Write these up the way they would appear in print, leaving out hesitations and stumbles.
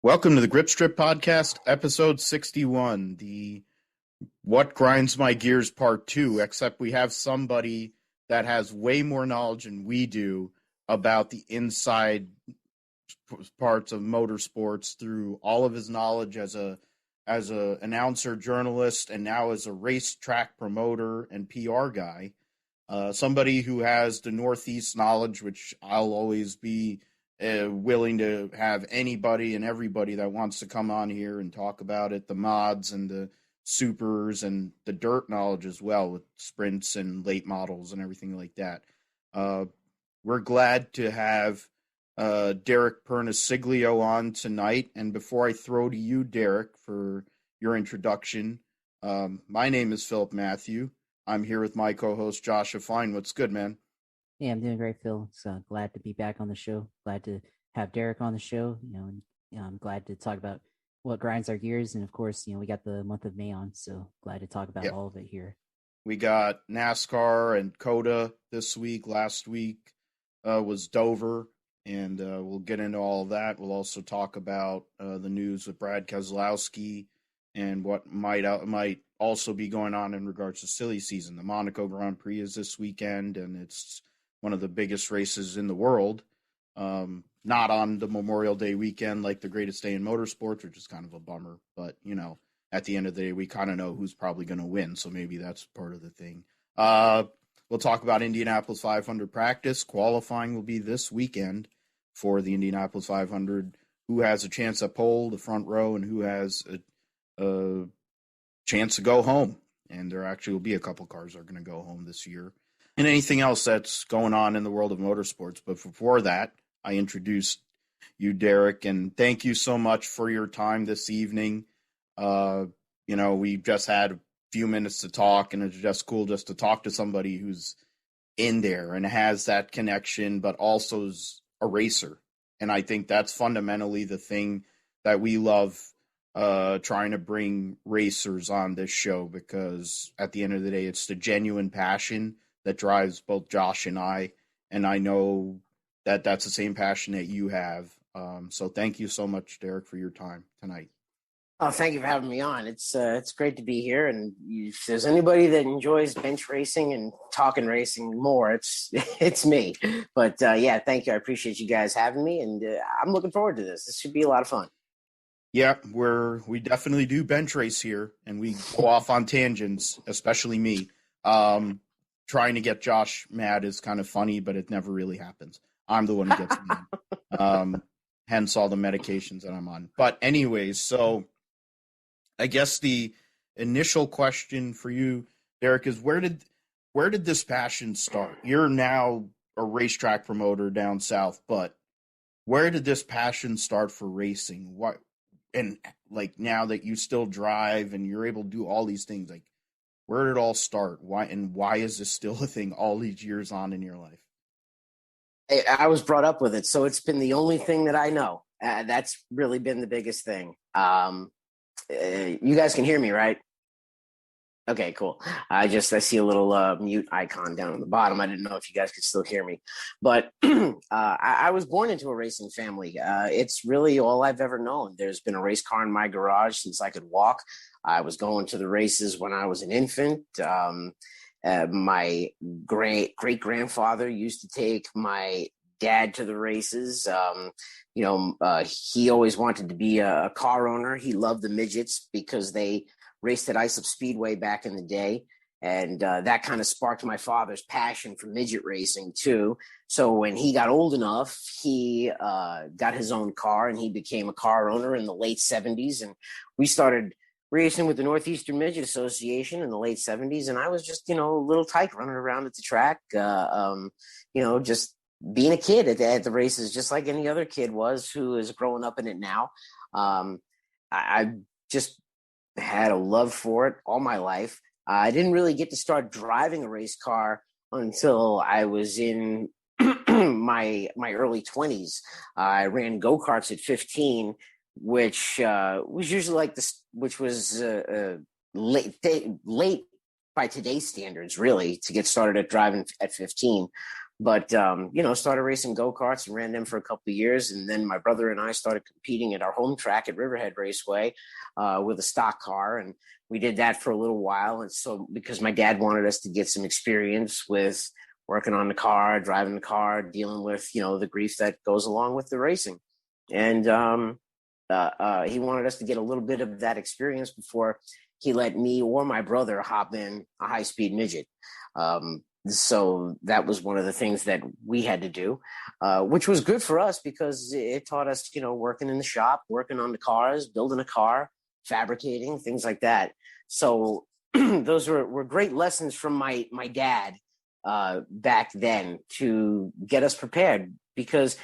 Welcome to the Grip Strip Podcast, episode 61, the What Grinds My Gears Part 2, except we have somebody that has way more knowledge than we do about the inside parts of motorsports through all of his knowledge as a announcer, journalist, and now as a racetrack promoter and PR guy. Somebody who has the Northeast knowledge, which I'll always be willing to have anybody and everybody that wants to come on here and talk about it, the mods and the supers and the dirt knowledge as well with sprints and late models and everything like that. We're glad to have Derek Pernesiglio on tonight. And before I throw to you, Derek, for your introduction, my name is Philip Matthew. I'm here with my co-host, Joshua Fine. What's good, man? Yeah, I'm doing great, Phil. So glad to be back on the show. Glad to have Derek on the show. And I'm glad to talk about what grinds our gears. And of course, we got the month of May on, so glad to talk about all of it here. We got NASCAR and CoTA this week. Last week was Dover, and we'll get into all of that. We'll also talk about the news with Brad Keselowski and what might also be going on in regards to silly season. The Monaco Grand Prix is this weekend, and it's one of the biggest races in the world. Not on the Memorial Day weekend like the greatest day in motorsports, which is kind of a bummer. But, at the end of the day, we kind of know who's probably going to win. So maybe that's part of the thing. We'll talk about Indianapolis 500 practice. Qualifying will be this weekend for the Indianapolis 500. Who has a chance at pole, the front row, and who has a chance to go home. And there actually will be a couple cars that are going to go home this year. And anything else that's going on in the world of motorsports. But before that, I introduced you, Derek, and thank you so much for your time this evening. We just had a few minutes to talk, and it's just cool just to talk to somebody who's in there and has that connection, but also is a racer. And I think that's fundamentally the thing that we love trying to bring racers on this show, because at the end of the day, it's the genuine passion that drives both Josh and I know that that's the same passion that you have. So thank you so much, Derek, for your time tonight. Oh, thank you for having me on. It's great to be here. And if there's anybody that enjoys bench racing and talking racing more, it's me. But yeah, thank you. I appreciate you guys having me, and I'm looking forward to this. This should be a lot of fun. Yeah, we definitely do bench race here, and we go off on tangents, especially me. Trying to get Josh mad is kind of funny, but it never really happens. I'm the one who gets mad. Hence all the medications that I'm on. But anyways, so I guess the initial question for you, Derek, is where did this passion start? You're now a racetrack promoter down south, but where did this passion start for racing? What, and like now that you still drive and you're able to do all these things, like where did it all start? Why is this still a thing all these years on in your life? I was brought up with it, so it's been the only thing that I know. That's really been the biggest thing. You guys can hear me, right? Okay, cool. I see a little mute icon down on the bottom. I didn't know if you guys could still hear me. But I was born into a racing family. It's really all I've ever known. There's been a race car in my garage since I could walk. I was going to the races when I was an infant. My great-grandfather used to take my dad to the races. He always wanted to be a car owner. He loved the midgets because they raced at Islip Speedway back in the day. And that kind of sparked my father's passion for midget racing too. So when he got old enough, he got his own car and he became a car owner in the late 70s. And we started racing with the Northeastern Midget Association in the late 70s. And I was just, a little tyke running around at the track, just being a kid at the races, just like any other kid was who is growing up in it now. I just had a love for it all my life. I didn't really get to start driving a race car until I was in my early 20s. I ran go-karts at 15, which was usually like this, which was late by today's standards, really, to get started at driving at 15. But started racing go-karts and ran them for a couple of years, and then my brother and I started competing at our home track at Riverhead Raceway with a stock car, and we did that for a little while. And so, because my dad wanted us to get some experience with working on the car, driving the car, dealing with the grief that goes along with the racing, and he wanted us to get a little bit of that experience before he let me or my brother hop in a high-speed midget. So that was one of the things that we had to do, which was good for us because it taught us, working in the shop, working on the cars, building a car, fabricating, things like that. So those were great lessons from my dad back then to get us prepared, because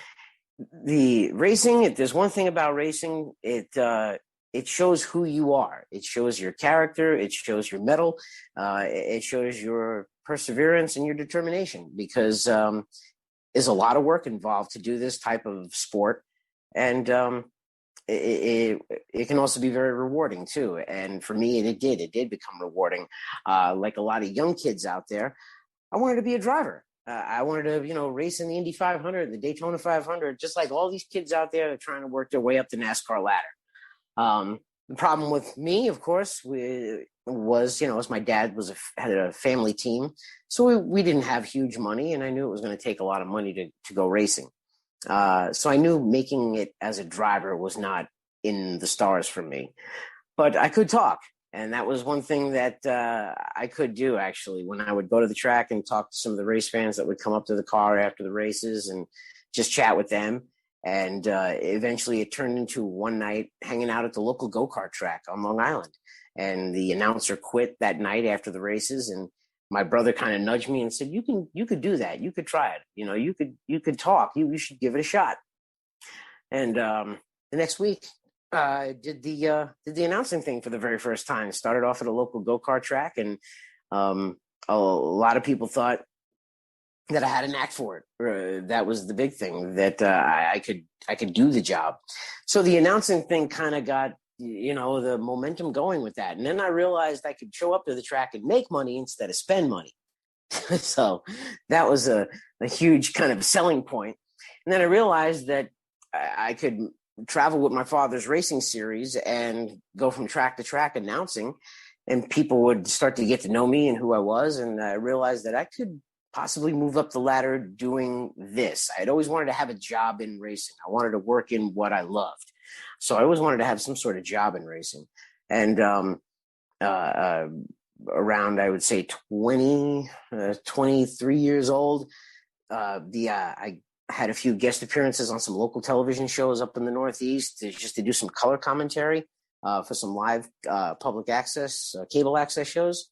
the racing, if there's one thing about racing, it shows who you are. It shows your character. It shows your mettle. It shows your perseverance and your determination, because there's a lot of work involved to do this type of sport. And it can also be very rewarding too. And for me, it did become rewarding. Like a lot of young kids out there, I wanted to be a driver. I wanted to, race in the Indy 500, the Daytona 500, just like all these kids out there that are trying to work their way up the NASCAR ladder. The problem with me, of course, was, as my dad had a family team, so we didn't have huge money, and I knew it was going to take a lot of money to go racing. So I knew making it as a driver was not in the stars for me, but I could talk. And that was one thing that I could do, actually, when I would go to the track and talk to some of the race fans that would come up to the car after the races and just chat with them. And eventually it turned into one night hanging out at the local go-kart track on Long Island. And the announcer quit that night after the races. And my brother kind of nudged me and said, you could do that. You could try it. You could talk. You should give it a shot. And the next week, I did the announcing thing for the very first time. Started off at a local go-kart track, and a lot of people thought that I had a knack for it. That was the big thing, that I could do the job. So the announcing thing kind of got the momentum going with that, and then I realized I could show up to the track and make money instead of spend money. So that was a huge kind of selling point. And then I realized that I could travel with my father's racing series and go from track to track announcing, and people would start to get to know me and who I was. And I realized that I could possibly move up the ladder doing this. I had always wanted to have a job in racing. I wanted to work in what I loved. So I always wanted to have some sort of job in racing. And around, I would say 23 years old, I had a few guest appearances on some local television shows up in the Northeast just to do some color commentary for some live public access, cable access shows.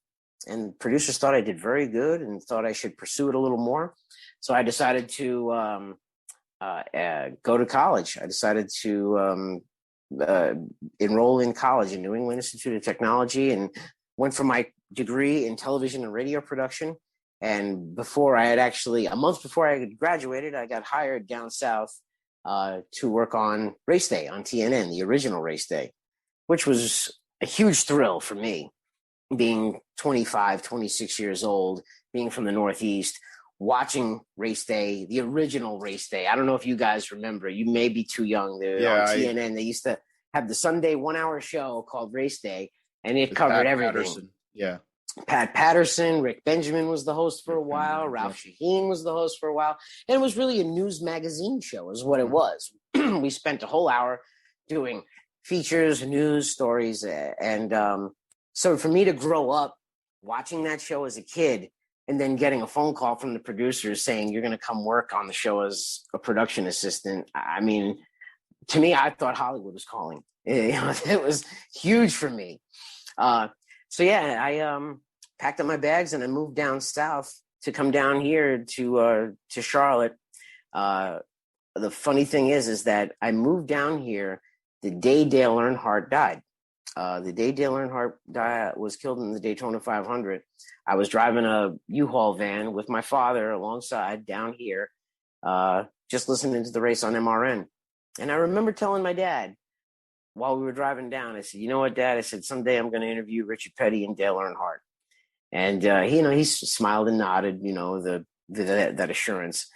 And producers thought I did very good and thought I should pursue it a little more. So I decided to go to college. I decided to enroll in college in New England Institute of Technology, and went for my degree in television and radio production. And a month before I had graduated, I got hired down south to work on race day on TNN, the original race day, which was a huge thrill for me, being 25, 26 years old, being from the Northeast, watching race day, the original race day. I don't know if you guys remember. You may be too young. On TNN, they used to have the Sunday 1 hour show called Race Day, and it covered Pat everything. Patterson. Yeah. Pat Patterson, Rick Benjamin was the host for a while. Ralph Shaheen was the host for a while. And it was really a news magazine show is what it was. We spent a whole hour doing features, news, stories. And so for me to grow up watching that show as a kid and then getting a phone call from the producers saying, you're going to come work on the show as a production assistant. I mean, to me, I thought Hollywood was calling. It was huge for me. So yeah, I packed up my bags and I moved down south to come down here to Charlotte. The funny thing is that I moved down here the day Dale Earnhardt died. The day Dale Earnhardt was killed in the Daytona 500. I was driving a U-Haul van with my father alongside down here, just listening to the race on MRN. And I remember telling my dad while we were driving down, I said, you know what, Dad? I said, someday I'm going to interview Richard Petty and Dale Earnhardt. And, he smiled and nodded, the that assurance.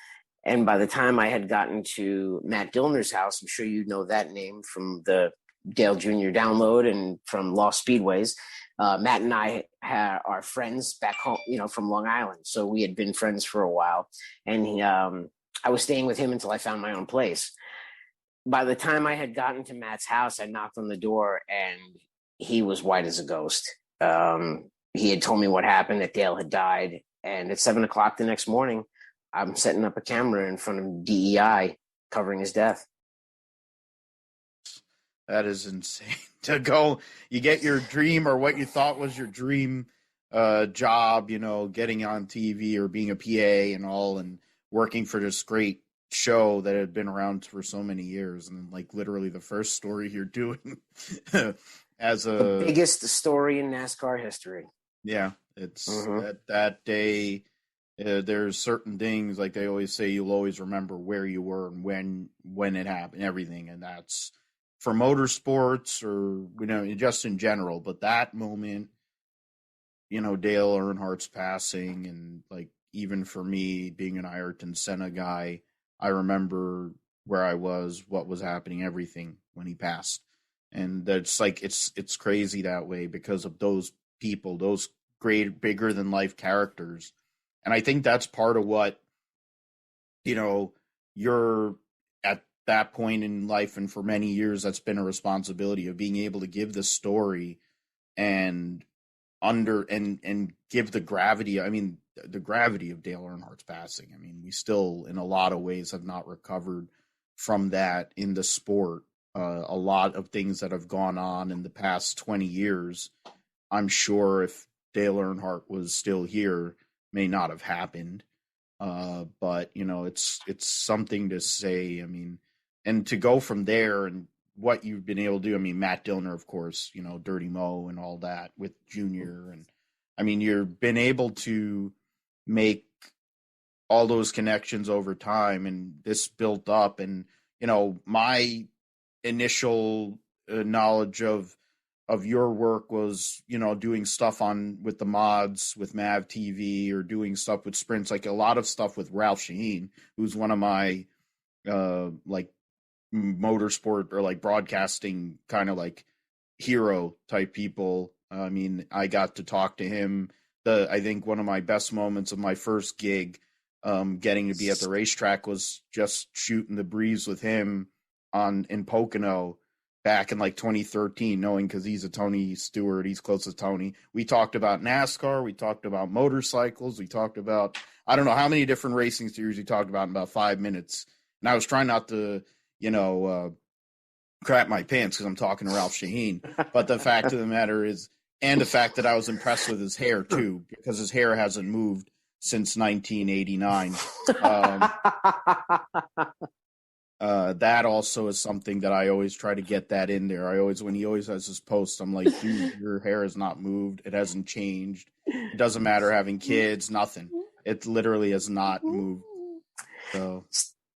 And by the time I had gotten to Matt Dillner's house, I'm sure you know that name from the Dale Jr. download and from Lost Speedways. Matt and I are friends back home, from Long Island. So we had been friends for a while. And I was staying with him until I found my own place. By the time I had gotten to Matt's house, I knocked on the door and he was white as a ghost. He had told me what happened, that Dale had died. And at 7:00 the next morning, I'm setting up a camera in front of DEI covering his death. That is insane to go. You get your dream, or what you thought was your dream job, getting on TV or being a PA and all, and working for this great show that had been around for so many years. And like literally the first story you're doing as the biggest story in NASCAR history. Yeah, it's that day. There's certain things, like they always say, you'll always remember where you were and when it happened, everything. And that's for motorsports or, just in general. But that moment, Dale Earnhardt's passing, and like even for me being an Ayrton Senna guy, I remember where I was, what was happening, everything when he passed. And that's like, it's crazy that way because of those people, those great, bigger than life characters. And I think that's part of what, you're at that point in life. And for many years, that's been a responsibility of being able to give the story and give the gravity. I mean, the gravity of Dale Earnhardt's passing. I mean, we still, in a lot of ways, have not recovered from that in the sport. A lot of things that have gone on in the past 20 years, I'm sure if Dale Earnhardt was still here, may not have happened. But it's something to say. I mean, and to go from there and what you've been able to do. I mean, Matt Dillner, of course, Dirty Mo and all that with Junior. And I mean, you've been able to make all those connections over time, and this built up. And, my initial knowledge of your work was, doing stuff with the mods with Mav TV, or doing stuff with sprints, like a lot of stuff with Ralph Shaheen, who's one of my like motorsport or like broadcasting kind of like hero type people. I mean, I got to talk to him. I think one of my best moments of my first gig, getting to be at the racetrack, was just shooting the breeze with him in Pocono back in like 2013, knowing because he's a Tony Stewart, he's close to Tony. We talked about NASCAR, we talked about motorcycles, we talked about, I don't know how many different racing series we talked about in about 5 minutes. And I was trying not to, crap my pants because I'm talking to Ralph Shaheen. But the fact of the matter is, and the fact that I was impressed with his hair too, because his hair hasn't moved since 1989. That also is something that I always try to get that in there. When he always has his posts, I'm like, dude, your hair has not moved. It hasn't changed. It doesn't matter having kids, nothing. It literally has not moved. So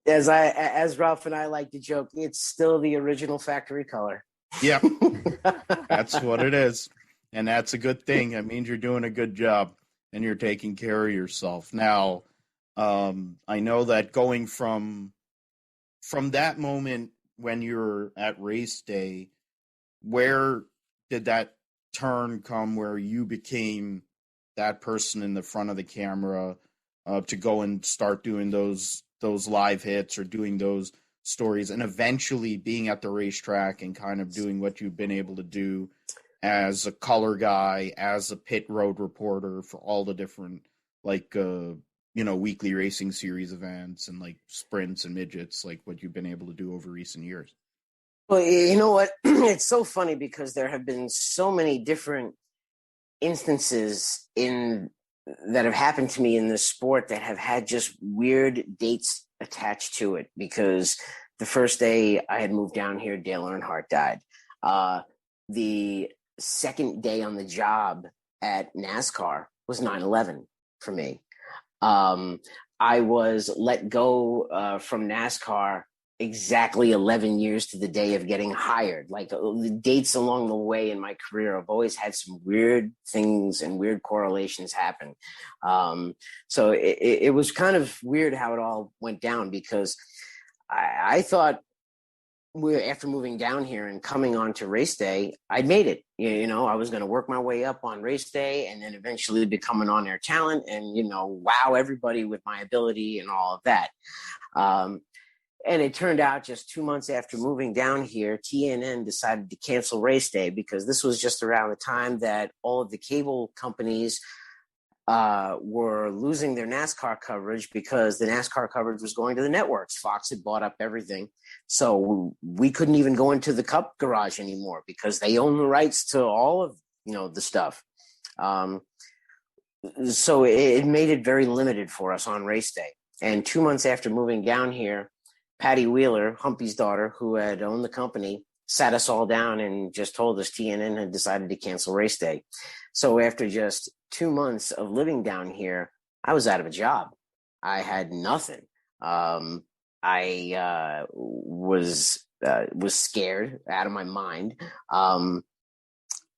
as Ralph and I like to joke, it's still the original factory color. Yeah, that's what it is. And that's a good thing. It means you're doing a good job and you're taking care of yourself. Now, I know that going from that moment when you're at race day, where did that turn come where you became that person in the front of the camera to go and start doing those live hits or doing those stories, and eventually being at the racetrack and kind of doing what you've been able to do as a color guy, as a pit road reporter for all the different weekly racing series events and like sprints and midgets, like what you've been able to do over recent years? Well, you know what? It's so funny because there have been so many different instances that have happened to me in this sport that have had just weird dates attached to it. Because the first day I had moved down here, Dale Earnhardt died. The second day on the job at NASCAR was 9/11 for me. I was let go from NASCAR exactly 11 years to the day of getting hired. Like the dates along the way in my career, I've always had some weird things and weird correlations happen. So it was kind of weird how it all went down, because I thought after moving down here and coming on to race day, I'd made it. You know, I was going to work my way up on race day and then eventually become an on-air talent and, you know, wow everybody with my ability and all of that. And it turned out just 2 months after moving down here, TNN decided to cancel race day, because this was just around the time that all of the cable companies were losing their NASCAR coverage, because the NASCAR coverage was going to the networks. Fox had bought up everything. So we couldn't even go into the Cup garage anymore because they own the rights to all of, you know, the stuff. So it made it very limited for us on race day. And 2 months after moving down here, Patty Wheeler, Humpy's daughter, who had owned the company, sat us all down and just told us TNN had decided to cancel race day. So after just 2 months of living down here, I was out of a job. I had nothing. I was scared out of my mind.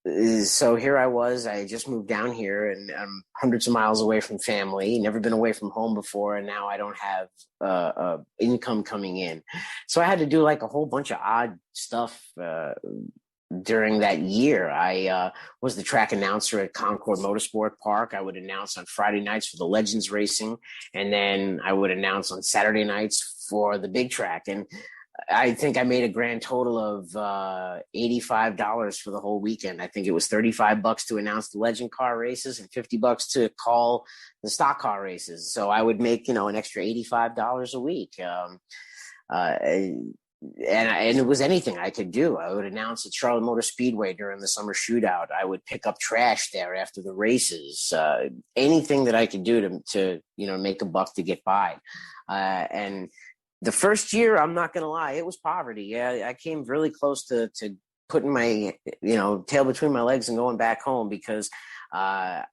So here I was. I just moved down here, and I'm hundreds of miles away from family. Never been away from home before, and now I don't have income coming in. So I had to do like a whole bunch of odd stuff during that year. I was the track announcer at Concord Motorsport Park. I would announce on Friday nights for the Legends Racing, and then I would announce on Saturday nights for the big track. And I think I made a grand total of $85 for the whole weekend. I think it was $35 to announce the legend car races and $50 to call the stock car races. So I would make, you know, an extra $85 a week. And it was anything I could do. I would announce at Charlotte Motor Speedway during the summer shootout. I would pick up trash there after the races. Anything that I could do to you know, make a buck to get by. And the first year, I'm not going to lie, it was poverty. Yeah, I came really close to putting my, you know, tail between my legs and going back home, because I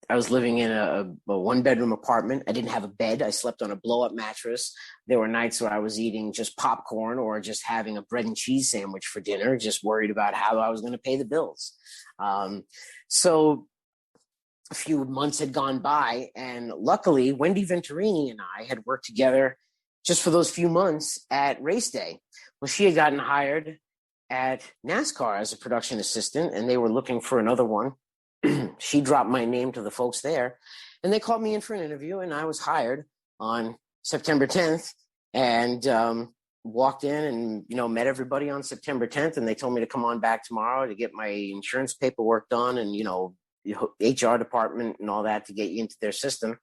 was living in a one-bedroom apartment. I didn't have a bed. I slept on a blow-up mattress. There were nights where I was eating just popcorn or just having a bread and cheese sandwich for dinner, just worried about how I was going to pay the bills. So a few months had gone by, and luckily, Wendy Venturini and I had worked together just for those few months at race day. Well, she had gotten hired at NASCAR as a production assistant, and they were looking for another one. She dropped my name to the folks there, and they called me in for an interview, and I was hired on September 10th, and walked in and, you know, met everybody on September 10th, and they told me to come on back tomorrow to get my insurance paperwork done and, you know, HR department and all that to get you into their system.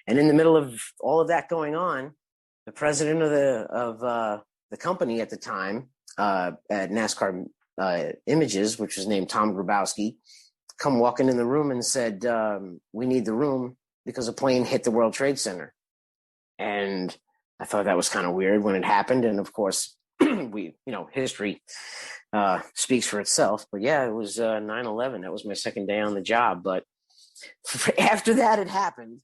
And in the middle of all of that going on, the president of the company at the time, at NASCAR Images, which was named Tom Grabowski, come walking in the room and said, we need the room because a plane hit the World Trade Center. And I thought that was kind of weird when it happened. And of course, history speaks for itself. But yeah, it was 9/11. That was my second day on the job. But after that had happened,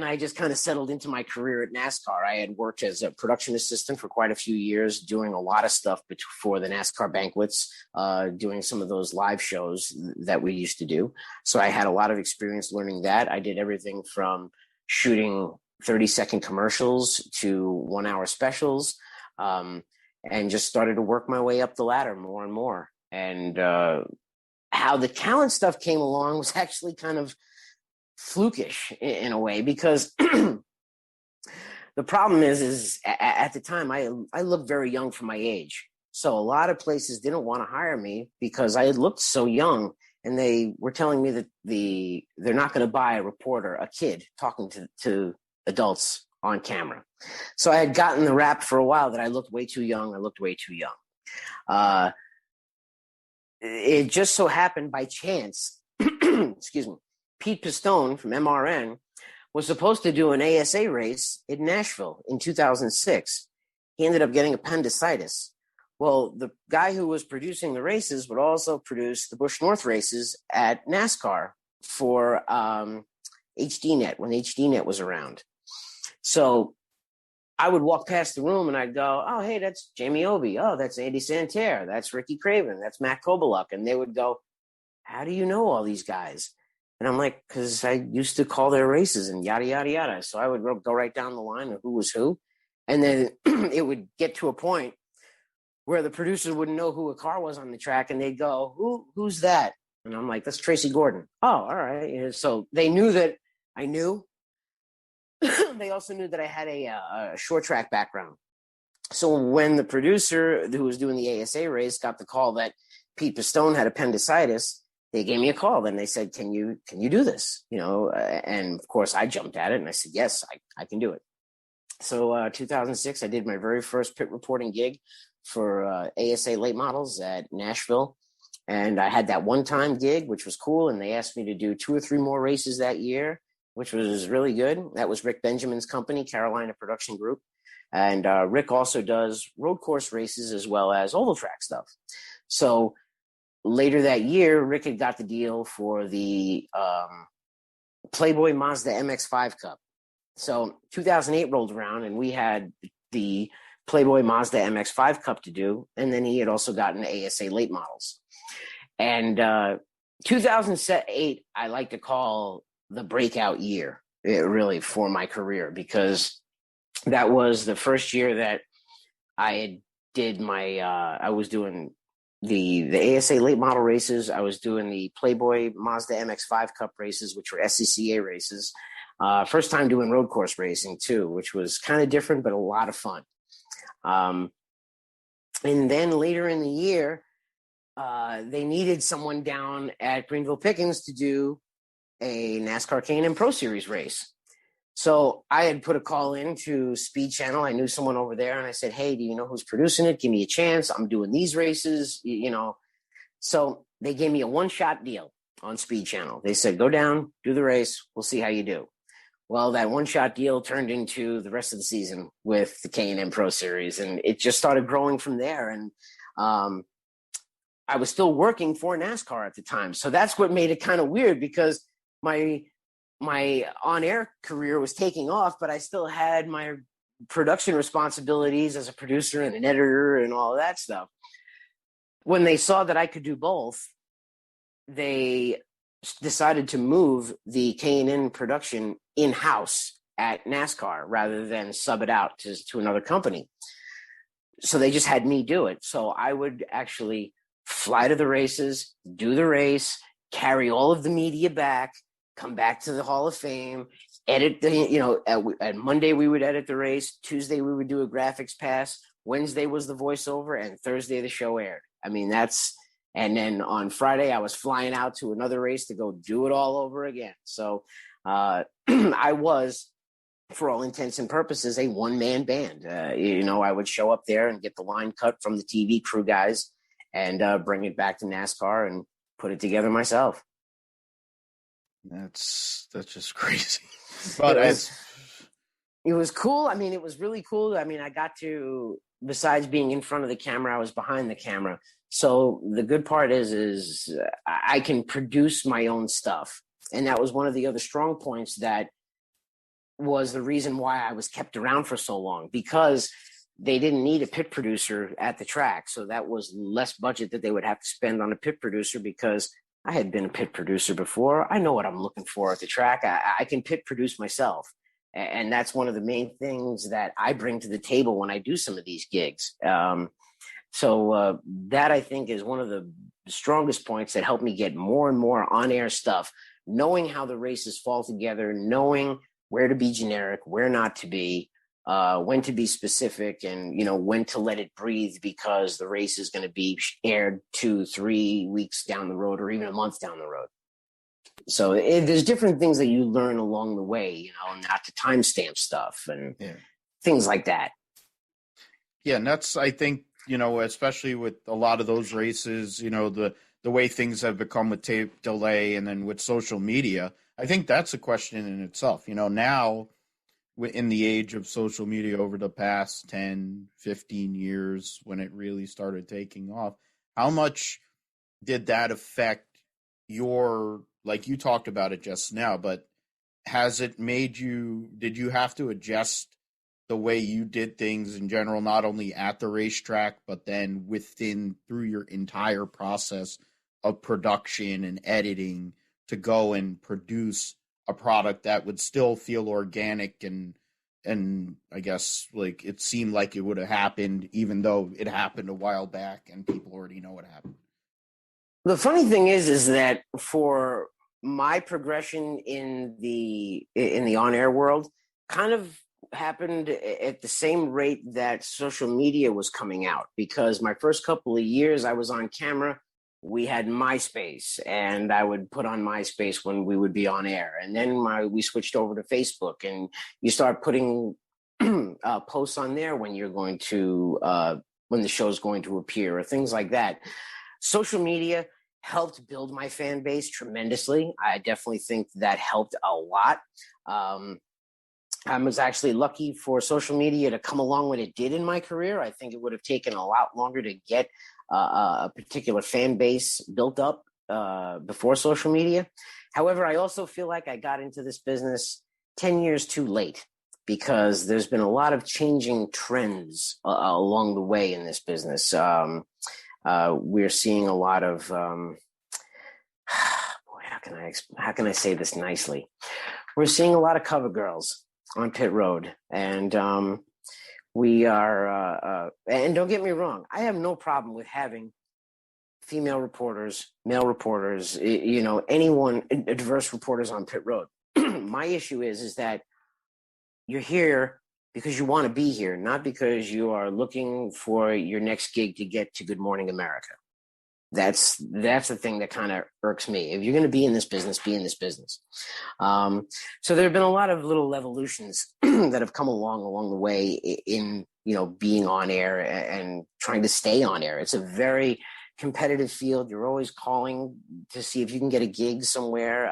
I just kind of settled into my career at NASCAR. I had worked as a production assistant for quite a few years, doing a lot of stuff for the NASCAR banquets, doing some of those live shows that we used to do. So I had a lot of experience learning that. I did everything from shooting 30-second commercials to 1-hour specials, and just started to work my way up the ladder more and more. And how the talent stuff came along was actually kind of flukish in a way, because the problem is at the time I looked very young for my age. So a lot of places didn't want to hire me because I had looked so young, and they were telling me that they're not going to buy a kid talking to adults on camera. So I had gotten the rap for a while that I looked way too young. It just so happened by chance, excuse me, Pete Pistone from MRN was supposed to do an ASA race in Nashville in 2006. He ended up getting appendicitis. Well, the guy who was producing the races would also produce the Busch North races at NASCAR for HDNet, when HDNet was around. So I would walk past the room and I'd go, oh, hey, that's Jamie Obi. Oh, that's Andy Santerre. That's Ricky Craven. That's Matt Kobaluk. And they would go, how do you know all these guys? And I'm like, because I used to call their races and yada, yada, yada. So I would go right down the line of who was who. And then it would get to a point where the producers wouldn't know who a car was on the track. And they'd go, who's that? And I'm like, that's Tracy Gordon. Oh, all right. And so they knew that I knew. They also knew that I had a short track background. So when the producer who was doing the ASA race got the call that Pete Pistone had appendicitis, they gave me a call. Then they said, can you do this? And of course I jumped at it and I said, yes, I can do it. So 2006, I did my very first pit reporting gig for ASA late models at Nashville. And I had that one-time gig, which was cool. And they asked me to do 2 or 3 more races that year, which was really good. That was Rick Benjamin's company, Carolina Production Group. And Rick also does road course races as well as oval track stuff. So later that year, Rick had got the deal for the Playboy Mazda MX-5 Cup. So 2008 rolled around and we had the Playboy Mazda MX-5 Cup to do. And then he had also gotten ASA late models. And 2008, I like to call the breakout year, really, for my career, because that was the first year that I did I was doing the ASA late model races. I was doing the Playboy Mazda MX-5 Cup races, which were SCCA races. First time doing road course racing too, which was kind of different, but a lot of fun. And then later in the year, they needed someone down at Greenville Pickens to do a NASCAR K&N Pro Series race. So I had put a call in to Speed Channel. I knew someone over there and I said, hey, do you know who's producing it? Give me a chance. I'm doing these races, So they gave me a one-shot deal on Speed Channel. They said, go down, do the race. We'll see how you do. Well, that one-shot deal turned into the rest of the season with the K&N Pro Series, and it just started growing from there. And I was still working for NASCAR at the time. So that's what made it kind of weird, because my on-air career was taking off, but I still had my production responsibilities as a producer and an editor and all of that stuff. When they saw that I could do both, they decided to move the K&N production in-house at NASCAR rather than sub it out to another company. So they just had me do it. So I would actually fly to the races, do the race, carry all of the media back, come back to the Hall of Fame, edit at Monday we would edit the race, Tuesday we would do a graphics pass, Wednesday was the voiceover, and Thursday the show aired. I mean, and then on Friday I was flying out to another race to go do it all over again. So I was, for all intents and purposes, a one-man band. I would show up there and get the line cut from the TV crew guys and bring it back to NASCAR and put it together myself. That's just crazy. But it was cool. I mean, it was really cool. I mean, I got to, besides being in front of the camera, I was behind the camera. So the good part is I can produce my own stuff. And that was one of the other strong points that was the reason why I was kept around for so long, because they didn't need a pit producer at the track. So that was less budget that they would have to spend on a pit producer, because I had been a pit producer before. I know what I'm looking for at the track. I can pit produce myself. And that's one of the main things that I bring to the table when I do some of these gigs. So that, I think, is one of the strongest points that helped me get more and more on-air stuff, knowing how the races fall together, knowing where to be generic, where not to be, when to be specific, and when to let it breathe, because the race is going to be aired 2-3 weeks down the road, or even a month down the road. So there's different things that you learn along the way, not to timestamp stuff and things like that. Yeah, and that's, I think, especially with a lot of those races, the way things have become with tape delay and then with social media, I think that's a question in itself. Now, in the age of social media over the past 10, 15 years, when it really started taking off, how much did that affect your, like you talked about it just now, but has it made did you have to adjust the way you did things in general, not only at the racetrack, but then through your entire process of production and editing to go and produce a product that would still feel organic and I guess like it seemed like it would have happened, even though it happened a while back and people already know what happened. The funny thing is that for my progression in the on-air world kind of happened at the same rate that social media was coming out, because my first couple of years I was on camera, we had MySpace, and I would put on MySpace when we would be on air, and then we switched over to Facebook, and you start putting posts on there when you're going to when the show's going to appear or things like that. Social media helped build my fan base tremendously. I definitely think that helped a lot. I was actually lucky for social media to come along when it did in my career. I think it would have taken a lot longer to get a particular fan base built up before social media. However, I also feel like I got into this business 10 years too late, because there's been a lot of changing trends along the way in this business. We're seeing a lot of boy, how can I say this nicely? We're seeing a lot of cover girls on pit road, and we are and don't get me wrong, I have no problem with having female reporters, male reporters, anyone, diverse reporters on pit road. My issue is that you're here because you want to be here, not because you are looking for your next gig to get to Good Morning America. That's the thing that kind of irks me. If you're going to be in this business, be in this business. So there have been a lot of little evolutions that have come along the way in, being on air and trying to stay on air. It's a very competitive field. You're always calling to see if you can get a gig somewhere.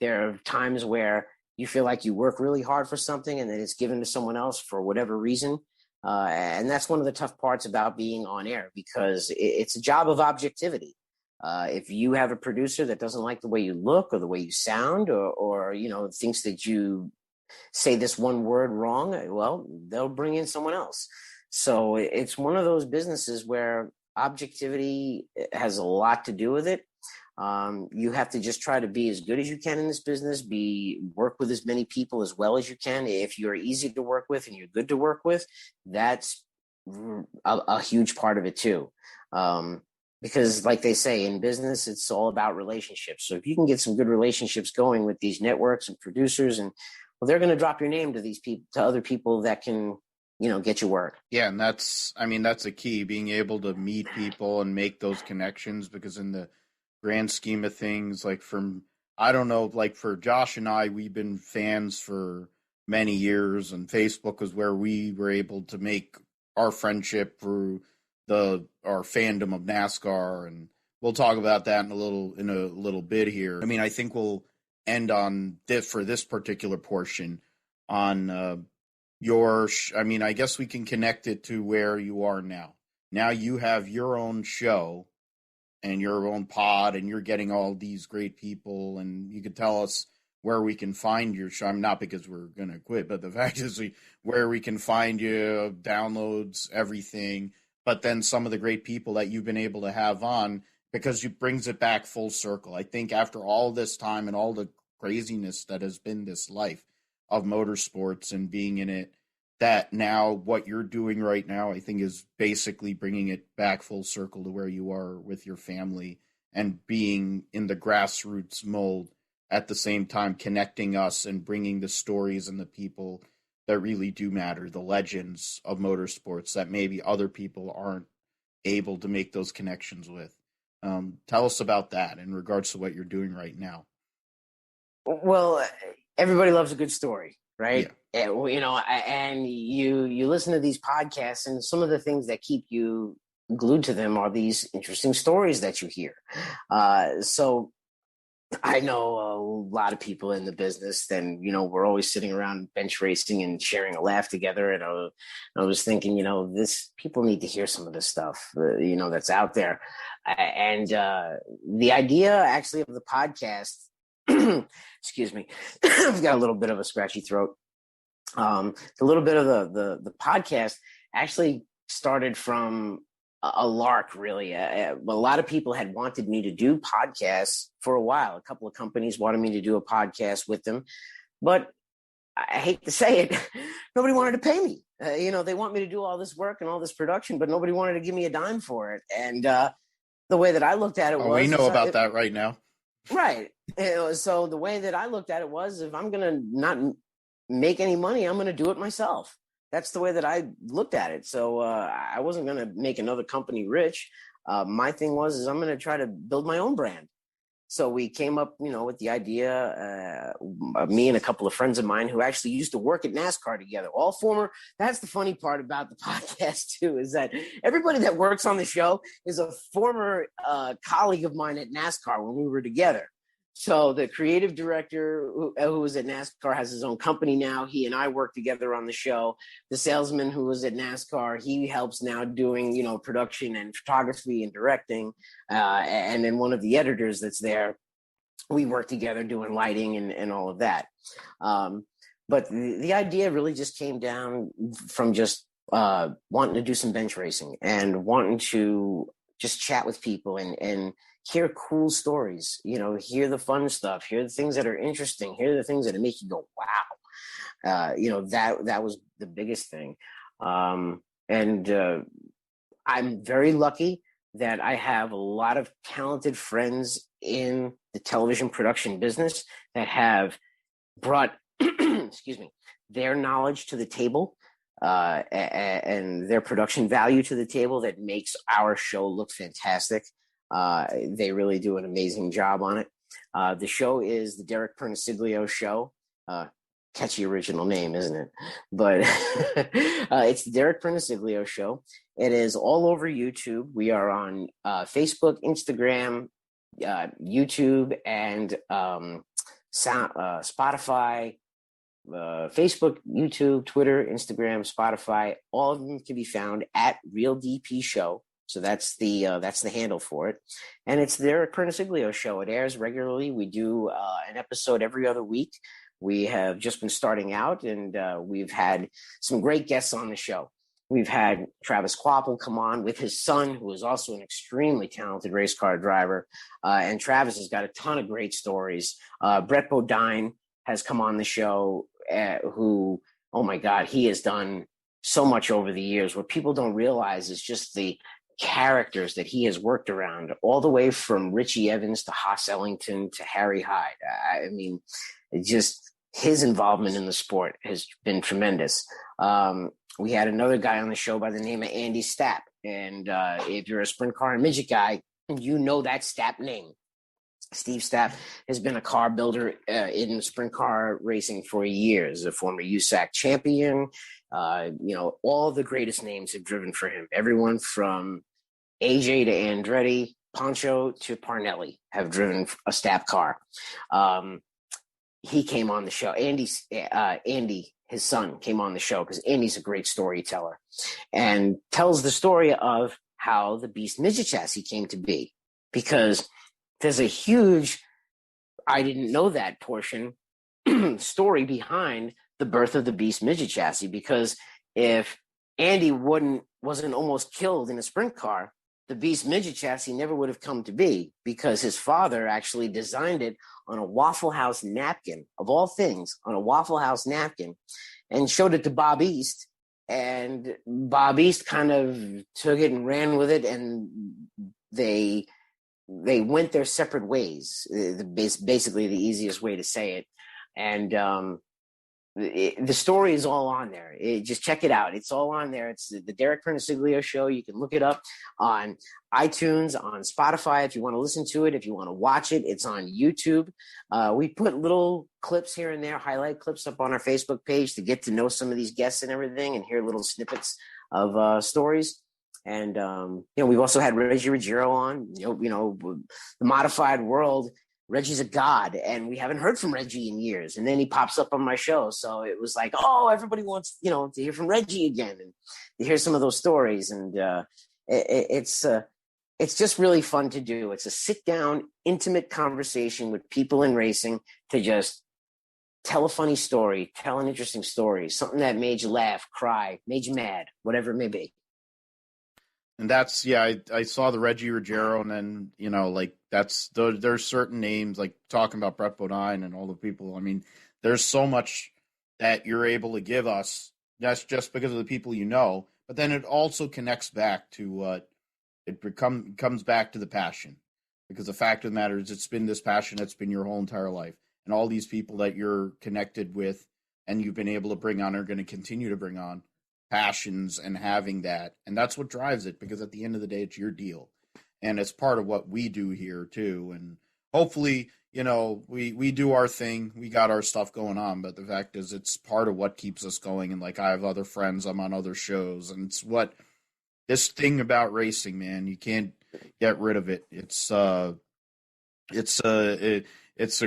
There are times where you feel like you work really hard for something and then it's given to someone else for whatever reason. And that's one of the tough parts about being on air, because it's a job of objectivity. If you have a producer that doesn't like the way you look or the way you sound, or thinks that you say this one word wrong, well, they'll bring in someone else. So it's one of those businesses where objectivity has a lot to do with it. You have to just try to be as good as you can in this business, work with as many people as well as you can. If you're easy to work with and you're good to work with, that's a huge part of it too. Because like they say in business, it's all about relationships. So if you can get some good relationships going with these networks and producers, and they're going to drop your name to these people, to other people that can, get you work. Yeah. And that's a key, being able to meet people and make those connections, because in the grand scheme of things, like I don't know, like for Josh and I, we've been fans for many years, and Facebook was where we were able to make our friendship through our fandom of NASCAR, and we'll talk about that in a little bit here. I think we'll end on this for this particular portion on I guess we can connect it to where you are now. Now you have your own show and your own pod, and you're getting all these great people, and you could tell us where we can find your show. Not because we're going to quit, but the fact is where we can find you, downloads, everything, but then some of the great people that you've been able to have on, because it brings it back full circle. I think after all this time and all the craziness that has been this life of motorsports and being in it, that now what you're doing right now, I think, is basically bringing it back full circle to where you are with your family and being in the grassroots mold, at the same time connecting us and bringing the stories and the people that really do matter, the legends of motorsports that maybe other people aren't able to make those connections with. Tell us about that in regards to what you're doing right now. Well, everybody loves a good story, right? Yeah. And you listen to these podcasts, and some of the things that keep you glued to them are these interesting stories that you hear. So I know a lot of people in the business, and we're always sitting around bench racing and sharing a laugh together. And I was thinking, people need to hear some of this stuff, that's out there. And the idea actually of the podcast, excuse me, I've got a little bit of a scratchy throat. A little bit of the podcast actually started from a lark, really. A lot of people had wanted me to do podcasts for a while. A couple of companies wanted me to do a podcast with them, but I hate to say it, nobody wanted to pay me. They want me to do all this work and all this production, but nobody wanted to give me a dime for it. And the way that I looked at it We was, know about that right now. right. So the way that I looked at it was, if I'm going to not make any money, I'm going to do it myself. That's the way that I looked at it. So I wasn't going to make another company rich. My thing was, I'm going to try to build my own brand. So we came up, with the idea, me and a couple of friends of mine who actually used to work at NASCAR together, all former. That's the funny part about the podcast too, is that everybody that works on the show is a former colleague of mine at NASCAR when we were together. So the creative director who was at NASCAR has his own company now. He and I work together on the show. The salesman who was at NASCAR, he helps now doing, production and photography and directing. And then one of the editors that's there, we work together doing lighting and all of that. But the idea really just came down from just wanting to do some bench racing and wanting to just chat with people and hear cool stories, hear the fun stuff, hear the things that are interesting, hear the things that make you go, wow. That was the biggest thing. And I'm very lucky that I have a lot of talented friends in the television production business that have brought, excuse me, their knowledge to the table and their production value to the table that makes our show look fantastic. They really do an amazing job on it. The show is the Derek Pernesiglio Show. Catchy original name, isn't it? But it's the Derek Pernesiglio Show. It is all over YouTube. We are on Facebook, Instagram, YouTube, and Spotify. Facebook, YouTube, Twitter, Instagram, Spotify. All of them can be found at Real DP Show. So that's the handle for it. And it's the Derek Pernesiglio Show. It airs regularly. We do an episode every other week. We have just been starting out, and we've had some great guests on the show. We've had Travis Quapple come on with his son, who is also an extremely talented race car driver. And Travis has got a ton of great stories. Brett Bodine has come on the show, who, oh my God, he has done so much over the years. What people don't realize is just the characters that he has worked around, all the way from Richie Evans to Haas Ellington to Harry Hyde. I mean, just his involvement in the sport has been tremendous. We had another guy on the show by the name of Andy Stapp. And if you're a sprint car and midget guy, you know that Stapp name. Steve Stapp has been a car builder in sprint car racing for years, a former USAC champion. All the greatest names have driven for him. Everyone from AJ to Andretti, Poncho to Parnelli have driven a Stapp car. He came on the show. Andy, his son, came on the show because Andy's a great storyteller and tells the story of how the Beast Midget Chassis came to be, because there's a huge, I didn't know that portion, story behind the birth of the Beast Midget Chassis. Because if Andy wasn't almost killed in a sprint car, the Beast Midget Chassis never would have come to be, because his father actually designed it on a Waffle House napkin, of all things, on a Waffle House napkin, and showed it to Bob East. And Bob East kind of took it and ran with it, and they went their separate ways. Basically, the easiest way to say it. And the story is all on there. Just check it out. It's all on there. It's the Derek Pernesiglio Show. You can look it up on iTunes, on Spotify if you want to listen to it. If you want to watch it, it's on YouTube. We put little clips here and there, highlight clips up on our Facebook page to get to know some of these guests and everything, and hear little snippets of stories. And we've also had Reggie Ruggiero on. The modified world. Reggie's a god, and we haven't heard from Reggie in years. And then he pops up on my show. So it was like, oh, everybody wants, to hear from Reggie again and to hear some of those stories. And it's just really fun to do. It's a sit down, intimate conversation with people in racing to just tell a funny story, tell an interesting story, something that made you laugh, cry, made you mad, whatever it may be. And that's, yeah, I saw the Reggie Ruggiero, and then, you know, like there's certain names, like talking about Brett Bodine and all the people. I mean, there's so much that you're able to give us. That's just because of the people you know, but then it also connects back to what comes back to the passion. Because the fact of the matter is, it's been this passion that's been your whole entire life, and all these people that you're connected with and you've been able to bring on are going to continue to bring on passions and having that, and that's what drives it, because at the end of the day it's your deal, and it's part of what we do here too. And hopefully, you know, we do our thing, we got our stuff going on, but the fact is it's part of what keeps us going. And like, I have other friends, I'm on other shows, and it's what this thing about racing, man, you can't get rid of it. It's a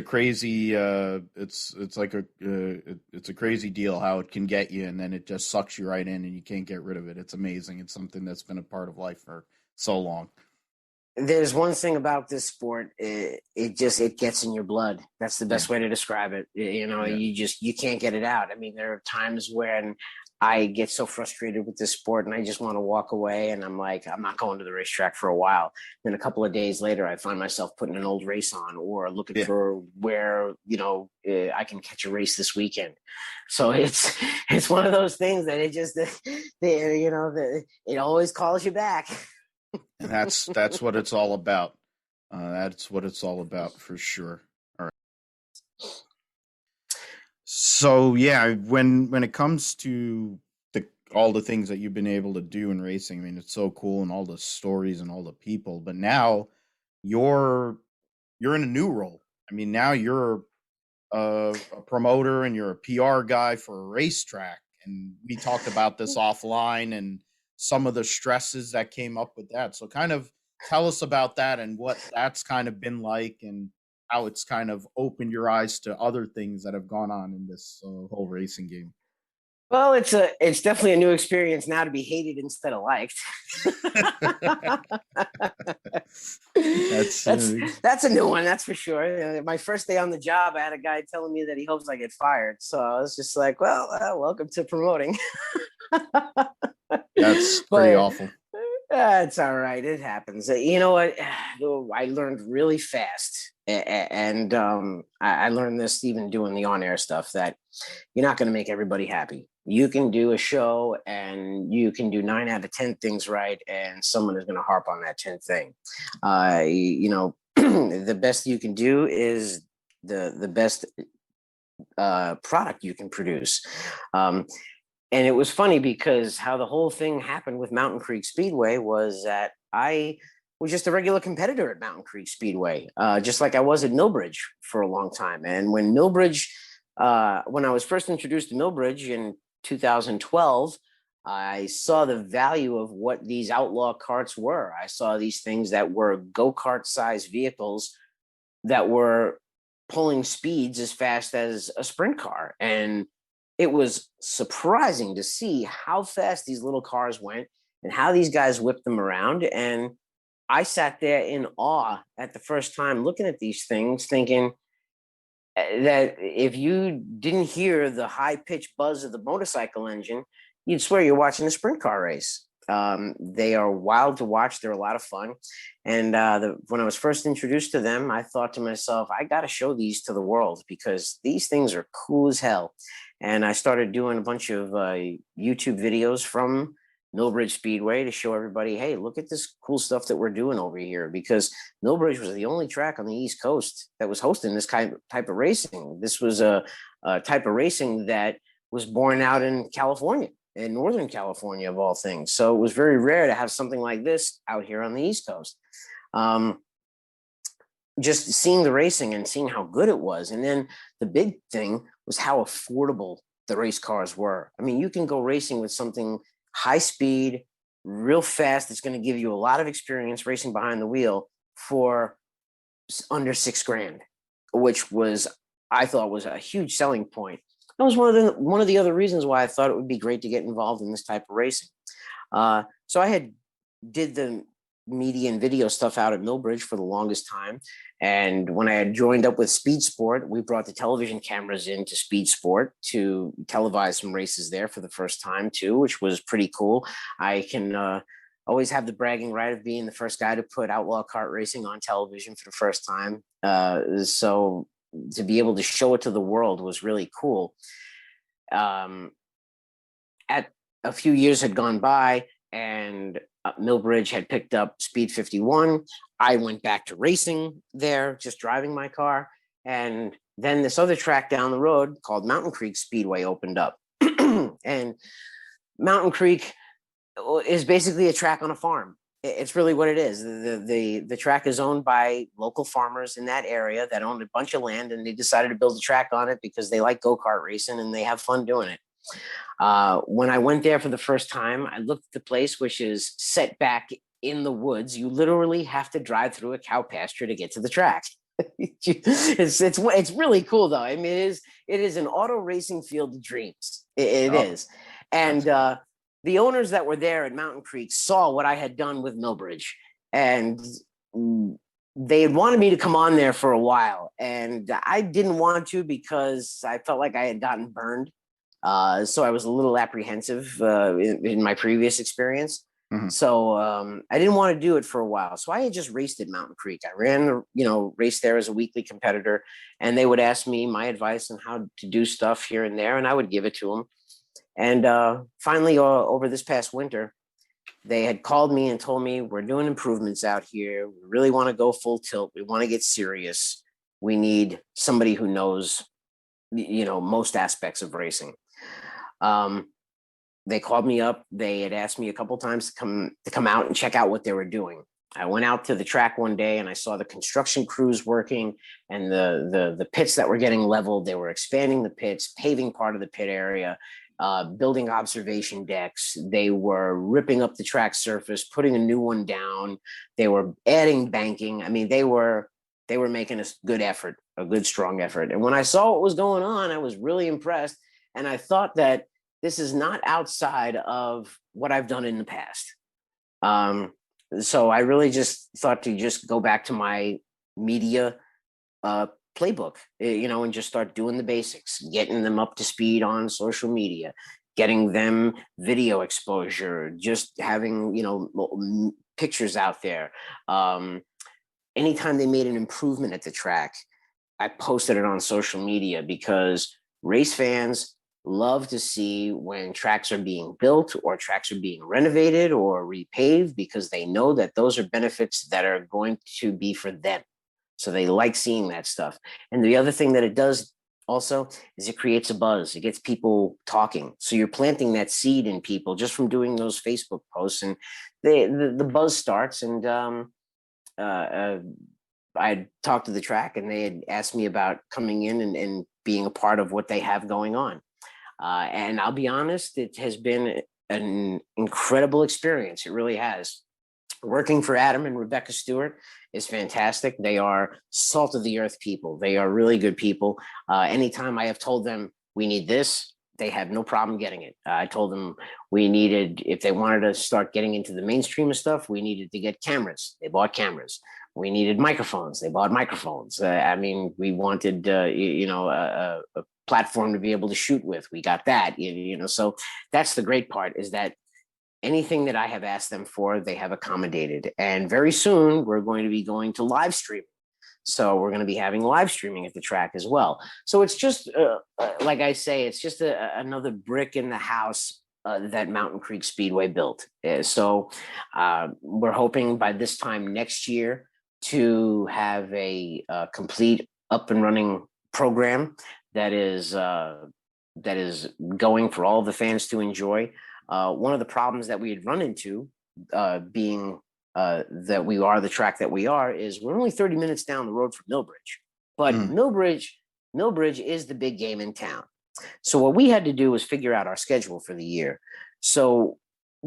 crazy it's like it's a crazy deal how it can get you, and then it just sucks you right in and you can't get rid of it. It's amazing. It's something that's been a part of life for so long. There's one thing about this sport, it gets in your blood. That's the best way to describe it. You know, Yeah. you can't get it out. I mean, there are times when I get so frustrated with this sport and I just want to walk away, and I'm like, I'm not going to the racetrack for a while. Then a couple of days later, I find myself putting an old race on or looking for where, you know, I can catch a race this weekend. So it's one of those things that it just, you know, it always calls you back. And that's what it's all about. That's what it's all about for sure. All right. So yeah, when it comes to all the things that you've been able to do in racing, I mean, it's so cool, and all the stories and all the people. But now you're in a new role. I mean, now you're a promoter and you're a PR guy for a racetrack. And we talked about this offline and some of the stresses that came up with that. So kind of tell us about that and what that's kind of been like, and how it's kind of opened your eyes to other things that have gone on in this whole racing game. Well, it's definitely a new experience now to be hated instead of liked. That's that's a new one, that's for sure. My first day on the job, I had a guy telling me that he hopes I get fired. So I was just like, well, welcome to promoting. That's pretty But awful. it's all right. It happens. You know what? I learned really fast. And I learned this even doing the on-air stuff, that you're not going to make everybody happy. You can do a show and you can do 9 out of 10 things right, and someone is going to harp on that 10th thing. You know, the best you can do is the best product you can produce. And it was funny because how the whole thing happened with Mountain Creek Speedway was that I was just a regular competitor at Mountain Creek Speedway, just like I was at Millbridge for a long time. And when when I was first introduced to Millbridge in 2012, I saw the value of what these outlaw karts were. I saw these things that were go-kart sized vehicles that were pulling speeds as fast as a sprint car. And it was surprising to see how fast these little cars went and how these guys whipped them around. And I sat there in awe at the first time looking at these things, thinking that if you didn't hear the high-pitched buzz of the motorcycle engine, you'd swear you're watching a sprint car race. They are wild to watch. They're a lot of fun. And when I was first introduced to them, I thought to myself, I got to show these to the world because these things are cool as hell. And I started doing a bunch of YouTube videos from Millbridge Speedway to show everybody, hey, look at this cool stuff that we're doing over here, because Millbridge was the only track on the East Coast that was hosting this type of racing. This was a type of racing that was born out in California, in Northern California of all things. So it was very rare to have something like this out here on the East Coast. Just seeing the racing and seeing how good it was. And then the big thing was how affordable the race cars were. I mean, you can go racing with something high speed, real fast. It's going to give you a lot of experience racing behind the wheel for under $6,000, which I thought was a huge selling point. That was one of the other reasons why I thought it would be great to get involved in this type of racing. So I had did the media and video stuff out at Millbridge for the longest time. And when I had joined up with Speed Sport, we brought the television cameras into Speed Sport to televise some races there for the first time too, which was pretty cool. I can always have the bragging right of being the first guy to put outlaw kart racing on television for the first time. So to be able to show it to the world was really cool. At a few years had gone by, and Millbridge had picked up Speed 51. I went back to racing there, just driving my car. And then this other track down the road called Mountain Creek Speedway opened up. And Mountain Creek is basically a track on a farm. It's really what it is. The track is owned by local farmers in that area that owned a bunch of land, and they decided to build a track on it because they like go-kart racing and they have fun doing it. When I went there for the first time, I looked at the place, which is set back in the woods. You literally have to drive through a cow pasture to get to the track. It's really cool though. I mean, it is an auto racing field of dreams. It is. And the owners that were there at Mountain Creek saw what I had done with Millbridge, and they had wanted me to come on there for a while. And I didn't want to because I felt like I had gotten burned. So I was a little apprehensive in my previous experience. Mm-hmm. So I didn't want to do it for a while. So I had just raced at Mountain Creek. I ran, race there as a weekly competitor, and they would ask me my advice on how to do stuff here and there, and I would give it to them. And finally, over this past winter, they had called me and told me, we're doing improvements out here. We really want to go full tilt. We want to get serious. We need somebody who knows, most aspects of racing. They called me up. They had asked me a couple times to come out and check out what they were doing. I went out to the track one day and I saw the construction crews working and the pits that were getting leveled. They were expanding the pits, paving part of the pit area, building observation decks. They were ripping up the track surface, putting a new one down. They were adding banking. I mean, they were making a good effort, a good, strong effort. And when I saw what was going on, I was really impressed. And I thought that this is not outside of what I've done in the past. So I really just thought to just go back to my media playbook, and just start doing the basics, getting them up to speed on social media, getting them video exposure, just having, pictures out there. Anytime they made an improvement at the track, I posted it on social media because race fans love to see when tracks are being built or tracks are being renovated or repaved, because they know that those are benefits that are going to be for them. So they like seeing that stuff. And the other thing that it does also is it creates a buzz. It gets people talking. So you're planting that seed in people just from doing those Facebook posts, and the buzz starts. And I talked to the track and they had asked me about coming in and being a part of what they have going on. And I'll be honest, it has been an incredible experience. It really has. Working for Adam and Rebecca Stewart is fantastic. They are salt of the earth people. They are really good people. Anytime I have told them we need this, they have no problem getting it. I told them we needed, if they wanted to start getting into the mainstream of stuff, we needed to get cameras. They bought cameras. We needed microphones. They bought microphones. We wanted, a platform to be able to shoot with. We got that, so that's the great part, is that anything that I have asked them for, they have accommodated. And very soon we're going to be going to live streaming. So we're going to be having live streaming at the track as well. So it's just, like I say, it's just another brick in the house that Mountain Creek Speedway built. So we're hoping by this time next year to have a complete up and running program that is going for all the fans to enjoy. One of the problems that we had run into, being that we are the track that we are, is we're only 30 minutes down the road from Millbridge. But Millbridge is the big game in town. So what we had to do was figure out our schedule for the year. So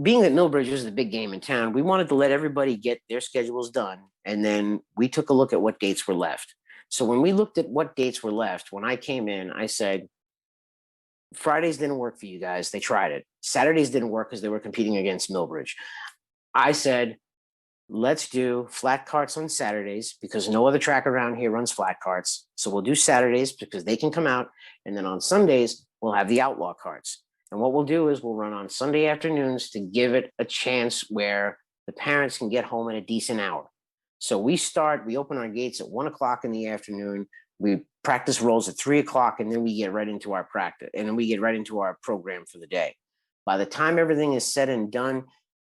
being that Millbridge is the big game in town, we wanted to let everybody get their schedules done. And then we took a look at what dates were left. So when we looked at what dates were left, when I came in, I said, Fridays didn't work for you guys. They tried it. Saturdays didn't work because they were competing against Millbridge. I said, let's do flat carts on Saturdays because no other track around here runs flat carts. So we'll do Saturdays because they can come out. And then on Sundays, we'll have the outlaw carts. And what we'll do is we'll run on Sunday afternoons to give it a chance where the parents can get home in a decent hour. So we open our gates at 1 o'clock in the afternoon. We practice rolls at 3 o'clock, and then we get right into our practice. And then we get right into our program for the day. By the time everything is said and done,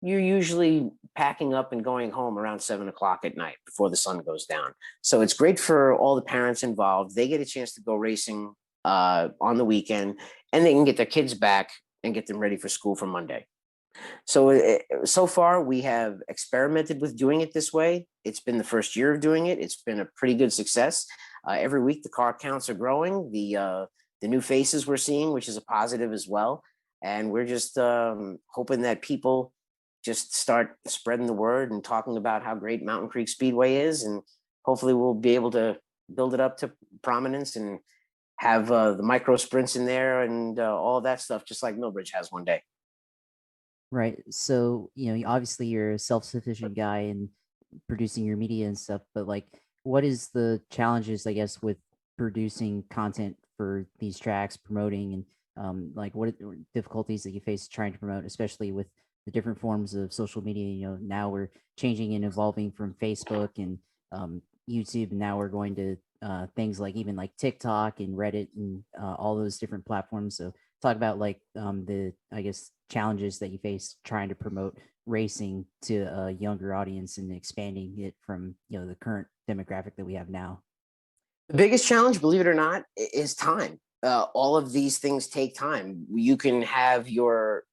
you're usually packing up and going home around 7 o'clock at night before the sun goes down. So it's great for all the parents involved. They get a chance to go racing on the weekend, and they can get their kids back and get them ready for school for Monday. So far, we have experimented with doing it this way. It's been the first year of doing it. It's been a pretty good success. Every week, the car counts are growing. The new faces we're seeing, which is a positive as well. And we're just hoping that people just start spreading the word and talking about how great Mountain Creek Speedway is. And hopefully we'll be able to build it up to prominence and have the micro sprints in there and all of that stuff, just like Millbridge has one day. Right. So, obviously you're a self-sufficient guy and producing your media and stuff, but like, what is the challenges, I guess, with producing content for these tracks, promoting, and like what are difficulties that you face trying to promote, especially with the different forms of social media? Now we're changing and evolving from Facebook and YouTube, and now we're going to things like even like TikTok and Reddit and all those different platforms. So talk about like the, I guess, challenges that you face trying to promote racing to a younger audience and expanding it from the current demographic that we have now. The biggest challenge, believe it or not, is time. All of these things take time. You can have your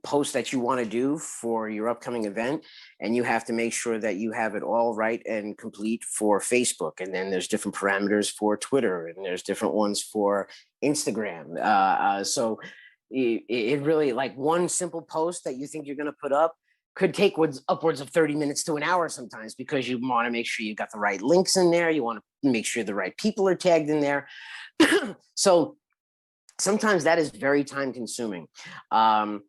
post that you want to do for your upcoming event, and you have to make sure that you have it all right and complete for Facebook. And then there's different parameters for Twitter, and there's different ones for Instagram. So it really, like, one simple post that you think you're going to put up could take upwards of 30 minutes to an hour sometimes, because you want to make sure you got the right links in there. You want to make sure the right people are tagged in there. So sometimes that is very time consuming. And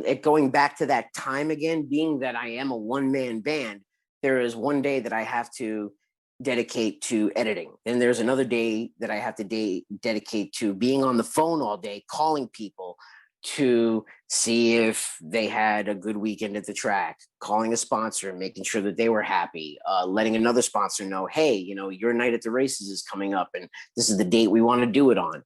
it going back to that time again, being that I am a one-man band, there is one day that I have to dedicate to editing. And there's another day that I have to dedicate to being on the phone all day, calling people to see if they had a good weekend at the track, calling a sponsor, making sure that they were happy, letting another sponsor know, hey, your night at the races is coming up and this is the date we want to do it on.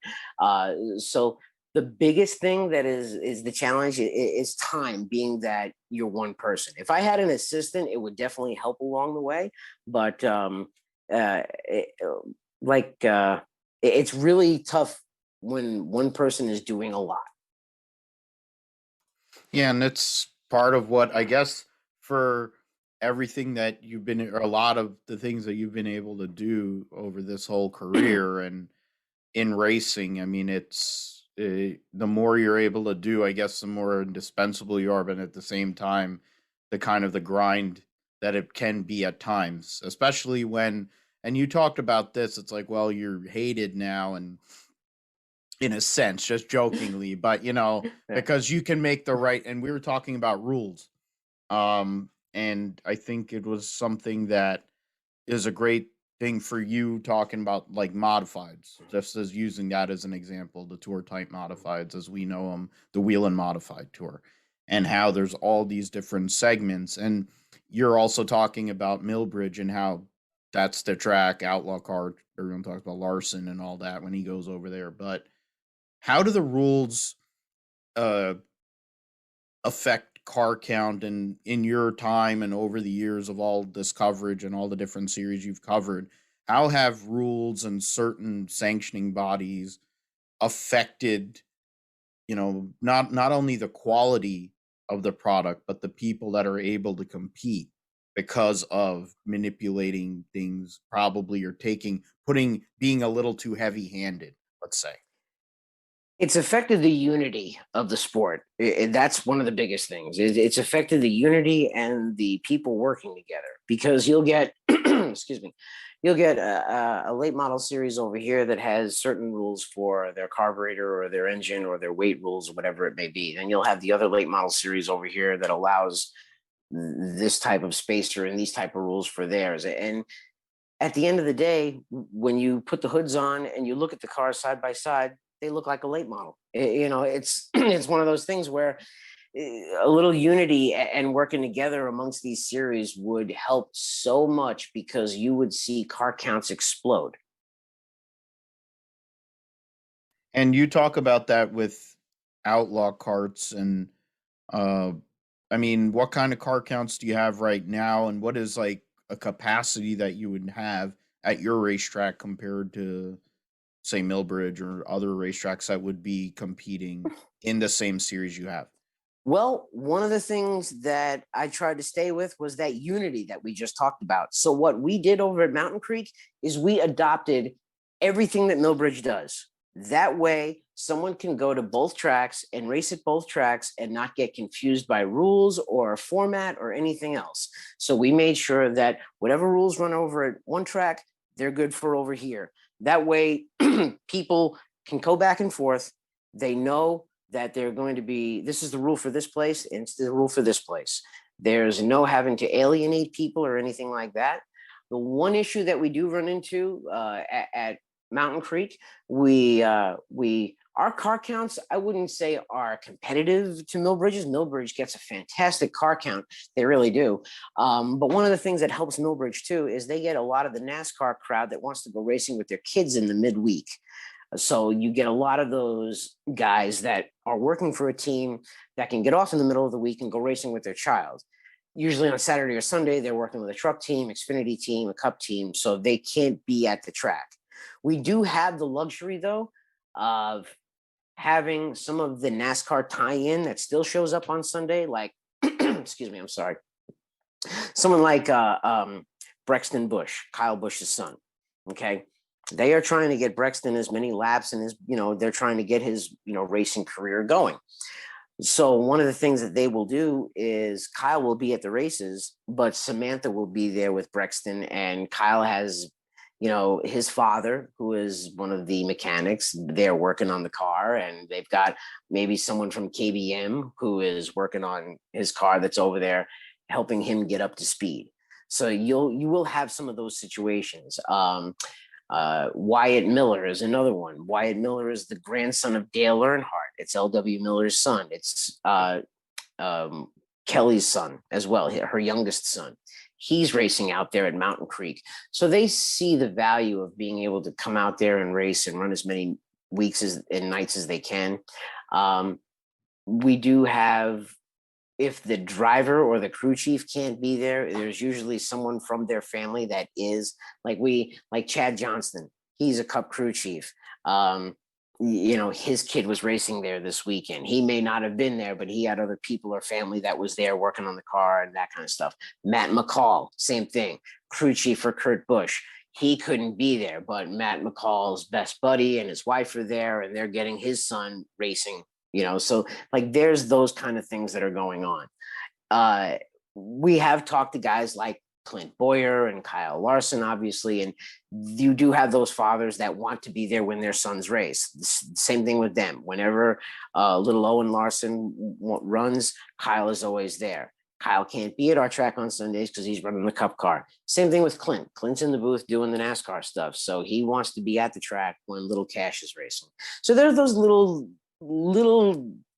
So the biggest thing that is the challenge is time, being that you're one person. If I had an assistant, it would definitely help along the way. But it's really tough when one person is doing a lot. Yeah, and it's part of what, I guess, for everything that you've been, or a lot of the things that you've been able to do over this whole career and in racing. I mean, it's the more you're able to do, I guess, the more indispensable you are, but at the same time, the kind of the grind that it can be at times, especially when, and you talked about this, it's like, well, you're hated now, and in a sense, just jokingly, but because you can make the right, and we were talking about rules. And I think it was something that is a great thing for you, talking about like modifieds, just as using that as an example, the tour type modifieds as we know them, the wheel and modified tour, and how there's all these different segments. And you're also talking about Millbridge and how that's the track, outlaw car, everyone talks about Larson and all that when he goes over there. But how do the rules affect car count? And in your time and over the years of all this coverage and all the different series you've covered, how have rules and certain sanctioning bodies affected, not only the quality of the product, but the people that are able to compete because of manipulating things, probably, or being a little too heavy handed, let's say? It's affected the unity of the sport. That's one of the biggest things. It's affected the unity and the people working together, because you'll get, excuse me, you'll get a late model series over here that has certain rules for their carburetor or their engine or their weight rules or whatever it may be. And you'll have the other late model series over here that allows this type of spacer and these type of rules for theirs. And at the end of the day, when you put the hoods on and you look at the cars side by side, they look like a late model. It's it's one of those things where a little unity and working together amongst these series would help so much, because you would see car counts explode. And you talk about that with outlaw carts, and I mean, what kind of car counts do you have right now, and what is like a capacity that you would have at your racetrack compared to, say, Millbridge or other racetracks that would be competing in the same series you have? Well, one of the things that I tried to stay with was that unity that we just talked about. So what we did over at Mountain Creek is we adopted everything that Millbridge does. That way, someone can go to both tracks and race at both tracks and not get confused by rules or format or anything else. So we made sure that whatever rules run over at one track, they're good for over here. That way, people can go back and forth. They know that they're going to be, this is the rule for this place, and it's the rule for this place. There's no having to alienate people or anything like that. The one issue that we do run into at Mountain Creek, our car counts, I wouldn't say are competitive to Millbridge's. Millbridge gets a fantastic car count. They really do. But one of the things that helps Millbridge too is they get a lot of the NASCAR crowd that wants to go racing with their kids in the midweek. So you get a lot of those guys that are working for a team that can get off in the middle of the week and go racing with their child. Usually on Saturday or Sunday, they're working with a truck team, Xfinity team, a cup team, so they can't be at the track. We do have the luxury, though, of having some of the NASCAR tie-in that still shows up on Sunday, like, excuse me, I'm sorry. Someone like Brexton Bush, Kyle Busch's son, okay? They are trying to get Brexton as many laps and they're trying to get his, racing career going. So one of the things that they will do is Kyle will be at the races, but Samantha will be there with Brexton, and Kyle has, his father, who is one of the mechanics, they're working on the car, and they've got maybe someone from KBM who is working on his car that's over there, helping him get up to speed. So you will have some of those situations. Wyatt Miller is another one. Wyatt Miller is the grandson of Dale Earnhardt. It's L.W. Miller's son. It's Kelly's son as well, her youngest son. He's racing out there at Mountain Creek. So they see the value of being able to come out there and race and run as many weeks and nights as they can. We do have, if the driver or the crew chief can't be there, there's usually someone from their family that is, like Chad Johnston. He's a Cup crew chief. His kid was racing there this weekend. He may not have been there, but he had other people or family that was there working on the car and that kind of stuff. Matt McCall, same thing. Crew chief for Kurt Busch. He couldn't be there, but Matt McCall's best buddy and his wife are there, and they're getting his son racing. So there's those kind of things that are going on. We have talked to guys like Clint Boyer and Kyle Larson, obviously, and you do have those fathers that want to be there when their sons race. Same thing with them. Whenever little Owen Larson runs, Kyle is always there. Kyle can't be at our track on Sundays because he's running the Cup car. Same thing with Clint. Clint's in the booth doing the NASCAR stuff, so he wants to be at the track when little Cash is racing. So there's those little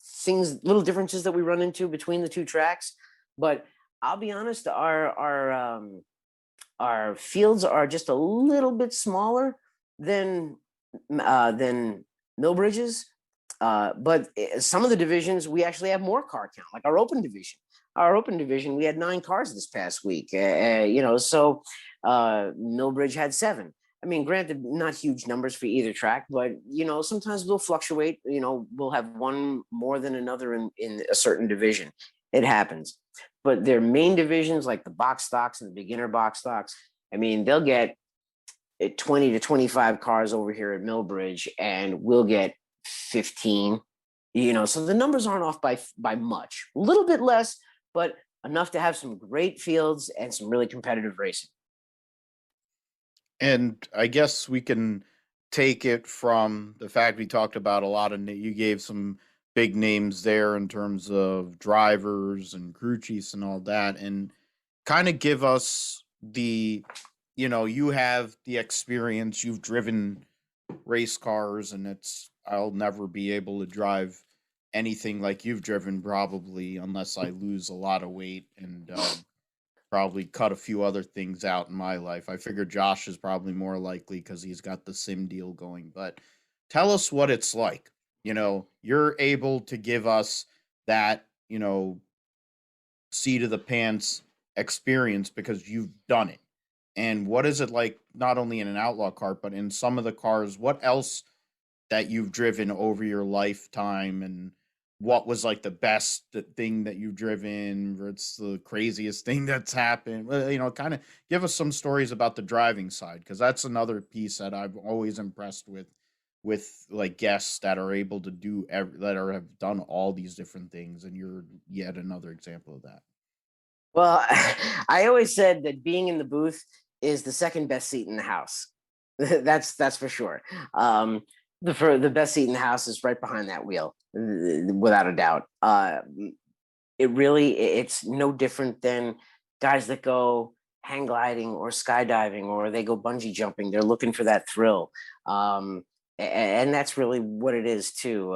things, little differences that we run into between the two tracks. But I'll be honest, our fields are just a little bit smaller than Millbridge's. But some of the divisions, we actually have more car count, like our open division. Our open division, we had 9 cars this past week. So Millbridge had 7. I mean, granted, not huge numbers for either track, but, sometimes we'll fluctuate. We'll have one more than another in a certain division. It happens. But their main divisions, like the box stocks and the beginner box stocks, I mean, they'll get 20 to 25 cars over here at Millbridge, and we'll get 15. So the numbers aren't off by much. A little bit less, but enough to have some great fields and some really competitive racing. And I guess we can take it from the fact we talked about a lot of, you gave some big names there in terms of drivers and crew chiefs and all that, and kind of give us the, you have the experience, you've driven race cars, and I'll never be able to drive anything like you've driven probably unless I lose a lot of weight and probably cut a few other things out in my life. I figure Josh is probably more likely because he's got the sim deal going. But tell us what it's like. You're able to give us that, seat of the pants experience because you've done it. And what is it like, not only in an outlaw car, but in some of the cars? What else that you've driven over your lifetime, and what was like the best thing that you've driven, or it's the craziest thing that's happened? Kind of give us some stories about the driving side, because that's another piece that I've always impressed with like guests that are able to do have done all these different things, and you're yet another example of that. Well, I always said that being in the booth is the second best seat in the house. That's for sure. The best seat in the house is right behind that wheel, without a doubt. It's no different than guys that go hang gliding or skydiving, or they go bungee jumping. They're looking for that thrill. And that's really what it is too.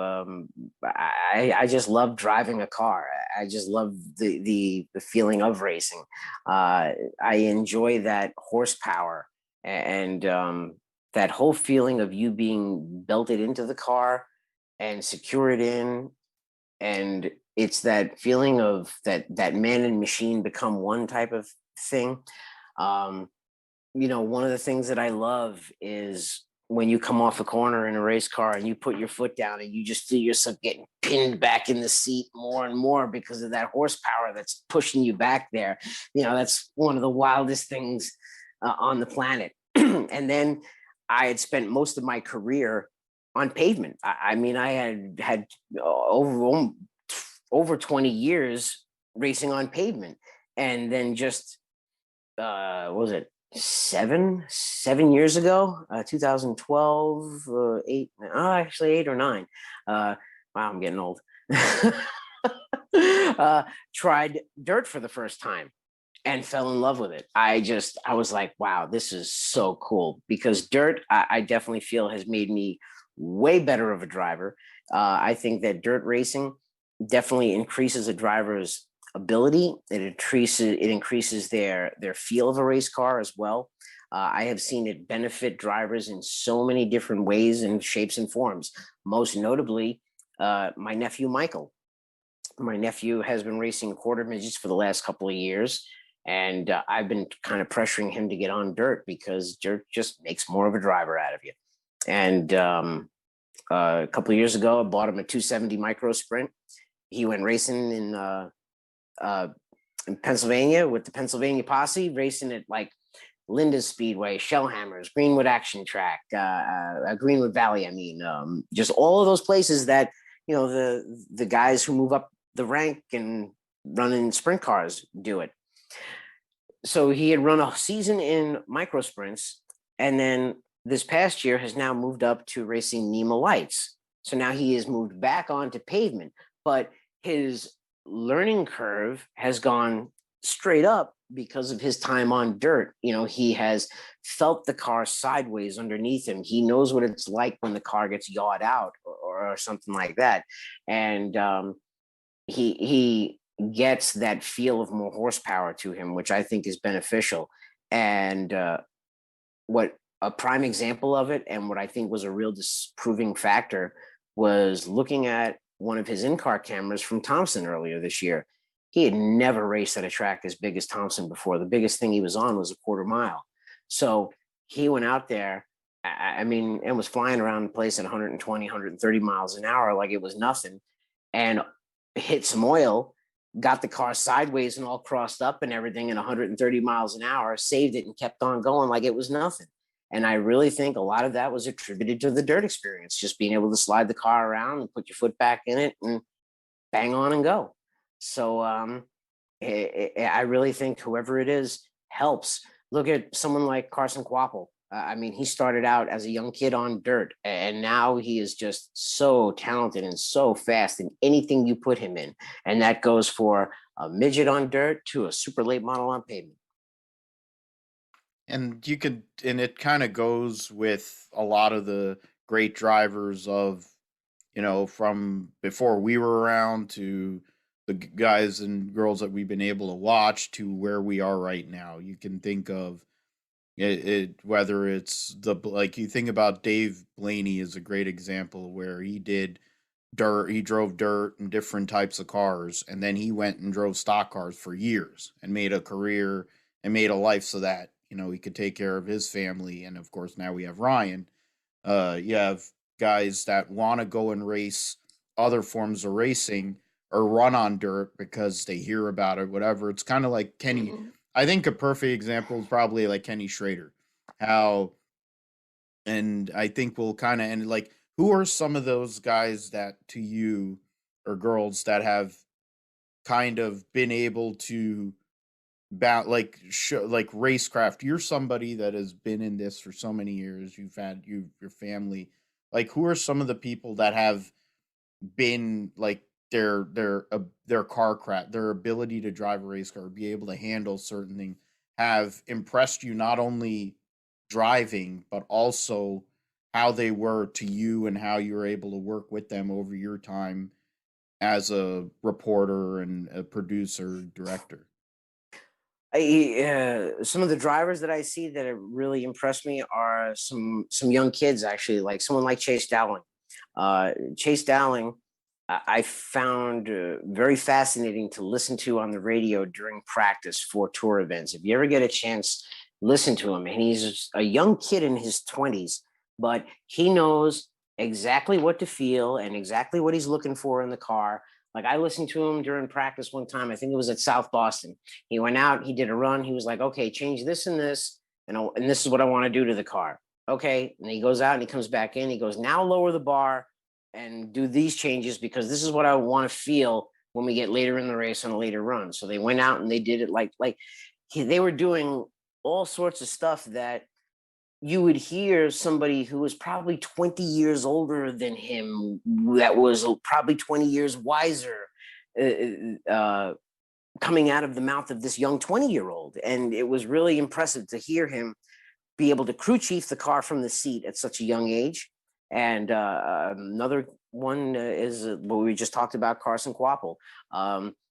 I just love driving a car. I just love the feeling of racing. I enjoy that horsepower and that whole feeling of you being belted into the car and secure it in. And it's that feeling of that man and machine become one type of thing. One of the things that I love is when you come off a corner in a race car and you put your foot down and you just feel yourself getting pinned back in the seat more and more because of that horsepower that's pushing you back there. That's one of the wildest things on the planet. And then I had spent most of my career on pavement. I mean, I had over 20 years racing on pavement. And then just, what was it? 7 years ago, 2012, 8 or 9. Wow, I'm getting old. Tried dirt for the first time and fell in love with it. I was like, wow, this is so cool, because dirt, I definitely feel, has made me way better of a driver. I think that dirt racing definitely increases a driver's ability. It increases their feel of a race car as well. I have seen it benefit drivers in so many different ways and shapes and forms. Most notably, my nephew Michael. My nephew has been racing quarter midgets for the last couple of years, and I've been kind of pressuring him to get on dirt because dirt just makes more of a driver out of you. And a couple of years ago, I bought him a 270 micro sprint. He went racing in Pennsylvania with the Pennsylvania Posse, racing at like Linda's Speedway, Shellhammers, Greenwood Action Track, Greenwood Valley. I mean, just all of those places that, the guys who move up the rank and run in sprint cars do it. So he had run a season in micro sprints, and then this past year has now moved up to racing NEMA lights. So now he has moved back onto pavement, but his learning curve has gone straight up because of his time on dirt. He has felt the car sideways underneath him. He knows what it's like when the car gets yawed out or something like that. And he gets that feel of more horsepower to him, which I think is beneficial. And what a prime example of it, and what I think was a real disproving factor, was looking at one of his in-car cameras from Thompson earlier this year. He had never raced at a track as big as Thompson before. The biggest thing he was on was a quarter mile. So he went out there, and was flying around the place at 120, 130 miles an hour like it was nothing, and hit some oil, got the car sideways and all crossed up and everything at 130 miles an hour, saved it and kept on going like it was nothing. And I really think a lot of that was attributed to the dirt experience, just being able to slide the car around and put your foot back in it and bang on and go. So I really think whoever it is helps. Look at someone like Carson Kvapil. I mean, he started out as a young kid on dirt, and now he is just so talented and so fast in anything you put him in. And that goes for a midget on dirt to a super late model on pavement. And and it kind of goes with a lot of the great drivers of, from before we were around to the guys and girls that we've been able to watch to where we are right now. You can think of whether it's like you think about Dave Blaney is a great example where he drove dirt and different types of cars, and then he went and drove stock cars for years and made a career and made a life so that he could take care of his family. And of course, now we have Ryan. You have guys that want to go and race other forms of racing or run on dirt because they hear about it, whatever. It's kind of like Kenny. I think a perfect example is probably like Kenny Schrader. How, and I think we'll kind of end like, who are some of those guys that to you or girls that have kind of been able to like show like racecraft? You're somebody that has been in this for so many years. You've had your family. Like, who are some of the people that have been like their car craft, their ability to drive a race car, be able to handle certain things, have impressed you not only driving but also how they were to you and how you were able to work with them over your time as a reporter and a producer director? Some of the drivers that I see that have really impressed me are some young kids, actually, like someone like Chase Dowling. Chase Dowling, I found very fascinating to listen to on the radio during practice for tour events. If you ever get a chance, listen to him. And he's a young kid in his 20s, but he knows exactly what to feel and exactly what he's looking for in the car. Like, I listened to him during practice one time. I think it was at South Boston. He went out, he did a run. He was like, okay, change this and this, and this is what I want to do to the car. Okay. And he goes out and he comes back in. He goes, now lower the bar and do these changes because this is what I want to feel when we get later in the race on a later run. So they went out and they did it they were doing all sorts of stuff that you would hear somebody who was probably 20 years older than him, that was probably 20 years wiser, coming out of the mouth of this young 20-year-old. And it was really impressive to hear him be able to crew chief the car from the seat at such a young age. And another one is what we just talked about, Carson Kvapil.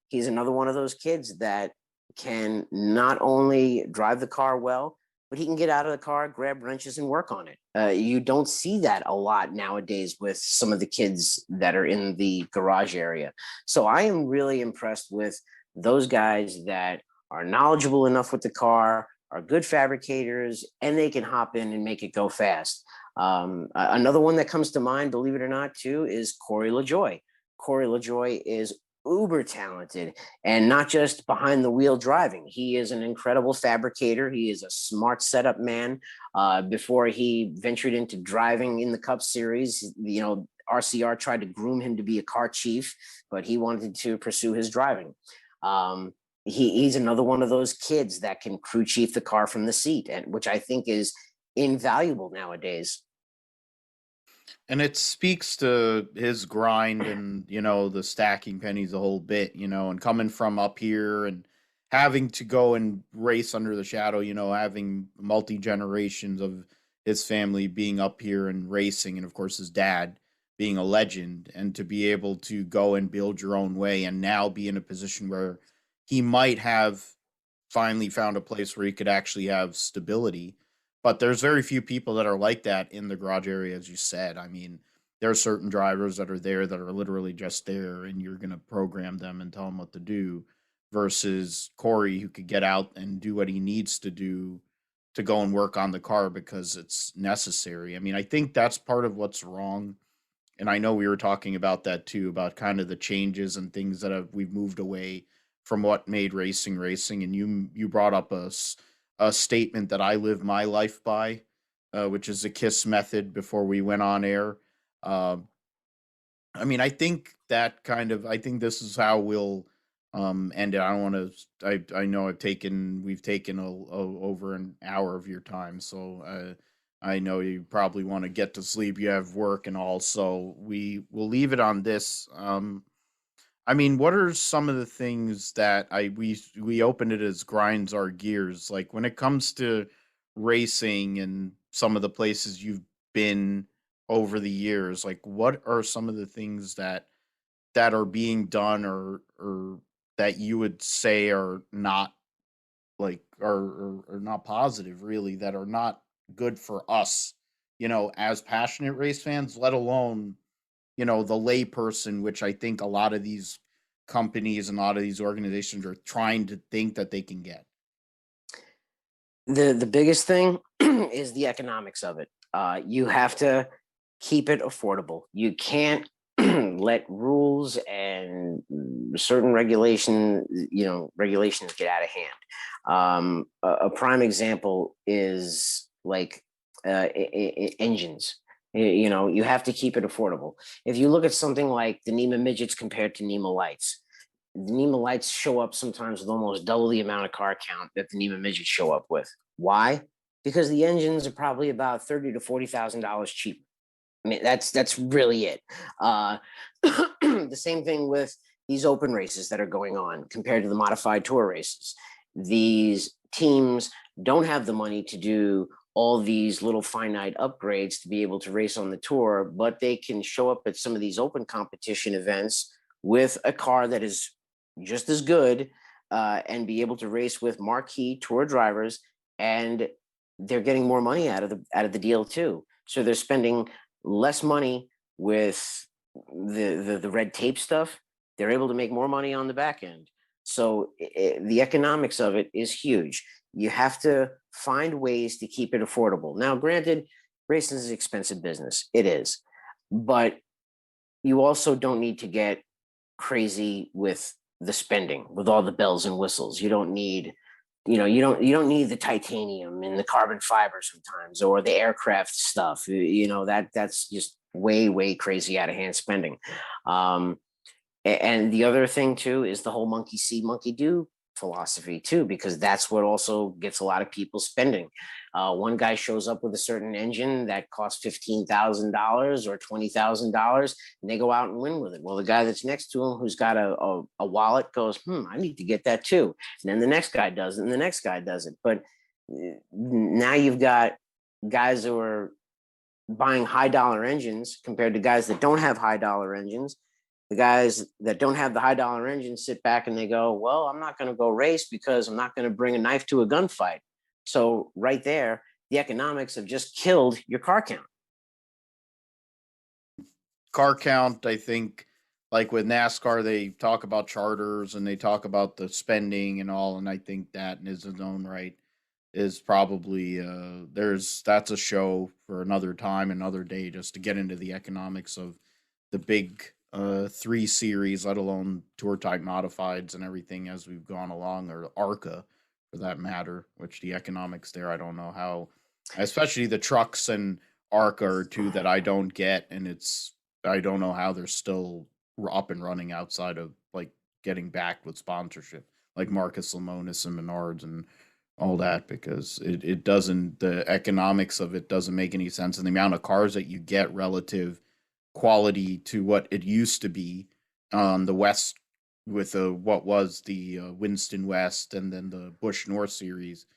He's another one of those kids that can not only drive the car well, but he can get out of the car, grab wrenches, and work on it. You don't see that a lot nowadays with some of the kids that are in the garage area. So I am really impressed with those guys that are knowledgeable enough with the car, are good fabricators, and they can hop in and make it go fast. Another one that comes to mind, believe it or not, too, is Corey LaJoie. Corey LaJoie is uber talented, and not just behind the wheel driving. He is an incredible fabricator. He is a smart setup man. Before he ventured into driving in the Cup Series, RCR tried to groom him to be a car chief, but he wanted to pursue his driving. He's another one of those kids that can crew chief the car from the seat, and which I think is invaluable nowadays. And it speaks to his grind and, the stacking pennies a whole bit, and coming from up here and having to go and race under the shadow, having multi generations of his family being up here and racing, and of course his dad being a legend, and to be able to go and build your own way and now be in a position where he might have finally found a place where he could actually have stability. But there's very few people that are like that in the garage area, as you said. I mean, there are certain drivers that are there that are literally just there, and you're going to program them and tell them what to do, versus Corey, who could get out and do what he needs to do to go and work on the car because it's necessary. I mean, I think that's part of what's wrong. And I know we were talking about that too, about kind of the changes and things that we've moved away from what made racing racing. And you brought up a statement that I live my life by, which is the KISS method before we went on air. I mean, I think this is how we'll And I don't want to. I know we've taken over an hour of your time, so I know you probably want to get to sleep. You have work and all, so we will leave it on this. I mean, what are some of the things that we opened it as grinds our gears? Like when it comes to racing and some of the places you've been over the years, like what are some of the things that are being done or that you would say are not like are not positive really, that are not good for us, as passionate race fans, let alone the layperson, which I think a lot of these companies and a lot of these organizations are trying to think that they can get. The biggest thing is the economics of it. You have to keep it affordable. You can't let rules and certain regulations get out of hand. A prime example is like engines. You have to keep it affordable. If you look at something like the NEMA midgets compared to NEMA lights, the NEMA lights show up sometimes with almost double the amount of car count that the NEMA midgets show up with. Why? Because the engines are probably about $30,000 to $40,000 cheaper. I mean, that's really it. The same thing with these open races that are going on compared to the modified tour races. These teams don't have the money to do all these little finite upgrades to be able to race on the tour, but they can show up at some of these open competition events with a car that is just as good and be able to race with marquee tour drivers, and they're getting more money out of the deal too. So they're spending less money with the red tape stuff. They're able to make more money on the back end. So the economics of it is huge. You have to find ways to keep it affordable. Now, granted, racing is an expensive business. It is. But you also don't need to get crazy with the spending, with all the bells and whistles. You don't need you don't need the titanium and the carbon fiber sometimes, or the aircraft stuff. That's just way crazy out of hand spending. And the other thing too is the whole monkey see monkey do philosophy too, because that's what also gets a lot of people spending. One guy shows up with a certain engine that costs $15,000 or $20,000, and they go out and win with it. Well, the guy that's next to him, who's got a wallet, goes, I need to get that too. And then the next guy does it, and the next guy does it. But now you've got guys who are buying high dollar engines compared to guys that don't have high dollar engines. The guys that don't have the high dollar engines sit back and they go, well, I'm not going to go race because I'm not going to bring a knife to a gunfight. So right there, the economics have just killed your car count. Car count, I think, like with NASCAR, they talk about charters and they talk about the spending and all, and I think that in its own right is probably that's a show for another time, another day, just to get into the economics of the big 3 series, let alone tour type modifieds and everything as we've gone along, or ARCA for that matter, which the economics there, I don't know how, especially the trucks and ARCA are two that I don't get, and I don't know how they're still up and running outside of like getting back with sponsorship like Marcus Lemonis and Menards and all that, because it doesn't, the economics of it doesn't make any sense, and the amount of cars that you get relative quality to what it used to be on the West with what was the Winston West and then the Busch North series.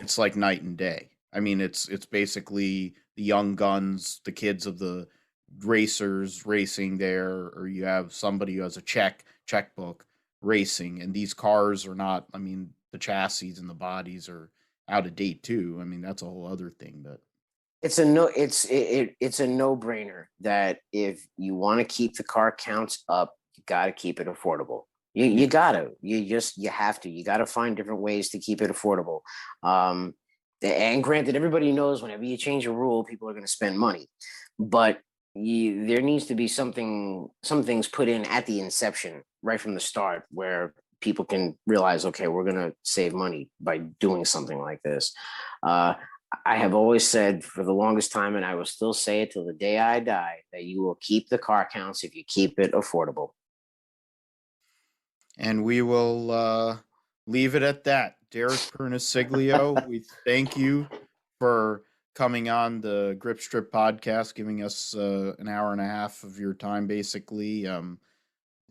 It's like night and day. I mean, it's basically the young guns, the kids of the racers racing there, or you have somebody who has a checkbook racing, and these cars are not. I mean, the chassis and the bodies are out of date too. I mean, that's a whole other thing. But it's a no-brainer that if you want to keep the car counts up, you got to keep it affordable. You have to. You got to find different ways to keep it affordable. And granted, everybody knows whenever you change a rule, people are going to spend money, but there needs to be some things put in at the inception, right from the start, where people can realize, okay, we're going to save money by doing something like this. I have always said for the longest time, and I will still say it till the day I die, that you will keep the car counts if you keep it affordable. And we will leave it at that. Derek Pernesiglio, we thank you for coming on the Grip Strip podcast, giving us an hour and a half of your time, basically.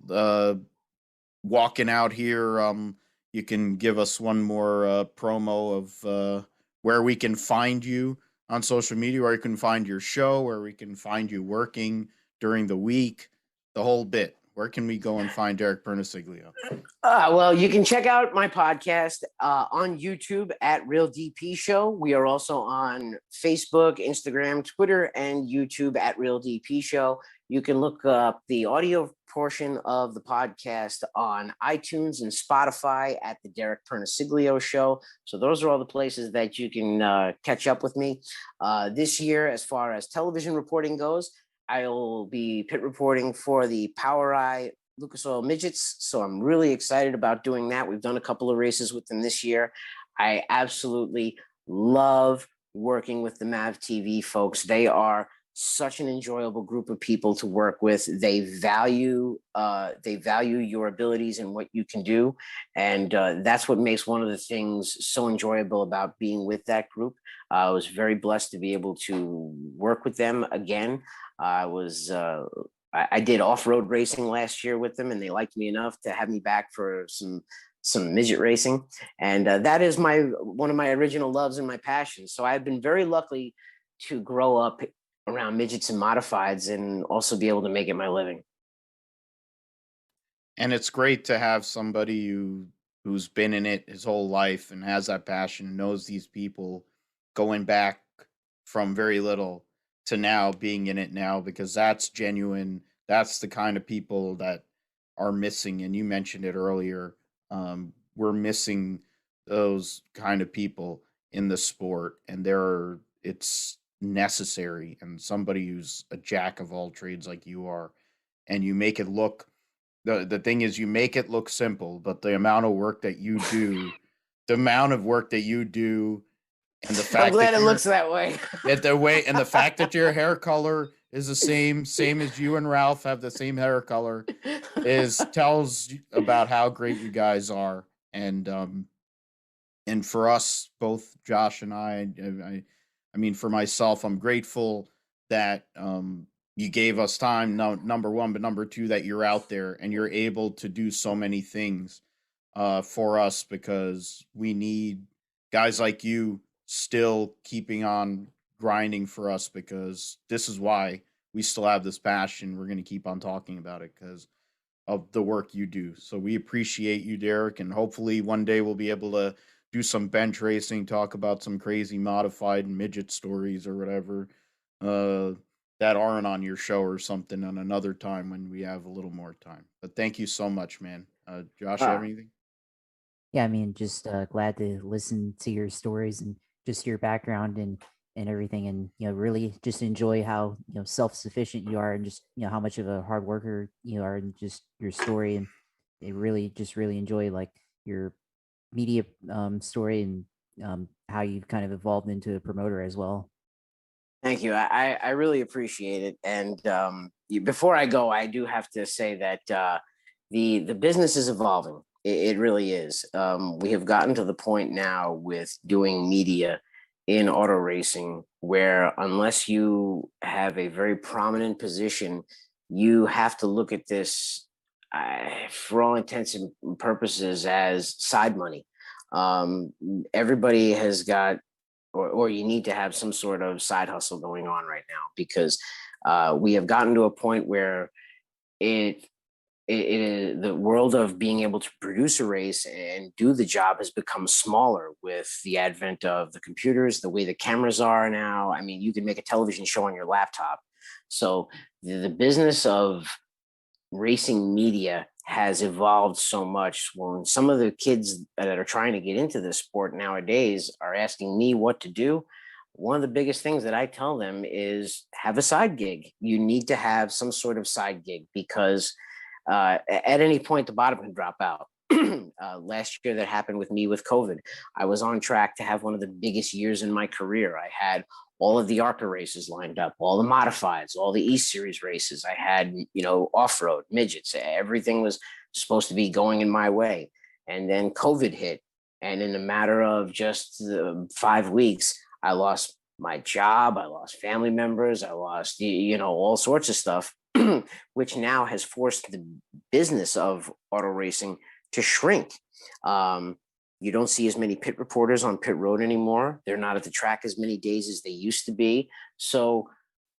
Uh, Walking out here, you can give us one more promo of where we can find you on social media, where you can find your show, where we can find you working during the week, the whole bit. Where can we go and find Derek Pernesiglio? Well, you can check out my podcast on YouTube at Real DP Show. We are also on Facebook, Instagram, Twitter, and YouTube at Real DP Show. You can look up the audio portion of the podcast on iTunes and Spotify at the Derek Pernesiglio Show. So those are all the places that you can catch up with me. This year, as far as television reporting goes, I'll be pit reporting for the Power Eye Lucas Oil Midgets. So I'm really excited about doing that. We've done a couple of races with them this year. I absolutely love working with the MAV TV folks. They are such an enjoyable group of people to work with. They value your abilities and what you can do. And that's what makes one of the things so enjoyable about being with that group. I was very blessed to be able to work with them again. I did off-road racing last year with them, and they liked me enough to have me back for some midget racing. And that is one of my original loves and my passions. So I've been very lucky to grow up around midgets and modifieds and also be able to make it my living. And it's great to have somebody who's been in it his whole life and has that passion and knows these people going back from very little to now being in it now, because that's genuine. That's the kind of people that are missing. And you mentioned it earlier. We're missing those kind of people in the sport, and it's necessary. And somebody who's a jack of all trades like you are, and you make it look, the thing is, you make it look simple, but the amount of work that you do, and the fact I'm glad it looks that way. And the fact that your hair color is the same as you and Ralph have the same hair color tells about how great you guys are. And for us both, Josh and I mean, for myself, I'm grateful that you gave us time, number one, but number two, that you're out there and you're able to do so many things for us, because we need guys like you still keeping on grinding for us, because this is why we still have this passion. We're going to keep on talking about it because of the work you do. So we appreciate you, Derek, and hopefully one day we'll be able to do some bench racing, talk about some crazy modified midget stories or whatever that aren't on your show or something on another time when we have a little more time. But thank you so much, man. Josh, you have anything? Yeah, I mean, just glad to listen to your stories and just your background and everything, and really just enjoy how self-sufficient you are, and just how much of a hard worker you are, and just your story, and really enjoy like your media story, and how you've kind of evolved into a promoter as well. Thank you. I really appreciate it. And before I go, I do have to say that the business is evolving. It really is. We have gotten to the point now with doing media in auto racing where, unless you have a very prominent position, you have to look at this for all intents and purposes as side money. Everybody has got, or you need to have some sort of side hustle going on right now, because we have gotten to a point where it is the world of being able to produce a race and do the job has become smaller with the advent of the computers, the way the cameras are now. I mean, you can make a television show on your laptop. So the business of racing media has evolved so much. When some of the kids that are trying to get into this sport nowadays are asking me what to do, one of the biggest things that I tell them is have a side gig. You need to have some sort of side gig, because at any point the bottom can drop out. Last year that happened with me with COVID. I was on track to have one of the biggest years in my career. I had all of the ARCA races lined up, all the modifieds, all the E Series races. I had, off-road midgets. Everything was supposed to be going in my way. And then COVID hit. And in a matter of just 5 weeks, I lost my job. I lost family members. I lost, all sorts of stuff, which now has forced the business of auto racing to shrink. You don't see as many pit reporters on pit road anymore. They're not at the track as many days as they used to be. So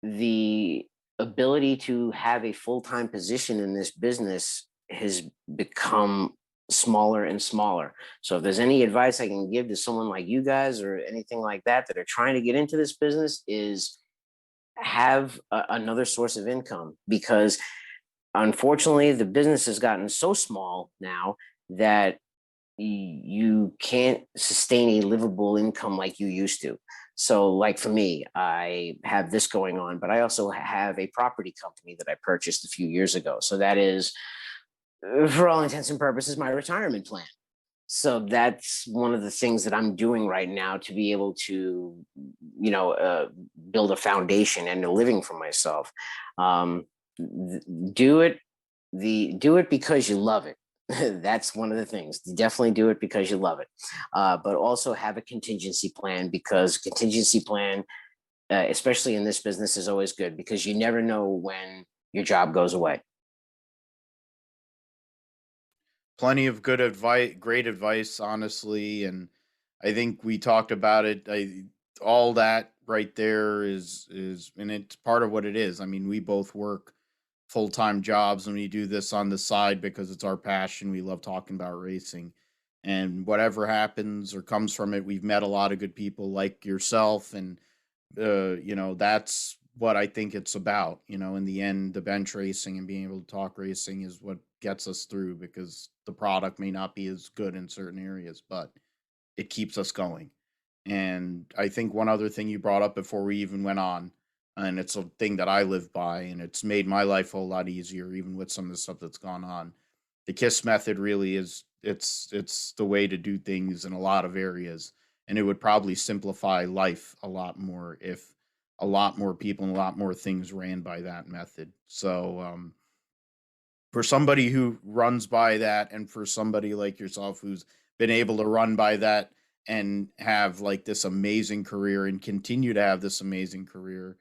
the ability to have a full-time position in this business has become smaller and smaller. So if there's any advice I can give to someone like you guys or anything like that are trying to get into this business, is have another source of income, because unfortunately the business has gotten so small now that you can't sustain a livable income like you used to. So like for me, I have this going on, but I also have a property company that I purchased a few years ago. So that is, for all intents and purposes, my retirement plan. So that's one of the things that I'm doing right now to be able to, build a foundation and a living for myself. Do it because you love it. That's one of the things. Definitely do it because you love it. But also have a contingency plan, because contingency plan, especially in this business, is always good, because you never know when your job goes away. Plenty of good advice, great advice, honestly. And I think we talked about it. All that right there is, and it's part of what it is. I mean, we both work full-time jobs and we do this on the side because it's our passion. We love talking about racing, and whatever happens or comes from it, we've met a lot of good people like yourself. And, that's what I think it's about. In the end, the bench racing and being able to talk racing is what gets us through, because the product may not be as good in certain areas, but it keeps us going. And I think one other thing you brought up before we even went on, and it's a thing that I live by, and it's made my life a whole lot easier, even with some of the stuff that's gone on. The KISS method really is, it's the way to do things in a lot of areas, and it would probably simplify life a lot more if a lot more people and a lot more things ran by that method. So for somebody who runs by that, and for somebody like yourself who's been able to run by that and have like this amazing career and continue to have this amazing career,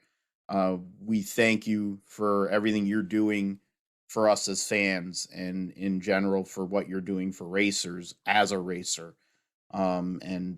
we thank you for everything you're doing for us as fans, and in general for what you're doing for racers as a racer. And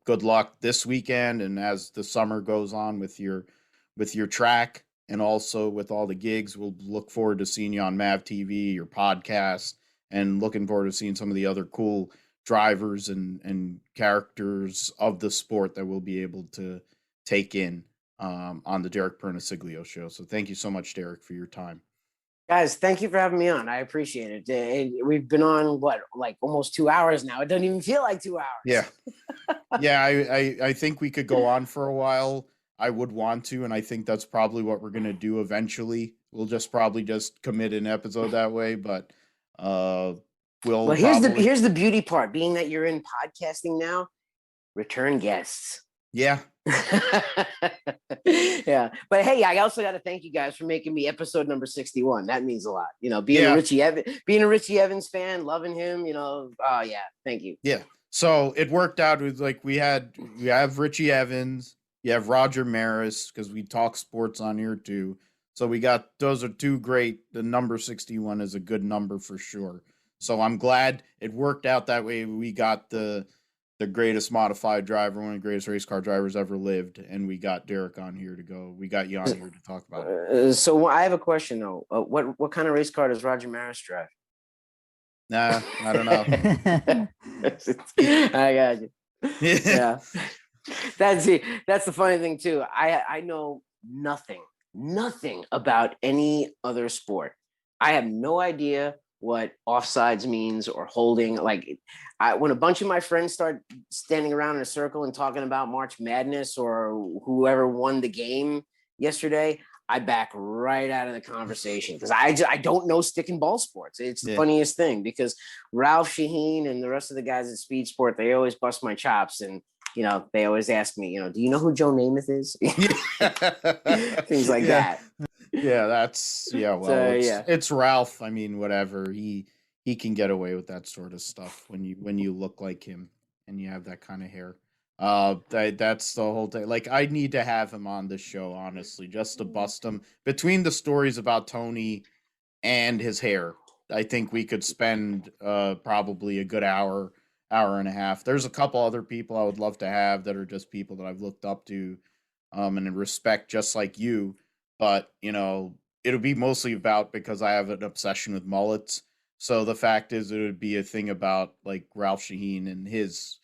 good luck this weekend, and as the summer goes on with your track, and also with all the gigs. We'll look forward to seeing you on Mav TV, your podcast, and looking forward to seeing some of the other cool drivers and characters of the sport that we'll be able to take in on the Derek Pernesiglio show. So thank you so much, Derek, for your time. Guys, thank you for having me on. I appreciate it. We've been on like almost 2 hours now. It doesn't even feel like 2 hours. Yeah. Yeah, I think we could go on for a while. I would want to, and I think that's probably what we're gonna do eventually. We'll probably just commit an episode that way, but well, here's the beauty part. Being that you're in podcasting now, return guests. Yeah. Yeah. But hey, I also got to thank you guys for making me episode number 61. That means a lot. Being a Richie Evans fan, loving him, yeah, thank you. Yeah. So it worked out with, like, we have Richie Evans, you have Roger Maris, because we talk sports on here too. So those are two great. The number 61 is a good number for sure. So I'm glad it worked out that way. We got the greatest modified driver, one of the greatest race car drivers ever lived, and we got Derek on here to go. We got you on here to talk about it. So I have a question though. What kind of race car does Roger Maris drive? Nah, I don't know. I got you. Yeah. That's the funny thing too. I know nothing about any other sport. I have no idea what offsides means or holding. Like, when a bunch of my friends start standing around in a circle and talking about March Madness or whoever won the game yesterday, I back right out of the conversation, because I don't know stick and ball sports. It's the funniest thing, because Ralph Shaheen and the rest of the guys at Speed Sport, they always bust my chops, and they always ask me, do you know who Joe Namath is? Things like that. Yeah, well, it's Ralph. I mean, whatever. he can get away with that sort of stuff when you look like him and you have that kind of hair. That's the whole thing. Like, I need to have him on the show, honestly, just to bust him. Between the stories about Tony and his hair, I think we could spend probably a good hour and a half. There's a couple other people I would love to have that are just people that I've looked up to and respect, just like you. But it'll be mostly about because I have an obsession with mullets. So the fact is, it would be a thing about like Ralph Shaheen and his,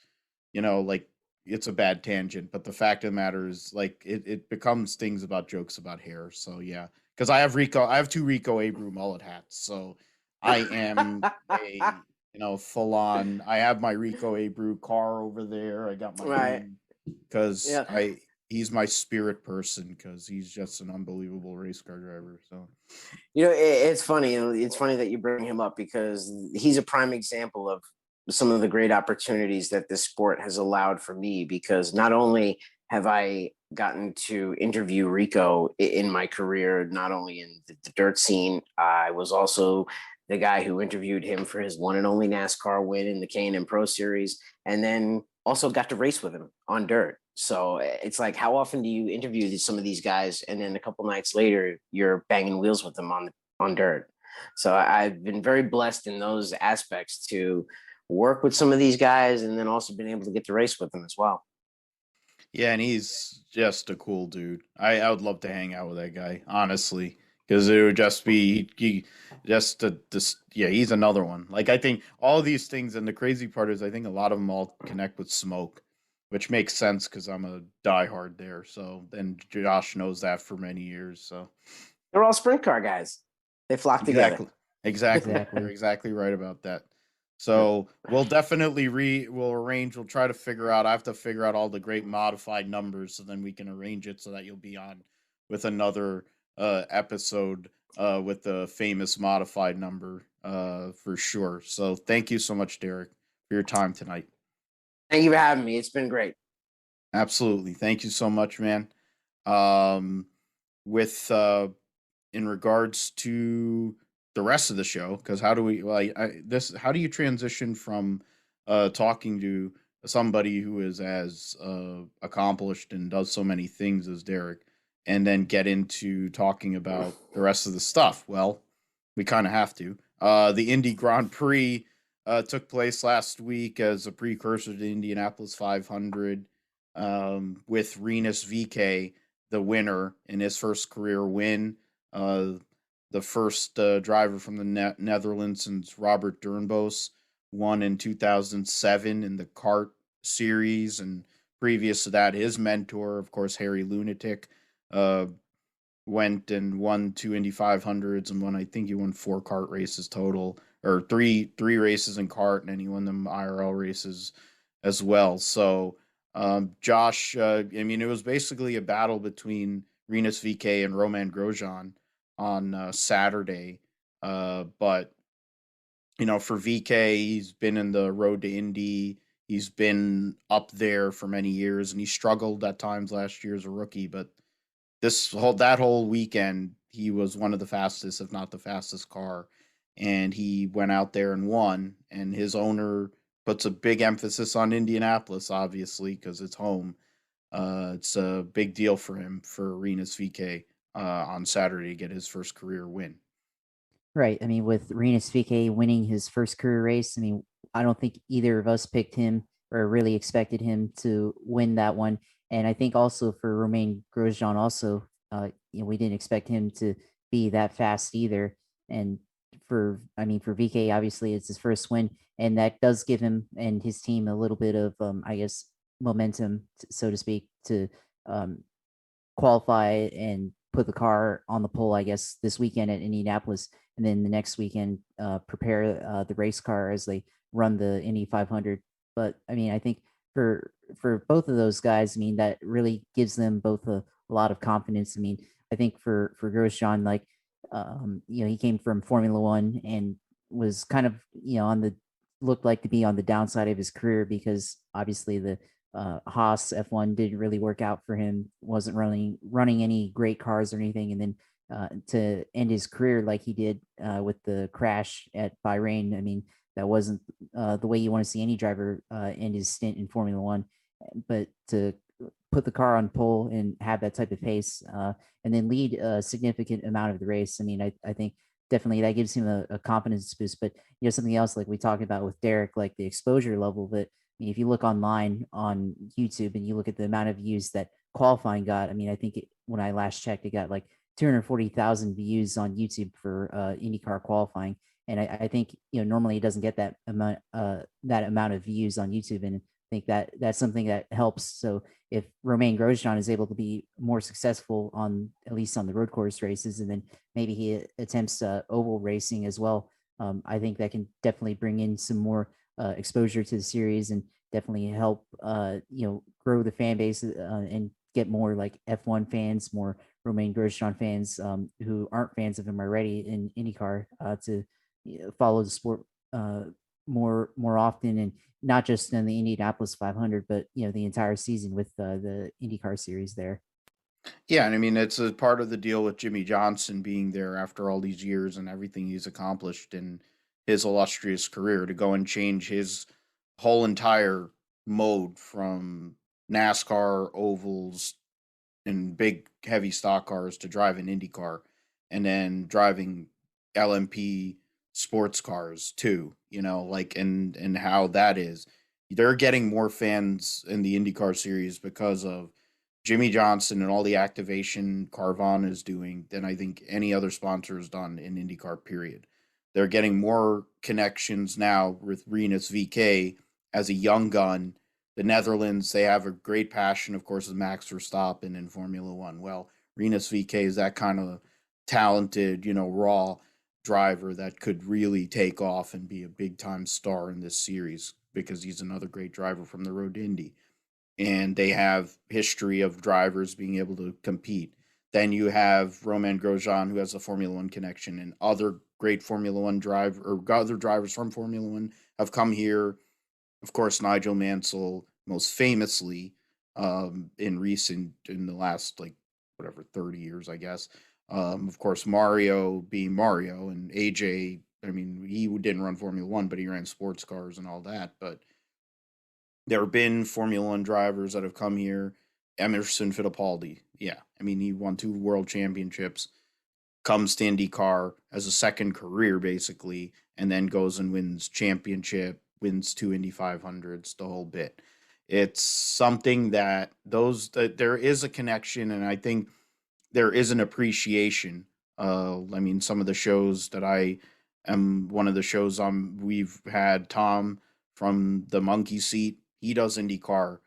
like, it's a bad tangent, but the fact of the matter is, like, it becomes things about jokes about hair. So yeah, because I have two Rico Abreu mullet hats, so I am a full on. I have my Rico Abreu car over there. I got my Right. own because Yeah. he's my spirit person because he's just an unbelievable race car driver. So It's funny. It's funny that you bring him up because he's a prime example of some of the great opportunities that this sport has allowed for me. Because not only have I gotten to interview Rico in my career, not only in the dirt scene, I was also the guy who interviewed him for his one and only NASCAR win in the K&N Pro Series, and then also got to race with him on dirt. So it's like, how often do you interview some of these guys, and then a couple nights later you're banging wheels with them on dirt? So I've been very blessed in those aspects to work with some of these guys, and then also been able to get to race with them as well. yeah, and he's just a cool dude. I would love to hang out with that guy, honestly, because it would just be he just this. Yeah, he's another one. Like, I think all these things, and the crazy part is, I think a lot of them all connect with Smoke, which makes sense because I'm a diehard there. So then Josh knows that for many years. So They're all sprint car guys. They flock together. exactly. You're exactly right about that. So we'll definitely we'll arrange. We'll try to figure out. I have to figure out all the great modified numbers, so then we can arrange it so that you'll be on with another episode with the famous modified number for sure. So thank you so much, Derek, for your time tonight. Thank you for having me. It's been great. Absolutely, thank you so much, man. With in regards to the rest of the show, because how do we like this? How do you transition from talking to somebody who is as accomplished and does so many things as Derek, and then get into talking about the rest of the stuff? Well, we kind of have to. The Indy Grand Prix took place last week as a precursor to the Indianapolis 500, with Rinus Veekay the winner in his first career win. Uh, the first driver from the Netherlands since Robert Durnbos won in 2007 in the kart series, and previous to that, his mentor, of course, Harry Lunatic, uh, went and won two Indy 500s and won. I think he won four kart races total, or three races in kart, and then he won them IRL races as well. So Josh, I mean, it was basically a battle between Rinus VK and Roman Grosjean on Saturday. But for VK, he's been in the road to Indy. He's been up there for many years, and he struggled at times last year as a rookie. But that whole weekend, he was one of the fastest, if not the fastest car, and he went out there and won. And his owner puts a big emphasis on Indianapolis, obviously, because it's home. It's a big deal for him, for Rinus VK, on Saturday to get his first career win. Right. I mean, with Rinus Veekay winning his first career race, I mean, I don't think either of us picked him or really expected him to win that one. And I think also for Romain Grosjean, also, we didn't expect him to be that fast either. And for VK, obviously, it's his first win, and that does give him and his team a little bit of, I guess, momentum, so to speak, to qualify and put the car on the pole, I guess, this weekend at Indianapolis, and then the next weekend prepare the race car as they run the Indy 500. But I mean, I think for both of those guys, I mean, that really gives them both a lot of confidence. I mean, I think for Grosjean, like, he came from Formula One and was kind of, on the looked like to be on the downside of his career, because obviously the Haas F1 didn't really work out for him, wasn't running any great cars or anything. And then to end his career like he did with the crash at Bahrain. I mean, that wasn't the way you want to see any driver end his stint in Formula One. But to put the car on pole and have that type of pace and then lead a significant amount of the race, I mean, I think definitely that gives him a confidence boost. But something else like we talked about with Derek, like the exposure level that if you look online on YouTube and you look at the amount of views that qualifying got, I mean, I think when I last checked, it got like 240,000 views on YouTube for IndyCar qualifying. And I think, normally it doesn't get that amount of views on YouTube. And I think that that's something that helps. So if Romain Grosjean is able to be more successful at least on the road course races, and then maybe he attempts oval racing as well, I think that can definitely bring in some more exposure to the series and definitely help, grow the fan base and get more like F1 fans, more Romain Grosjean fans who aren't fans of him already in IndyCar to follow the sport more often, and not just in the Indianapolis 500, but the entire season with the IndyCar series there. Yeah, and I mean it's a part of the deal with Jimmy Johnson being there after all these years and everything he's accomplished in his illustrious career to go and change his whole entire mode from NASCAR ovals and big heavy stock cars to driving IndyCar and then driving LMP sports cars too, like and how that is. They're getting more fans in the IndyCar series because of Jimmy Johnson and all the activation Carvana is doing than I think any other sponsor has done in IndyCar, period. They're getting more connections now with Rinus Veekay as a young gun. The Netherlands, they have a great passion, of course, with Max Verstappen in Formula One. Well, Rinus VK is that kind of talented, raw driver that could really take off and be a big time star in this series because he's another great driver from the road to Indy. And they have history of drivers being able to compete. Then you have Romain Grosjean, who has a Formula One connection, and other great Formula One driver or other drivers from Formula One have come here. Of course, Nigel Mansell, most famously, in the last like whatever 30 years, I guess. Of course, Mario being Mario and AJ. I mean, he didn't run Formula One, but he ran sports cars and all that. But there have been Formula One drivers that have come here. Emerson Fittipaldi, yeah, I mean, he won 2 world championships, comes to IndyCar as a second career basically, and then goes and wins championship, wins 2 Indy 500s, the whole bit. It's something that there is a connection, and I think there is an appreciation. I mean, some of the shows that I am one of the shows we've had Tom from the Monkey Seat. He does IndyCar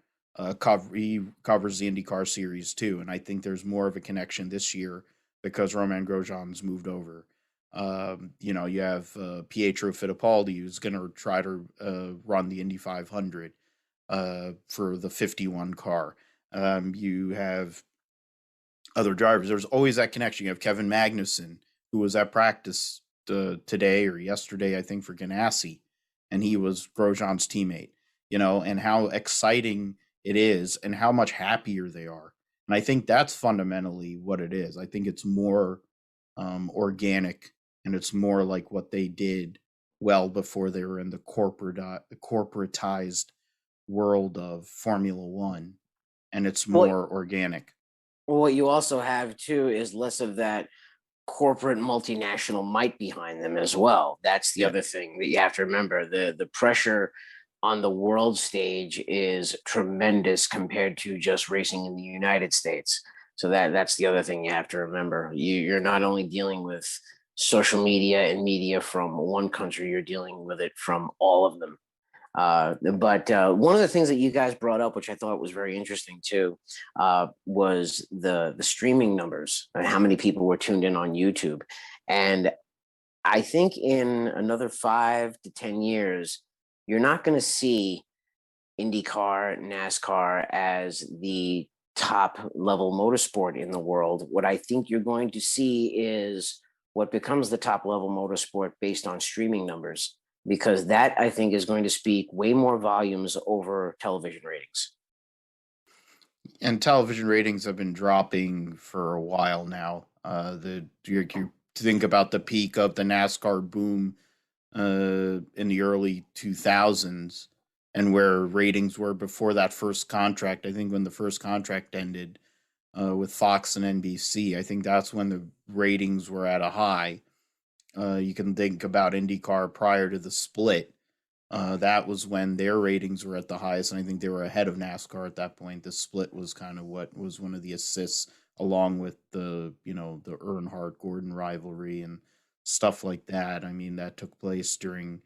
he covers the IndyCar series too, and I think there's more of a connection this year because Romain Grosjean's moved over. You have Pietro Fittipaldi who's going to try to run the Indy 500 for the 51 car. You have other drivers. There's always that connection. You have Kevin Magnussen, who was at practice today or yesterday, I think, for Ganassi, and he was Grosjean's teammate. And how exciting it is and how much happier they are. And I think that's fundamentally what it is. I think it's more organic, and it's more like what they did well before they were in the corporatized world of Formula One, and it's more organic. Well, what you also have too is less of that corporate multinational might behind them as well. That's the other thing that you have to remember. The pressure on the world stage is tremendous compared to just racing in the United States. So that's the other thing you have to remember. You're not only dealing with social media and media from one country, you're dealing with it from all of them. But one of the things that you guys brought up, which I thought was very interesting too, was the streaming numbers and how many people were tuned in on YouTube. And I think in another 5 to 10 years, you're not going to see IndyCar, NASCAR as the top level motorsport in the world. What I think you're going to see is what becomes the top level motorsport based on streaming numbers, because that I think is going to speak way more volumes over television ratings. And television ratings have been dropping for a while now. You think about the peak of the NASCAR boom in the early 2000s and where ratings were before that first contract. I think when the first contract ended with Fox and NBC, I think that's when the ratings were at a high. You can think about IndyCar prior to the split. That was when their ratings were at the highest, and I think they were ahead of NASCAR at that point. The split was kind of what was one of the assists, along with the the Earnhardt Gordon rivalry and stuff like that. I mean, that took place during,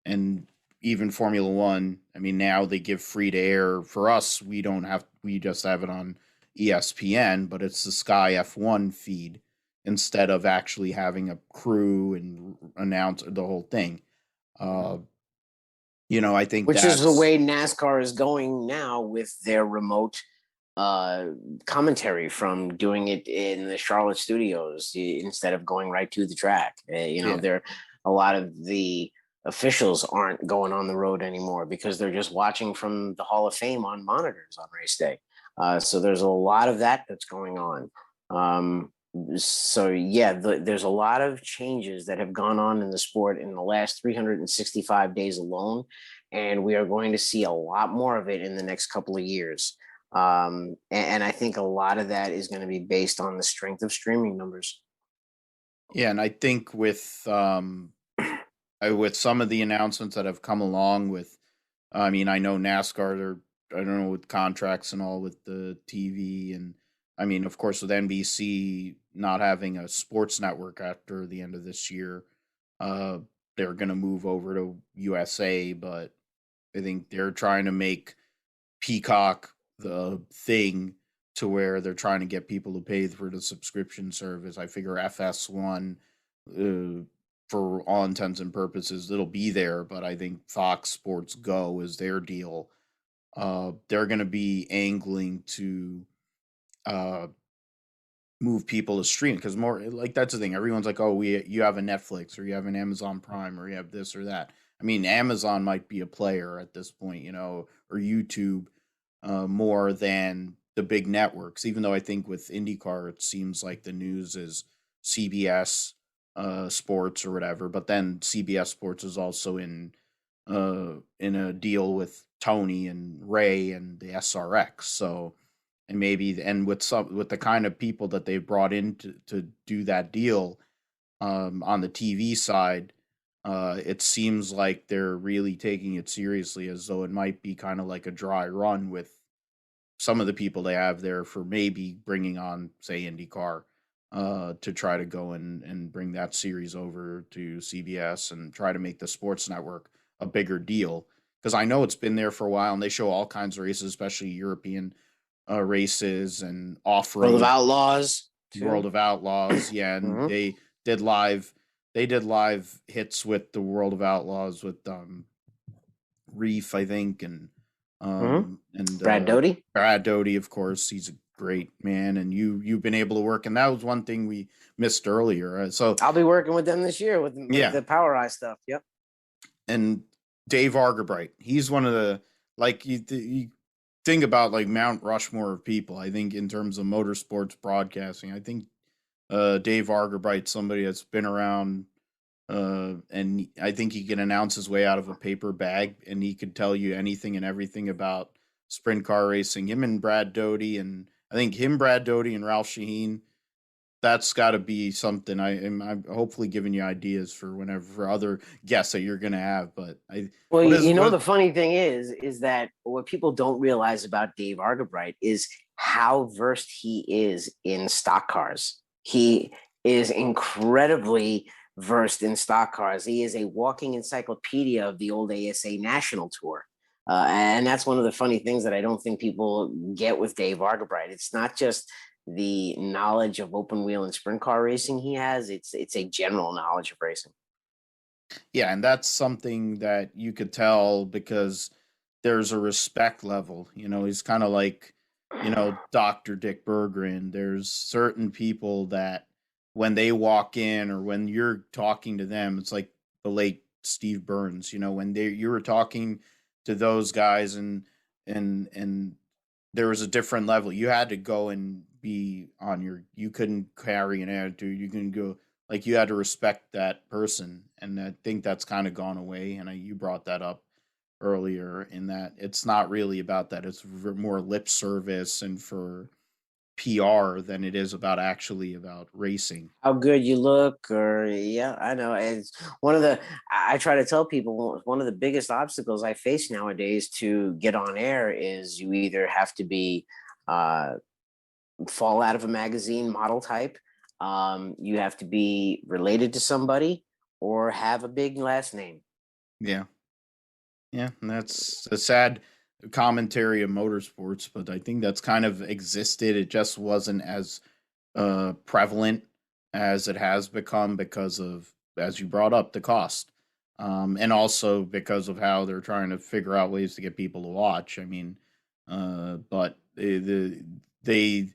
and even Formula One. I mean, now they give free to air for us. We don't have, we just have it on ESPN, but it's the Sky F1 feed instead of actually having a crew and announce the whole thing. Uh, I think Which is the that's way NASCAR is going now with their remote commentary from doing it in the Charlotte studios instead of going right to the track. yeah. There a lot of the officials aren't going on the road anymore because they're just watching from the Hall of Fame on monitors on race day. So there's a lot of that that's going on. So yeah, there's a lot of changes that have gone on in the sport in the last 365 days alone, and we are going to see a lot more of it in the next couple of years. And I think a lot of that is going to be based on the strength of streaming numbers. Yeah, and I think with some of the announcements that have come along with, I mean, I know NASCAR, I don't know, with contracts and all with the TV, and I mean, of course, with NBC not having a sports network after the end of this year, uh, they're going to move over to USA, but I think they're trying to make Peacock the thing to where they're trying to get people to pay for the subscription service. I figure FS1, for all intents and purposes, it'll be there, but I think Fox Sports Go is their deal. They're going to be angling to uh, move people to stream because more like that's the thing. Everyone's like, oh, you have a Netflix or you have an Amazon Prime or you have this or that. I mean, Amazon might be a player at this point, or YouTube more than the big networks. Even though I think with IndyCar, it seems like the news is CBS Sports or whatever. But then CBS Sports is also in a deal with Tony and Ray and the SRX. So and maybe and with the kind of people that they've brought in to do that deal on the TV side, it seems like they're really taking it seriously, as though it might be kind of like a dry run with some of the people they have there for maybe bringing on, say, IndyCar, to try to go and bring that series over to CBS and try to make the sports network a bigger deal. Because I know it's been there for a while, and they show all kinds of races, especially European races and off World of road. Outlaws, too. World of Outlaws, yeah, and did live they did live hits with the World of Outlaws with Reef, I think, and Brad Doty. Brad Doty, of course, he's a great man, and you've been able to work, and that was one thing we missed earlier. So I'll be working with them this year with the Power Eye stuff. Yep. And Dave Argabright, he's one of the, like, you think about like Mount Rushmore of people. I think in terms of motorsports broadcasting, I think Dave Argabright's somebody that's been around, and I think he can announce his way out of a paper bag, and he could tell you anything and everything about sprint car racing. Him and Brad Doty, and I think Brad Doty, and Ralph Shaheen. That's got to be something. I'm hopefully giving you ideas for whenever for other guests that you're going to have. But the funny thing is that what people don't realize about Dave Argabright is how versed he is in stock cars. He is incredibly versed in stock cars. He is a walking encyclopedia of the old ASA National Tour. And that's one of the funny things that I don't think people get with Dave Argabright. It's not just the knowledge of open wheel and sprint car racing he has. It's a general knowledge of racing. Yeah, and that's something that you could tell because there's a respect level. He's kind of like, Dr. Dick Berggren. There's certain people that when they walk in or when you're talking to them, it's like the late Steve Burns, when you were talking to those guys and there was a different level. You had to go and be on you couldn't carry an attitude. You can go, like, you had to respect that person. And I think that's kind of gone away. And you brought that up earlier, in that it's not really about that. It's more lip service and for PR than it is about actually about racing. How good you look, or yeah, I know. It's one of the, I try to tell people, one of the biggest obstacles I face nowadays to get on air is you either have to be uh fall out of a magazine model type, you have to be related to somebody, or have a big last name. Yeah. Yeah, and that's a sad commentary of motorsports, but I think that's kind of existed. It just wasn't as prevalent as it has become because of, as you brought up, the cost, and also because of how they're trying to figure out ways to get people to watch. I mean, but they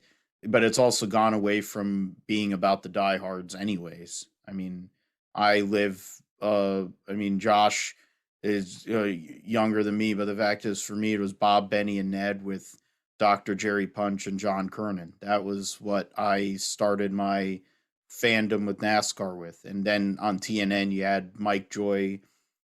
but it's also gone away from being about the diehards, anyways. I mean, I live. I mean, Josh is younger than me, but the fact is, for me, it was Bob, Benny, and Ned with Dr. Jerry Punch and John Kernan. That was what I started my fandom with NASCAR with. And then on TNN, you had Mike Joy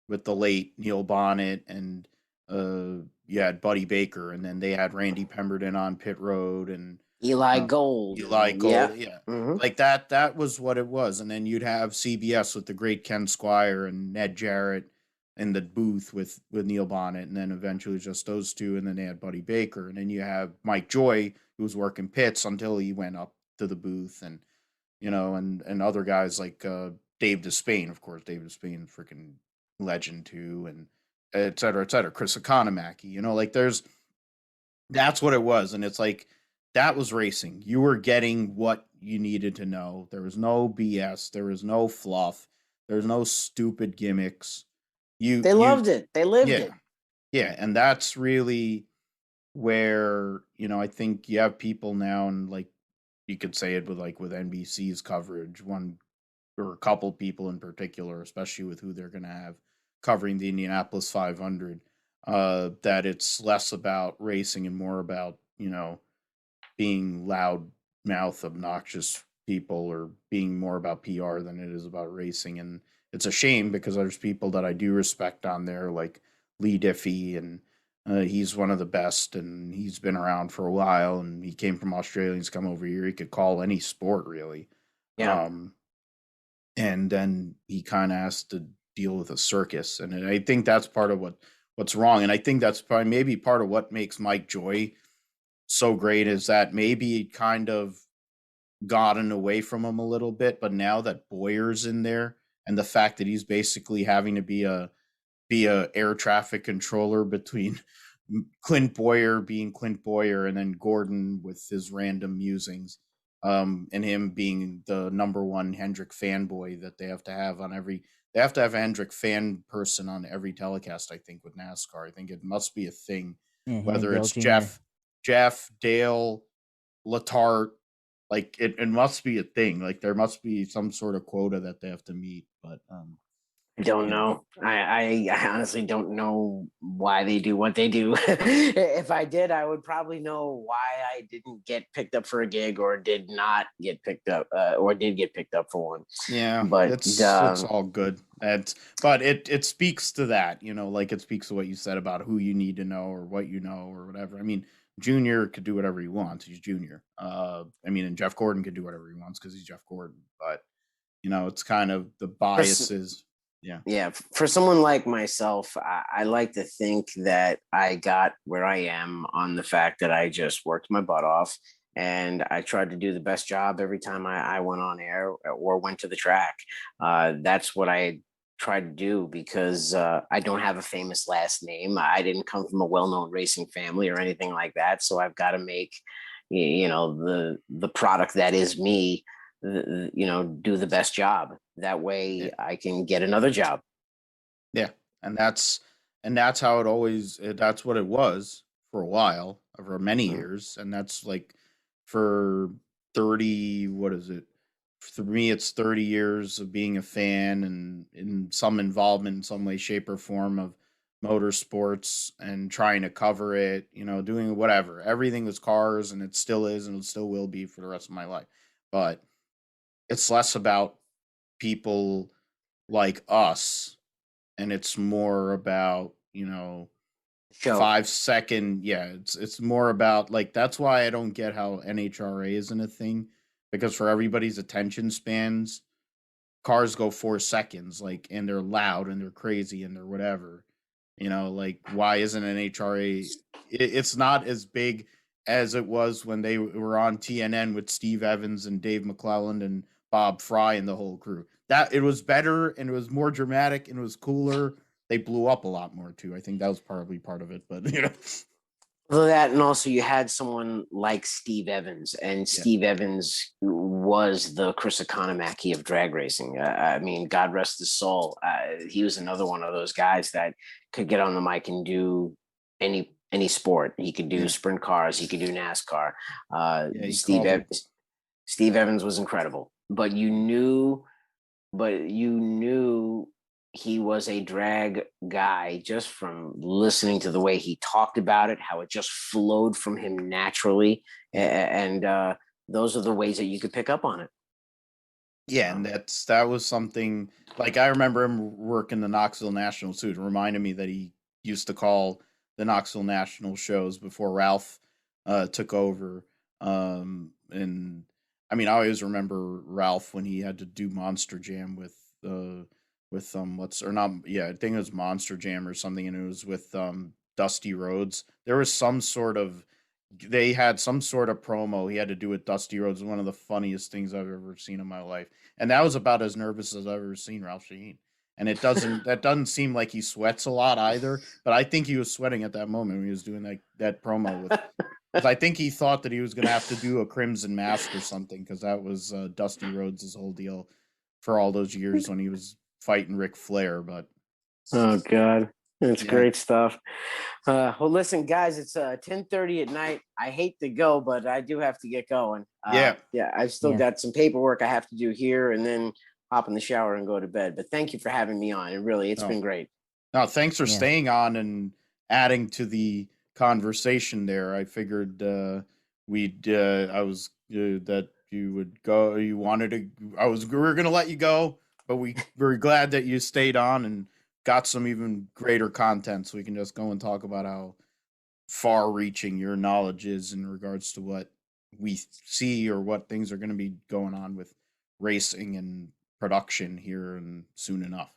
with the late Neil Bonnet, and you had Buddy Baker, and then they had Randy Pemberton on pit road, and Eli Gold. Eli Yeah. Gold, yeah. Mm-hmm. Like that. That was what it was. And then you'd have CBS with the great Ken Squire and Ned Jarrett in the booth with Neil Bonnet, and then eventually just those two, and then they had Buddy Baker, and then you have Mike Joy, who was working pits until he went up to the booth, and and other guys like Dave Despain, of course. Dave Despain, freaking legend too, and et cetera, et cetera. Chris Economaki, like that's what it was. And it's like, that was racing. You were getting what you needed to know. There was no BS. There was no fluff. There was no stupid gimmicks. They loved it. They lived yeah, it. yeah. And that's really where, I think you have people now, and like you could say it with NBC's coverage, one or a couple people in particular, especially with who they're going to have covering the Indianapolis 500, that it's less about racing and more about, being loud mouth, obnoxious people, or being more about PR than it is about racing. And it's a shame, because there's people that I do respect on there, like Lee Diffie, and he's one of the best, and he's been around for a while, and he came from Australia. He's come over here. He could call any sport, really. Yeah. And then he kind of has to deal with a circus, and I think that's part of what's wrong. And I think that's probably maybe part of what makes Mike Joy so great, is that maybe it kind of gotten away from him a little bit, but now that Boyer's in there, and the fact that he's basically having to be a air traffic controller between Clint Boyer being Clint Boyer, and then Gordon with his random musings, and him being the number one Hendrick fanboy that they have to have on every. They have to have a Hendrick fan person on every telecast, I think, with NASCAR. I think it must be a thing, Yeah, him and whether Dale it's Jr. Jeff, Dale, Latart, like it must be a thing. Like there must be some sort of quota that they have to meet. But I don't you know, know. I honestly don't know why they do what they do. If I did, I would probably know why I didn't get picked up for a gig, or did not get picked up, or did get picked up for one. yeah, But it's all good. But it speaks to that, like it speaks to what you said about who you need to know, or what you know, or whatever. I mean, Junior could do whatever he wants. He's Junior. I mean, and Jeff Gordon could do whatever he wants because he's Jeff Gordon. But it's kind of the biases. Yeah, for someone like myself, I like to think that I got where I am on the fact that I just worked my butt off, and I tried to do the best job every time I went on air or went to the track. That's what I tried to do, because I don't have a famous last name. I didn't come from a well-known racing family or anything like that, so I've got to make the product that is me, do the best job. That way Yeah. I can get another job. Yeah, and that's how it always. That's what it was for a while, for many Mhm. years, and that's like for 30. What is it? For me, it's 30 years of being a fan, and in some involvement in some way, shape, or form of motorsports and trying to cover it, doing whatever. Everything was cars, and it still is, and it still will be for the rest of my life. But it's less about people like us, and it's more about, Show. 5 second. Yeah, it's more about, like, that's why I don't get how NHRA isn't a thing, because for everybody's attention spans, cars go 4 seconds, like, and they're loud and they're crazy and they're whatever. Like, why isn't NHRA? It's not as big as it was when they were on TNN with Steve Evans and Dave McClelland and Bob Fry and the whole crew. That it was better, and it was more dramatic, and it was cooler. They blew up a lot more too. I think that was probably part of it, but Well, that, and also you had someone like Steve Evans, and Yeah. Steve Evans was the Chris Economaki of drag racing. I mean, God rest his soul. He was another one of those guys that could get on the mic and do any sport. He could do sprint cars. He could do NASCAR. Steve Evans was incredible, but you knew he was a drag guy just from listening to the way he talked about it, how it just flowed from him naturally. And those are the ways that you could pick up on it. Yeah, and that was something, like, I remember him working the Knoxville National too. It reminded me that he used to call the Knoxville National shows before Ralph took over. And I mean, I always remember Ralph when he had to do Monster Jam with I think it was Monster Jam or something, and it was with Dusty Rhodes. There was they had some sort of promo he had to do with Dusty Rhodes. One of the funniest things I've ever seen in my life, and that was about as nervous as I've ever seen Ralph Shaheen. And that doesn't seem like he sweats a lot either, but I think he was sweating at that moment when he was doing that promo with. Because I think he thought that he was going to have to do a Crimson Mask or something, because that was Dusty Rhodes' whole deal for all those years when he was fighting Ric Flair. But oh god, it's great stuff. Well, listen, guys, it's 10:30 at night. I hate to go, but I do have to get going. I've still got some paperwork I have to do here, and then hop in the shower and go to bed. But thank you for having me on. And really, it's been great. No, thanks for staying on and adding to the conversation there. I figured that you would go. You wanted to. We were going to let you go, but we were glad that you stayed on and got some even greater content, so we can just go and talk about how far-reaching your knowledge is in regards to what we see or what things are going to be going on with racing and production here and soon enough.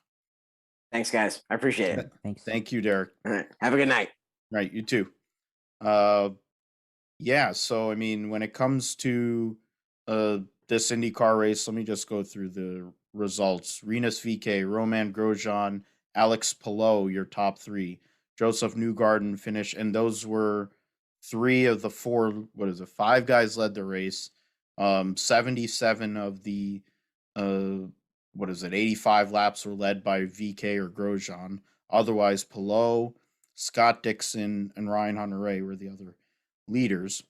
Thanks, guys. I appreciate it. Thanks. Thank you, Derek. All right. Have a good night. Right, you too. So I mean, when it comes to this IndyCar race, let me just go through the results. Rinus Veekay, Roman Grosjean, Alex Palou, your top three. Joseph Newgarden finished, and those were three of the four. Five guys led the race. 77 of the 85 laps were led by VK or Grosjean. Otherwise, Palou, Scott Dixon, and Ryan Hunter-Reay were the other leaders.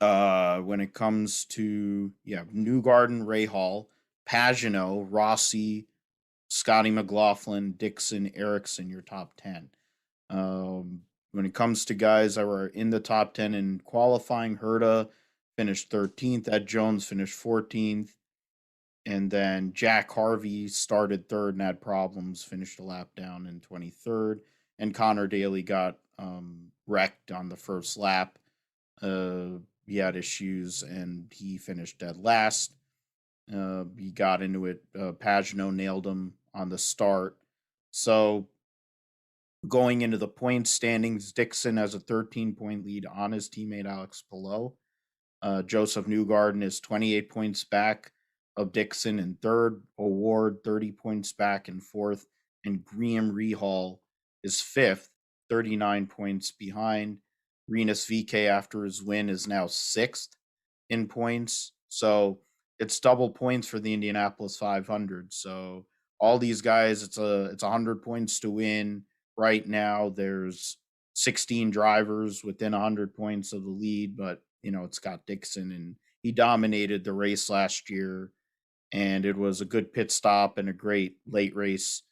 When it comes to Newgarden, Rahal, Pagenaud, Rossi, Scotty McLaughlin, Dixon, Ericsson, your top 10. When it comes to guys that were in the top 10 in qualifying, Herta finished 13th, Ed Jones finished 14th, and then Jack Harvey started third and had problems, finished a lap down in 23rd, and Connor Daly got wrecked on the first lap. He had issues, and he finished dead last. He got into it. Pagenaud nailed him on the start. So going into the point standings, Dixon has a 13-point lead on his teammate Alex Palou. Joseph Newgarden is 28 points back of Dixon in third. O'Ward 30 points back in fourth. And Graham Rahal is fifth, 39 points behind. Rinus Veekay, after his win, is now sixth in points. So it's double points for the Indianapolis 500. So all these guys, it's 100 points to win. Right now, there's 16 drivers within 100 points of the lead, but it's Scott Dixon, and he dominated the race last year, and it was a good pit stop and a great late race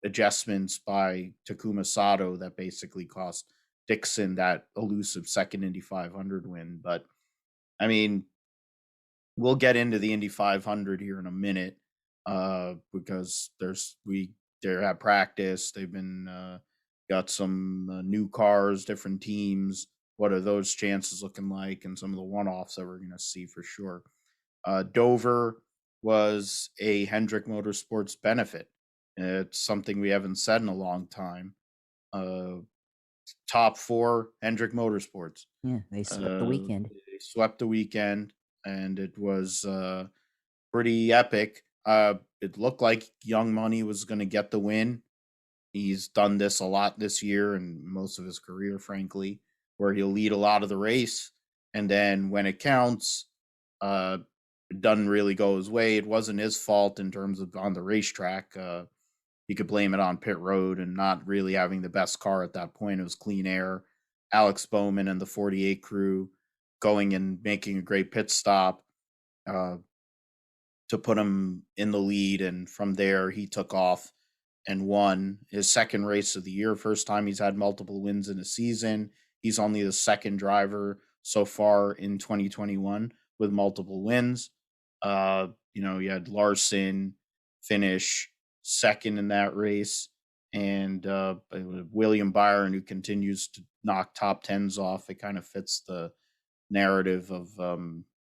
adjustments by Takuma Sato that basically cost Dixon that elusive second Indy 500 win. But I mean, we'll get into the Indy 500 here in a minute because they have practice. They've been got some new cars, different teams. What are those chances looking like, and some of the one-offs that we're going to see for sure. Dover was a Hendrick Motorsports benefit. It's something we haven't said in a long time. Top 4 Hendrick Motorsports. Yeah, they swept the weekend. They swept the weekend, and it was pretty epic. It looked like Young Money was going to get the win. He's done this a lot this year and most of his career, frankly, where he'll lead a lot of the race, and then when it counts, it doesn't really go his way. It wasn't his fault in terms of on the racetrack. You could blame it on pit road and not really having the best car at that point. It was clean air. Alex Bowman and the 48 crew going and making a great pit stop to put him in the lead. And from there, he took off and won his second race of the year. First time he's had multiple wins in a season. He's only the second driver so far in 2021 with multiple wins. You had Larson finish second in that race, and William Byron, who continues to knock top tens off. It kind of fits the narrative of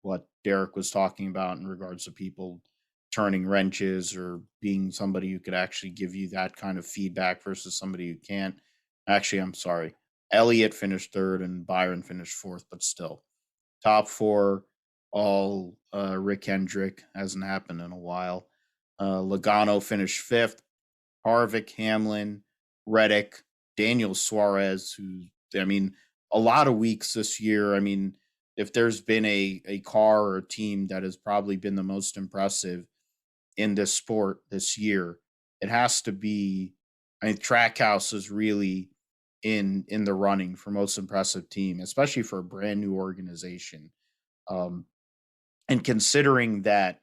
what Derek was talking about in regards to people turning wrenches or being somebody who could actually give you that kind of feedback versus somebody who can't. Actually, I'm sorry. Elliott finished third and Byron finished fourth, but still. Top 4, all Rick Hendrick. Hasn't happened in a while. Logano finished 5th. Harvick, Hamlin, Reddick, Daniel Suarez, a lot of weeks this year. If there's been a car or a team that has probably been the most impressive in this sport this year, it has to be, Trackhouse is really in the running for most impressive team, especially for a brand new organization. And considering that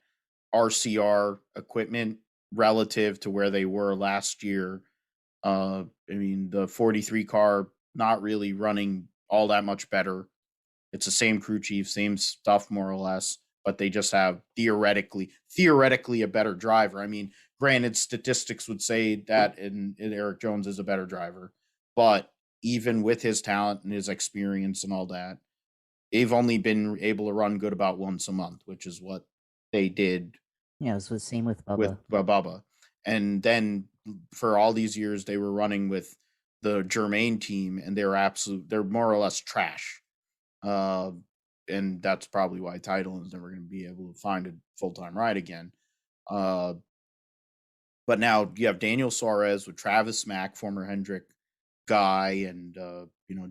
RCR equipment relative to where they were last year, the 43 car not really running all that much better. It's the same crew chief, same stuff more or less, but they just have theoretically a better driver. Granted, statistics would say that and Eric Jones is a better driver, but even with his talent and his experience and all that, they've only been able to run good about once a month, which is what they did. Yeah, it was the same with Bubba. With Bubba. And then for all these years, they were running with the Germain team, and they're more or less trash. And that's probably why Title is never going to be able to find a full-time ride again. But now you have Daniel Suarez with Travis Mack, former Hendrick guy and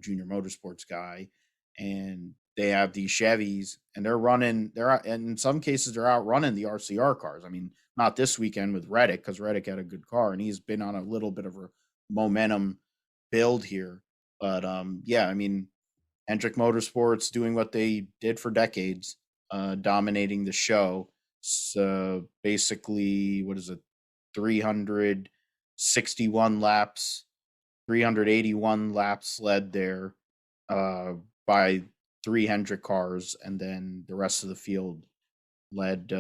junior motorsports guy, and they have these Chevys, and and in some cases they're outrunning the RCR cars. Not this weekend with Reddick, because Reddick had a good car and he's been on a little bit of a momentum build here. But Hendrick Motorsports doing what they did for decades, dominating the show. So basically, what is it? 361 laps, 381 laps led there by 3 Hendrick cars, and then the rest of the field led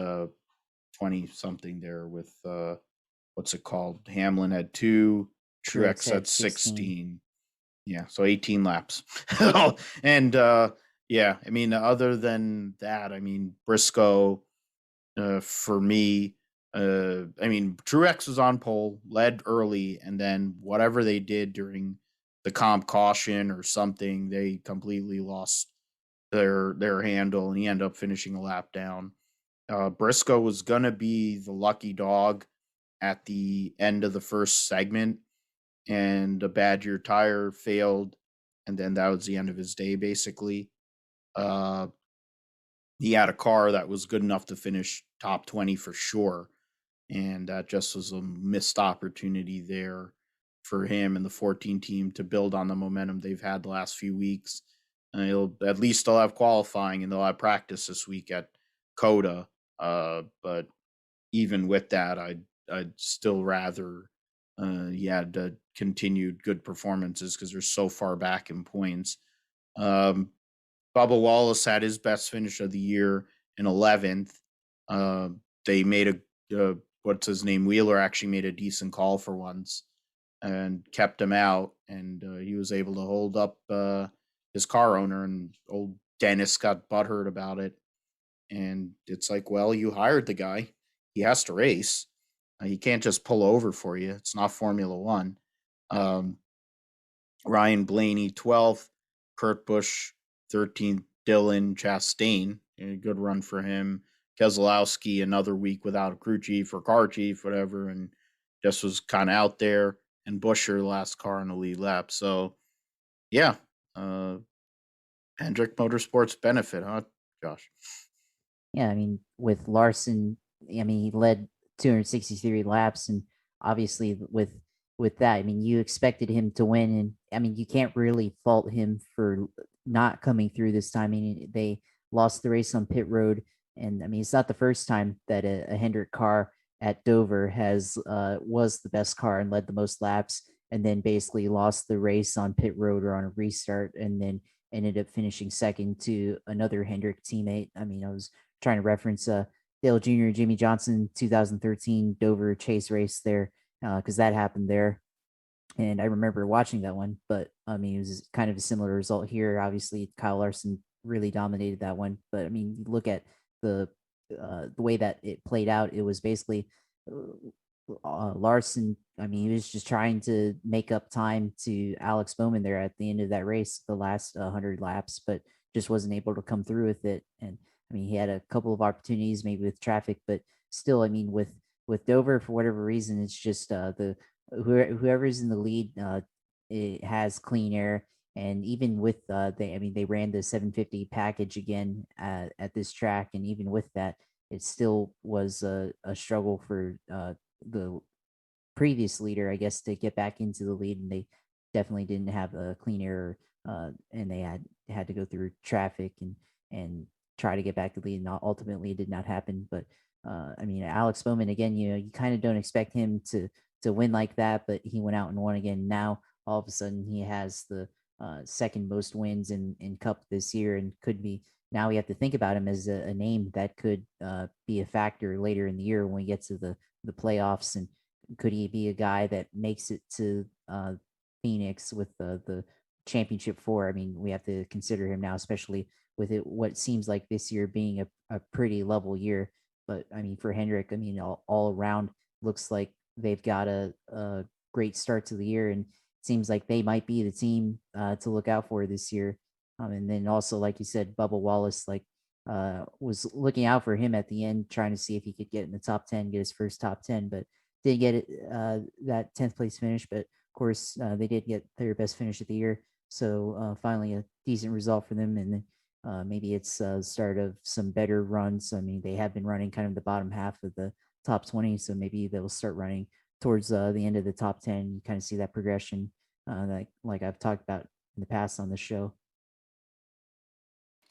20 something there with what's it called? Hamlin had 2, Truex had 16. Yeah, so 18 laps. And other than that, Briscoe for me, Truex was on pole, led early, and then whatever they did during the comp caution or something, they completely lost their handle, and he ended up finishing a lap down. Briscoe was gonna be the lucky dog at the end of the first segment, and a bad year tire failed, and then that was the end of his day, basically. He had a car that was good enough to finish top 20 for sure, and that just was a missed opportunity there for him and the 14 team to build on the momentum they've had the last few weeks. And they'll have qualifying, and they'll have practice this week at CoTA. But even with that, I'd still rather he had continued good performances because they're so far back in points. Um, Bubba Wallace had his best finish of the year in 11th. Uh, they made what's his name? Wheeler actually made a decent call for once and kept him out, and he was able to hold up his car owner. And old Dennis got butthurt about it. And it's like, well, you hired the guy; he has to race. He can't just pull over for you. It's not Formula One. Um, Ryan Blaney 12th, Kurt Busch 13th, Dylan Chastain, a good run for him. Keselowski another week without a crew chief or car chief, whatever, and just was kind of out there. And Buescher last car on the lead lap. So yeah, uh, Hendrick Motorsports benefit, huh, Josh? Yeah, I mean, with Larson, I mean, he led 263 laps, and obviously with that, I mean, you expected him to win, and I mean, you can't really fault him for not coming through this time. I mean, they lost the race on pit road, and I mean, it's not the first time that a Hendrick car at Dover has was the best car and led the most laps, and then basically lost the race on pit road or on a restart, and then ended up finishing second to another Hendrick teammate. I mean, I was trying to reference Dale Jr. Jimmy Johnson 2013 Dover Chase race there because that happened there. And I remember watching that one, but I mean, it was kind of a similar result here. Obviously, Kyle Larson really dominated that one, but I mean, you look at the way that it played out. It was basically Larson. I mean, he was just trying to make up time to Alex Bowman there at the end of that race, the last 100 laps, but just wasn't able to come through with it. And I mean, he had a couple of opportunities, maybe with traffic, but still, I mean, with Dover, for whatever reason, it's just the whoever's in the lead, it has clean air. And even with I mean, they ran the 750 package again at this track, and even with that, it still was a struggle for the previous leader, I guess, to get back into the lead, and they definitely didn't have a clean air, and they had to go through traffic and try to get back to the lead. And ultimately, it did not happen. But I mean, Alex Bowman again, you know, you kind of don't expect him to win like that, but he went out and won again. Now all of a sudden, he has the second most wins in Cup this year, and could be. Now we have to think about him as a name that could be a factor later in the year when we get to the playoffs. And could he be a guy that makes it to Phoenix with the championship four? I mean, we have to consider him now, especially with it what seems like this year being a pretty level year. But I mean, for Hendrick, I mean, all around looks like they've got a great start to the year, and it seems like they might be the team to look out for this year. And then also, like you said, Bubba Wallace, like was looking out for him at the end, trying to see if he could get in the top 10, get his first top 10, but did get it that 10th place finish. But of course, they did get their best finish of the year. So finally, a decent result for them. And then maybe it's the start of some better runs. I mean, they have been running kind of the bottom half of the top 20. So maybe they'll start running towards the end of the top 10. You kind of see that progression like I've talked about in the past on the show.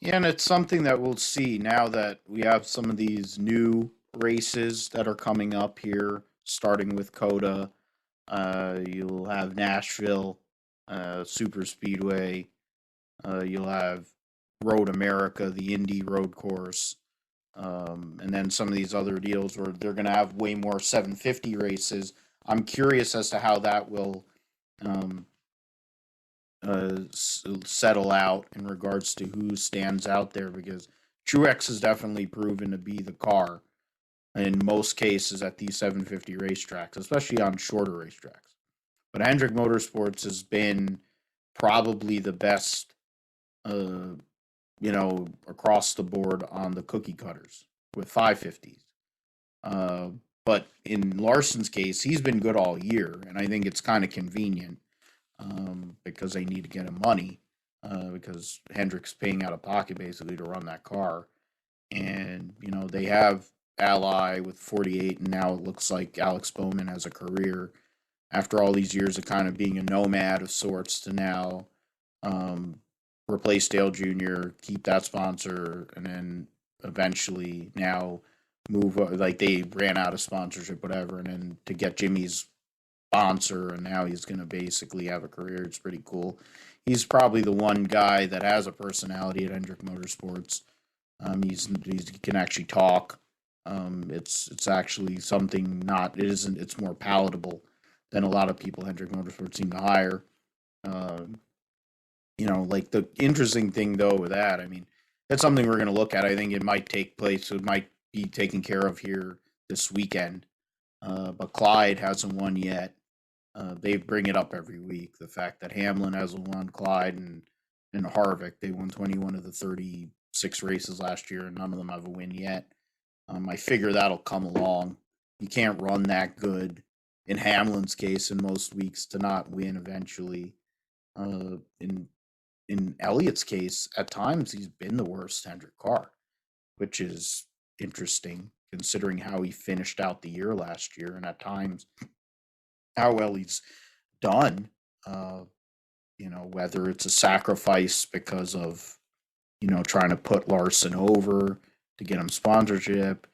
Yeah, and it's something that we'll see now that we have some of these new races that are coming up here, starting with CoTA. You'll have Nashville, Super Speedway. You'll have Road America, the Indy road course. And then some of these other deals where they're going to have way more 750 races. I'm curious as to how that will um, settle out in regards to who stands out there because Truex has definitely proven to be the car in most cases at these 750 racetracks, especially on shorter racetracks. But Hendrick Motorsports has been probably the best, uh, across the board on the cookie cutters with 550s. Uh, but in Larson's case, he's been good all year, and I think it's kind of convenient because they need to get him money because Hendrick's paying out of pocket basically to run that car. And, they have Ally with 48, and now it looks like Alex Bowman has a career after all these years of kind of being a nomad of sorts to now um, replace Dale Jr., keep that sponsor, and then eventually now move like they ran out of sponsorship, whatever, and then to get Jimmy's sponsor, and now he's going to basically have a career. It's pretty cool. He's probably the one guy that has a personality at Hendrick Motorsports. He can actually talk. It's actually something not it isn't it's more palatable than a lot of people Hendrick Motorsports seem to hire. Um, like the interesting thing though with that, I mean, that's something we're going to look at. I think it might take place. It might be taken care of here this weekend. But Clyde hasn't won yet. They bring it up every week. The fact that Hamlin hasn't won, Clyde and Harvick, they won 21 of the 36 races last year, and none of them have a win yet. I figure that'll come along. You can't run that good in Hamlin's case in most weeks to not win eventually. In Elliott's case, at times he's been the worst Hendrick car, which is interesting considering how he finished out the year last year and at times how well he's done. Whether it's a sacrifice because of, trying to put Larson over to get him sponsorship,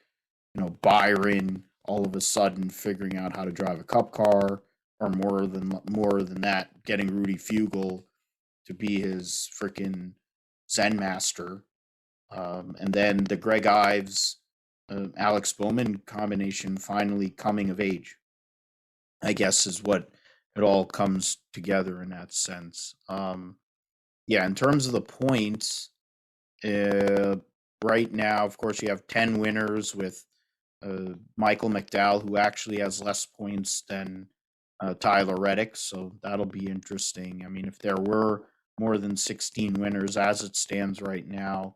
Byron all of a sudden figuring out how to drive a cup car, or more than that, getting Rudy Fugle to be his freaking Zen master. And then the Greg Ives, Alex Bowman combination finally coming of age, I guess, is what it all comes together in that sense. In terms of the points, right now, of course, you have 10 winners with Michael McDowell, who actually has less points than Tyler Reddick, so that'll be interesting. I mean, if there were more than 16 winners as it stands right now,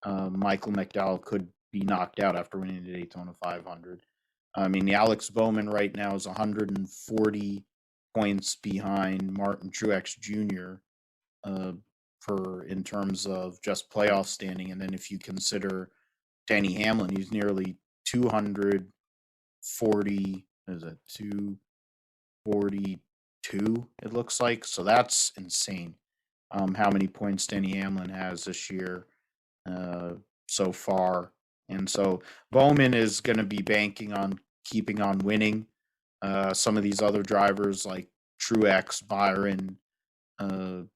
Michael McDowell could be knocked out after winning the Daytona 500. I mean, the Alex Bowman right now is 140 points behind Martin Truex Jr. For in terms of just playoff standing, and then if you consider Denny Hamlin, he's nearly 240. Is it 242? It looks like so. That's insane. How many points Denny Hamlin has this year so far, and so Bowman is going to be banking on keeping on winning. Some of these other drivers like Truex, Byron,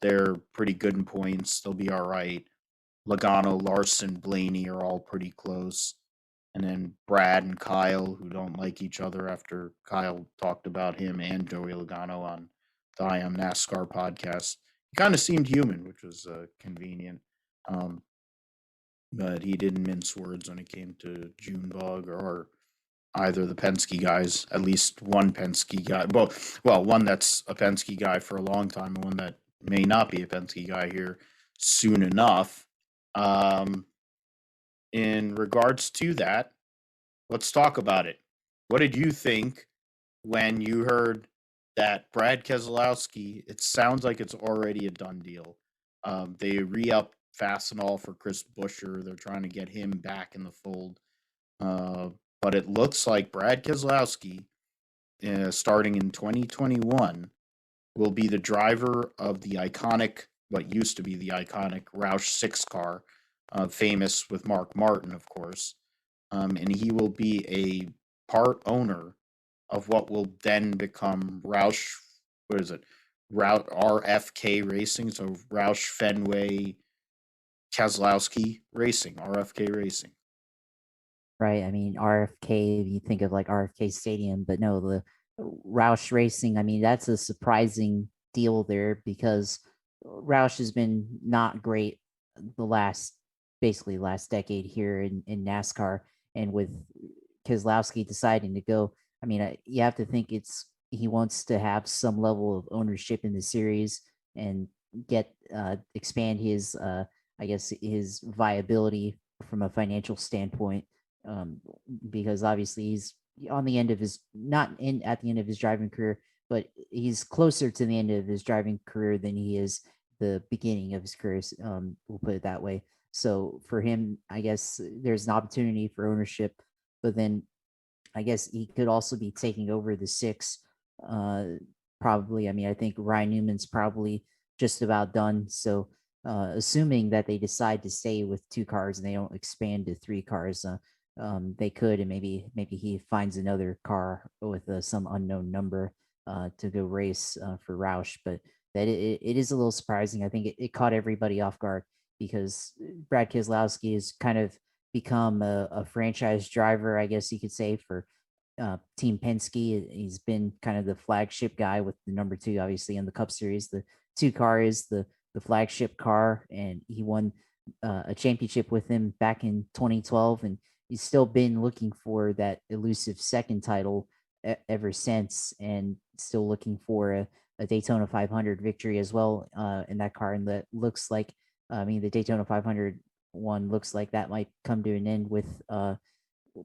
they're pretty good in points. They'll be all right. Logano, Larson, Blaney are all pretty close. And then Brad and Kyle, who don't like each other after Kyle talked about him and Joey Logano on the I Am NASCAR podcast. He kind of seemed human, which was convenient. But he didn't mince words when it came to Junebug or either the Penske guys, at least one Penske guy. Well, one that's a Penske guy for a long time and one that may not be a Penske guy here soon enough. In regards to that, let's talk about it. What did you think when you heard that Brad Keselowski, it sounds like it's already a done deal. They re-upped Fastenal for Chris Buescher. They're trying to get him back in the fold. But it looks like Brad Keselowski, starting in 2021, will be the driver of the iconic, what used to be the iconic Roush 6 car, famous with Mark Martin, of course. And he will be a part owner of what will then become Roush, RFK Racing, so Roush Fenway Keselowski Racing, RFK Racing. Right. I mean, RFK, you think of like RFK Stadium, but no, the Roush Racing, I mean, that's a surprising deal there because Roush has been not great basically last decade here in NASCAR. And with Keselowski deciding to go, I mean, you have to think he wants to have some level of ownership in the series and expand his, I guess, his viability from a financial standpoint. Because obviously he's on the end of his at the end of his driving career, but he's closer to the end of his driving career than he is the beginning of his career. We'll put it that way. So for him, I guess there's an opportunity for ownership, but then I guess he could also be taking over the 6. Probably. I mean, I think Ryan Newman's probably just about done. So assuming that they decide to stay with 2 cars and they don't expand to 3 cars, they could, and maybe he finds another car with some unknown number. to go race for Roush, but that it is a little surprising. I think it caught everybody off guard because Brad Keselowski has kind of become a franchise driver, I guess you could say, for Team Penske. He's been kind of the flagship guy with the number 2, obviously, in the Cup Series. The 2 car is the flagship car, and he won a championship with him back in 2012, and he's still been looking for that elusive second title ever since, and still looking for a Daytona 500 victory as well in that car. And that looks like, I mean, the Daytona 500 one looks like that might come to an end with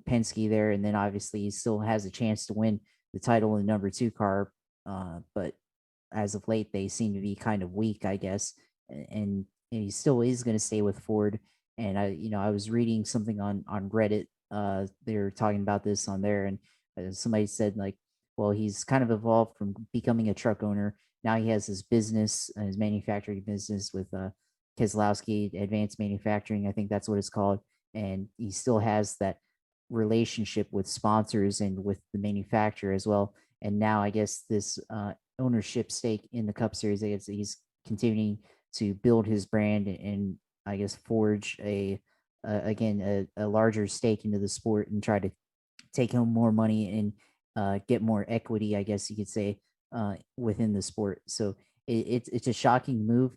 Penske there, and then obviously he still has a chance to win the title in the number 2 car. But as of late, they seem to be kind of weak, I guess, and he still is going to stay with Ford. And I was reading something on Reddit. They were talking about this on there, and somebody said like, well, he's kind of evolved from becoming a truck owner. Now he has his business, his manufacturing business with Keselowski Advanced Manufacturing. I think that's what it's called, and he still has that relationship with sponsors and with the manufacturer as well. And now I guess this ownership stake in the Cup Series, I guess he's continuing to build his brand and I guess forge again a larger stake into the sport and try to take home more money and get more equity, I guess you could say, within the sport. So it's a shocking move,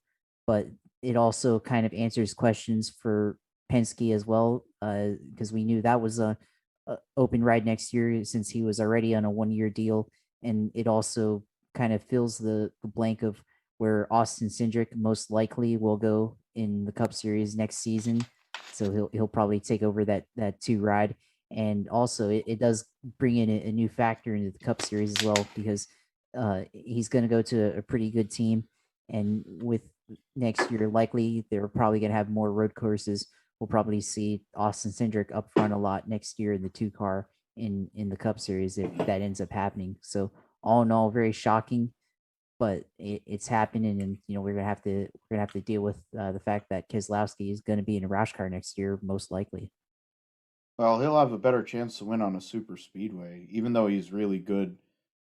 but it also kind of answers questions for Penske as well, because we knew that was a open ride next year since he was already on a 1-year deal, and it also kind of fills the blank of where Austin Cindric most likely will go in the Cup Series next season. So he'll probably take over that 2 ride, and also it does bring in a new factor into the Cup Series as well, because he's going to go to a pretty good team, and with next year likely they're probably going to have more road courses. We'll probably see Austin Cindric up front a lot next year in the 2 car in the Cup Series if that ends up happening. So all in all, very shocking, but it's happening, and we're gonna have to deal with the fact that Keselowski is going to be in a Roush car next year, most likely. Well, he'll have a better chance to win on a super speedway, even though he's really good.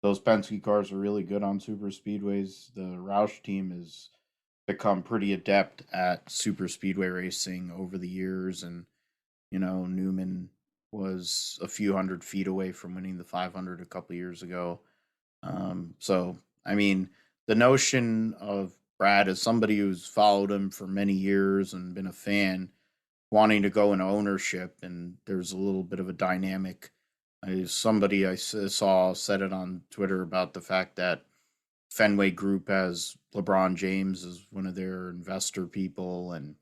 Those Penske cars are really good on super speedways. The Roush team has become pretty adept at super speedway racing over the years, and Newman was a few hundred feet away from winning the 500 a couple years ago. So, I mean, the notion of Brad as somebody who's followed him for many years and been a fan, wanting to go into ownership, and there's a little bit of a dynamic. Somebody I saw said it on Twitter about the fact that Fenway Group has LeBron James as one of their investor people, and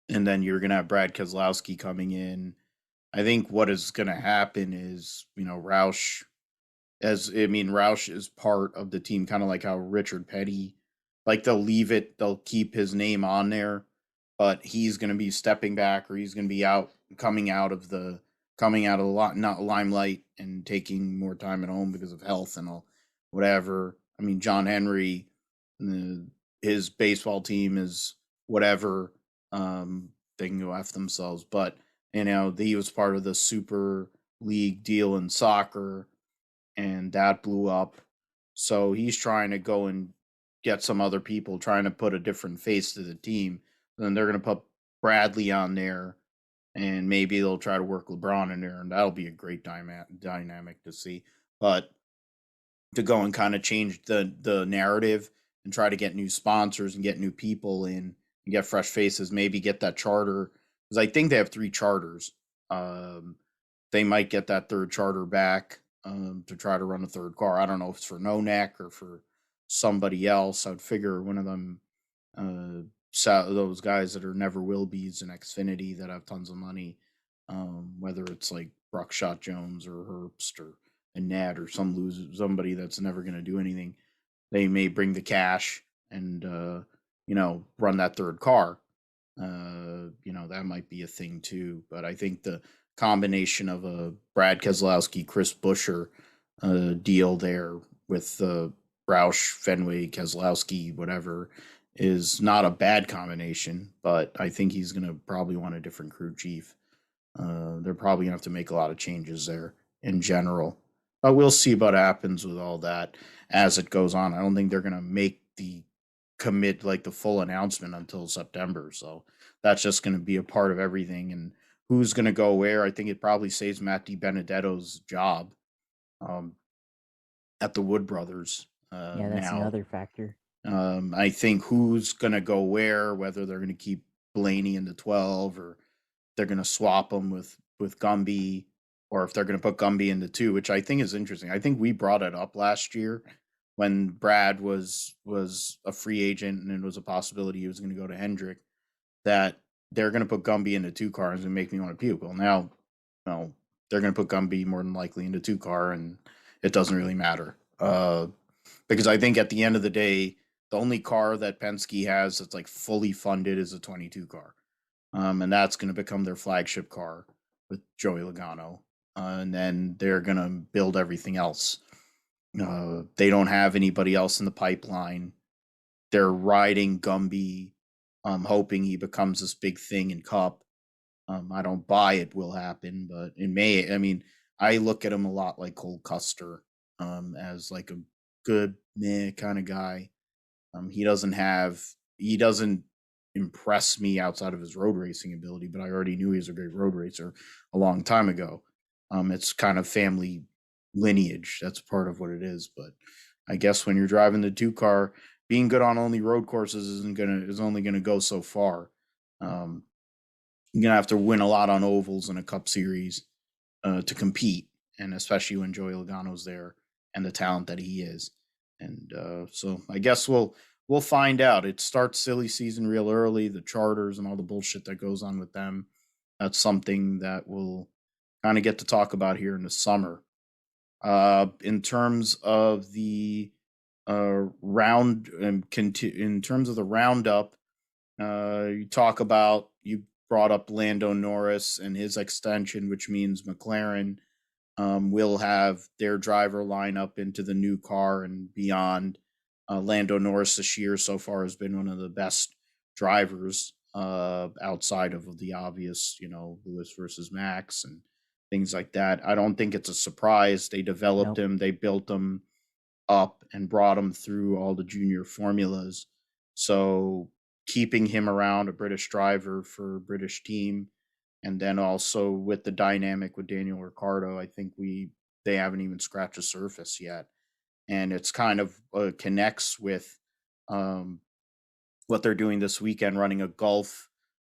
then you're gonna have Brad Keselowski coming in. I think what is gonna happen is Roush Roush is part of the team, kind of like how Richard Petty, like they'll keep his name on there, but he's going to be stepping back, or he's going to be coming out of the lot, not limelight, and taking more time at home because of health and all, whatever. I mean, John Henry, his baseball team is whatever. They can go after themselves, but he was part of the Super League deal in soccer, and that blew up. So he's trying to go and get some other people, trying to put a different face to the team. Then they're going to put Bradley on there, and maybe they'll try to work LeBron in there, and that'll be a great dynamic to see. But to go and kind of change the narrative and try to get new sponsors and get new people in and get fresh faces, maybe get that charter, because I think they have 3 charters. They might get that 3rd charter back to try to run a 3rd car. I don't know if it's for No-Neck or for somebody else. I'd figure one of them, those guys that are never will be's in Xfinity that have tons of money, whether it's like Buckshot Jones or Herbst or a Nat or somebody that's never going to do anything. They may bring the cash and run that 3rd car. That might be a thing too. But I think the combination of a Brad Keselowski, Chris Buescher deal there with the Roush, Fenway, Keselowski, whatever, is not a bad combination. But I think he's going to probably want a different crew chief. They're probably going to have to make a lot of changes there in general. we'll see what happens with all that as it goes on. I don't think they're going to make the commit like the full announcement until September. So that's just going to be a part of everything. And who's going to go where? I think it probably saves Matt DiBenedetto's job um, at the Wood Brothers Yeah, that's now. another factor. I think who's going to go where, whether they're going to keep Blaney in the 12 or they're going to swap them with Gumby, or if they're going to put Gumby in the 2, which I think is interesting. I think we brought it up last year when Brad was a free agent and it was a possibility he was going to go to Hendrick, that they're going to put Gumby into 2 cars and make me want to puke. Well, now, no, they're going to put Gumby more than likely into 2 car, and it doesn't really matter. Because I think at the end of the day, the only car that Penske has that's like fully funded is a 22 car. And that's going to become their flagship car with Joey Logano. And then they're going to build everything else. They don't have anybody else in the pipeline. They're riding Gumby, hoping he becomes this big thing in Cup. I don't buy it will happen, but it may. I mean, I look at him a lot like Cole Custer, as like a good meh kind of guy. He doesn't impress me outside of his road racing ability, but I already knew he was a great road racer a long time ago. It's kind of family lineage. That's part of what it is. But I guess when you're driving the 2 car, being good on only road courses is only gonna go so far. You're gonna have to win a lot on ovals in a Cup Series to compete, and especially when Joey Logano's there and the talent that he is. And so I guess we'll find out. It starts silly season real early, the charters and all the bullshit that goes on with them. That's something that we'll kind of get to talk about here in the summer. In terms of the in terms of the roundup, you brought up Lando Norris and his extension, which means McLaren will have their driver line up into the new car and beyond. Lando Norris this year so far has been one of the best drivers outside of the obvious, Lewis versus Max and things like that. I don't think it's a surprise. They developed him, they built him up and brought him through all the junior formulas. So keeping him around, a British driver for a British team, and then also with the dynamic with Daniel Ricciardo, I think they haven't even scratched the surface yet, and it's kind of connects with what they're doing this weekend, running a Gulf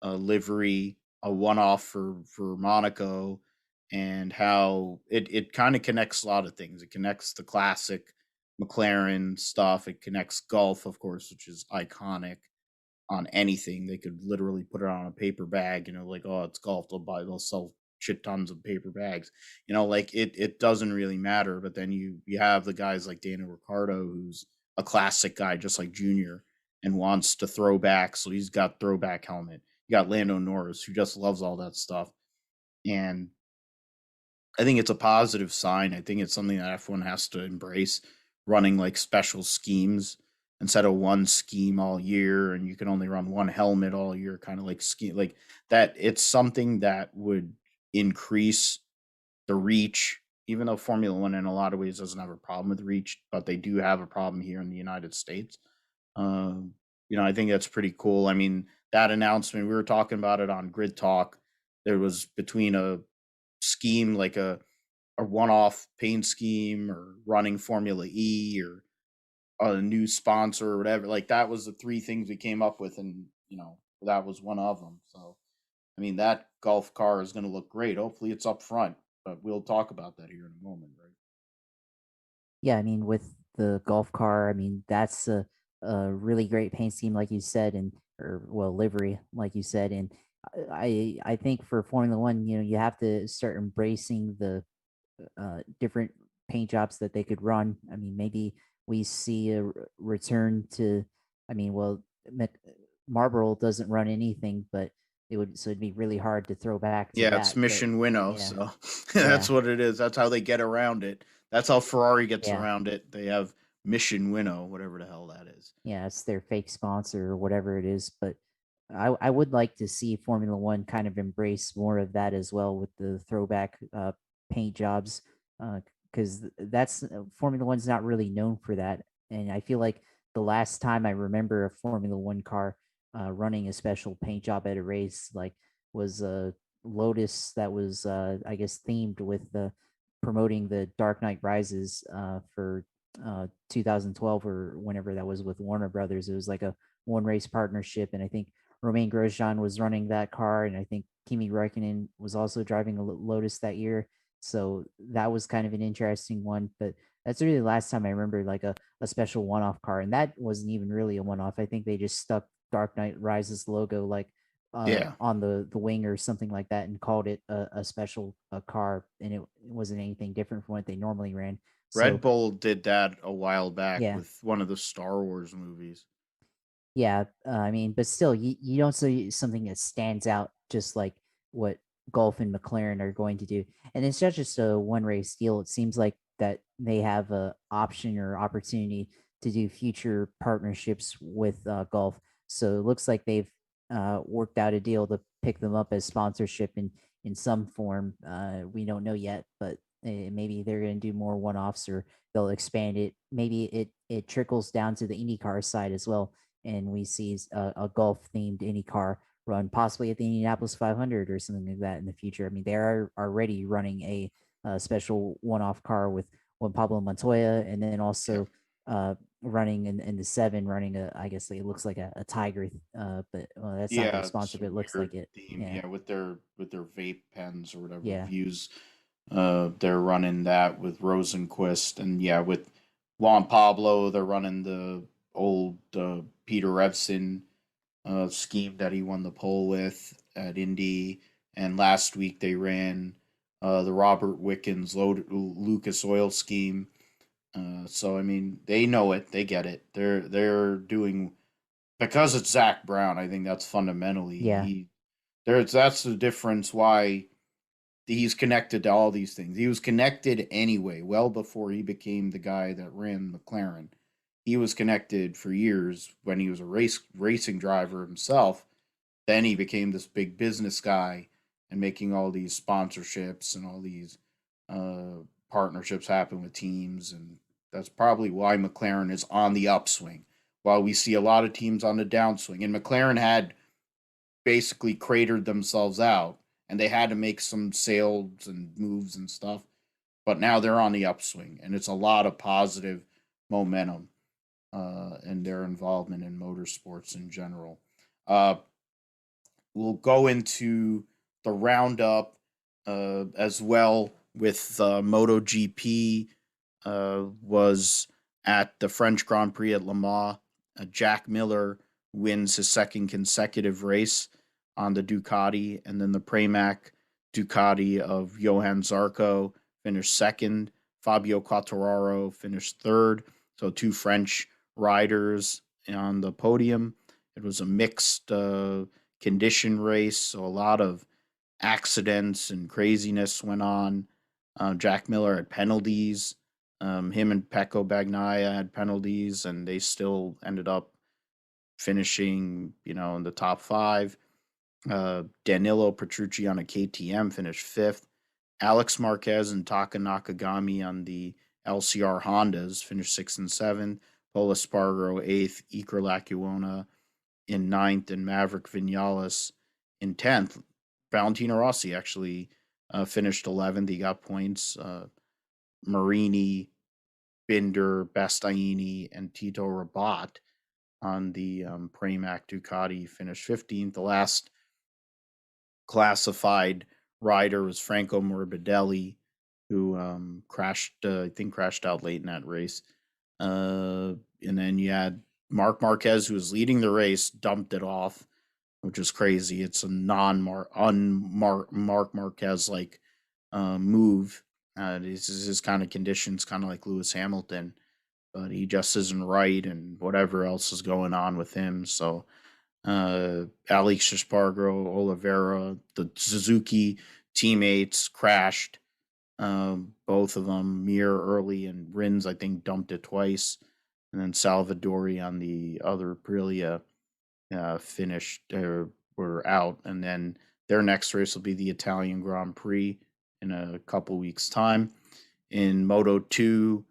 livery, a one-off for Monaco, and how it kind of connects a lot of things. It connects the classic McLaren stuff. It connects Gulf, of course, which is iconic on anything. They could literally put it on a paper bag, like, oh, it's Golf. They'll sell shit tons of paper bags. Like it doesn't really matter. But then you have the guys like Daniel Ricciardo, who's a classic guy, just like Junior, and wants to throw back. So he's got throwback helmet. You got Lando Norris, who just loves all that stuff. And I think it's a positive sign. I think it's something that F1 has to embrace, running like special schemes instead of one scheme all year, and you can only run one helmet all year, kind of like scheme like that. It's something that would increase the reach, even though Formula One in a lot of ways doesn't have a problem with reach, but they do have a problem here in the United States. I think that's pretty cool. I mean, that announcement, we were talking about it on Grid Talk. There was between a scheme like a one-off paint scheme or running Formula E or a new sponsor or whatever. Like that was the 3 things we came up with, and that was one of them. So I mean, that Golf car is going to look great. Hopefully it's up front, but we'll talk about that here in a moment, right? Yeah, I mean, with the Golf car, I mean, that's a really great paint scheme, like you said, livery, like you said. And I think for Formula One, you have to start embracing the different paint jobs that they could run. I mean, maybe we see a return to, I mean, well, Marlboro doesn't run anything, but it'd be really hard to throw back to Yeah, that. it's Mission Winnow, Yeah, so yeah, that's what it is. That's how they get around it. That's how Ferrari gets yeah, around it. They have Mission Winnow, whatever the hell that is. yeah. It's their fake sponsor or whatever it is. But I would like to see Formula One kind of embrace more of that as well with the throwback paint jobs, because that's Formula One's not really known for that. And I feel like the last time I remember a Formula One car running a special paint job at a race, like was a Lotus that was, I guess, themed with the promoting the Dark Knight Rises for 2012 or whenever that was with Warner Brothers. It was like a one race partnership, and I think Romain Grosjean was running that car, and I think Kimi Räikkönen was also driving a Lotus that year. So that was kind of an interesting one, but that's really the last time I remember like a special one-off car, and that wasn't even really a one-off. I think they just stuck Dark Knight Rises logo like Yeah. on the wing or something like that, and called it a special car, and it wasn't anything different from what they normally ran. Red So Bull did that a while back yeah, with one of the Star Wars movies. yeah. I mean, but still, you don't see something that stands out just like what Golf and McLaren are going to do, and it's not just a one race deal. It seems like that they have a option or opportunity to do future partnerships with Golf. So it looks like they've worked out a deal to pick them up as sponsorship in some form. We don't know yet, but maybe they're going to do more one offs, or they'll expand it. Maybe it trickles down to the IndyCar side as well, and we see a golf themed IndyCar run possibly at the Indianapolis 500 or something like that in the future. I mean, they are already running a special one-off car with Juan Pablo Montoya, and then Yeah. also running in the seven, running I guess it looks like a Tiger, but that's not their Yeah, sponsor, it's a but it looks weird like it. theme. Yeah, Yeah, with their vape pens or whatever yeah, views. They're running that with Rosenquist, and yeah, with Juan Pablo, they're running the old Peter Revson scheme that he won the pole with at Indy. And last week they ran the Robert Wickens Lucas Oil scheme. So I mean, they know it, they get it. They're doing because it's Zach Brown. I think that's fundamentally yeah, that's the difference why he's connected to all these things. He was connected anyway, well before he became the guy that ran McLaren. He was connected for years when he was a racing driver himself. Then he became this big business guy and making all these sponsorships and all these uh, partnerships happen with teams, and that's probably why McLaren is on the upswing. While we see a lot of teams on the downswing, and McLaren had basically cratered themselves out, and they had to make some sales and moves and stuff. But now they're on the upswing, and it's a lot of positive momentum in their involvement in motorsports in general. Uh, we'll go into the roundup as well with MotoGP was at the French Grand Prix at Le Mans. Jack Miller wins his second consecutive race on the Ducati, and then the Pramac Ducati of Johan Zarco finished second. Fabio Quartararo finished third. So two French riders on the podium. It was a mixed condition race, so a lot of accidents and craziness went on. Jack Miller had penalties. Him and Pecco Bagnaia had penalties, and they still ended up finishing, in the top five. Danilo Petrucci on a KTM finished fifth. Alex Marquez and Taka Nakagami on the LCR Hondas finished sixth and seventh. Pol Espargaro eighth. Iker Lecuona in ninth, and Maverick Vinales in 10th. Valentino Rossi actually finished 11th. He got points. Marini, Binder, Bastianini, and Tito Rabat on the Pramac Ducati finished 15th. The last classified rider was Franco Morbidelli, who I think crashed out late in that race. And then you had Mark Marquez, who was leading the race, dumped it off, which is crazy. It's a Mark Marquez like move. This is his kind of conditions, kind of like Lewis Hamilton, but he just isn't right, and whatever else is going on with him. So Alex Espargaro, Oliveira, the Suzuki teammates crashed. Both of them, Mir early and Rins, I think, dumped it twice. And then Salvadori on the other Aprilia finished were out. And then their next race will be the Italian Grand Prix in a couple weeks' time. In Moto 2,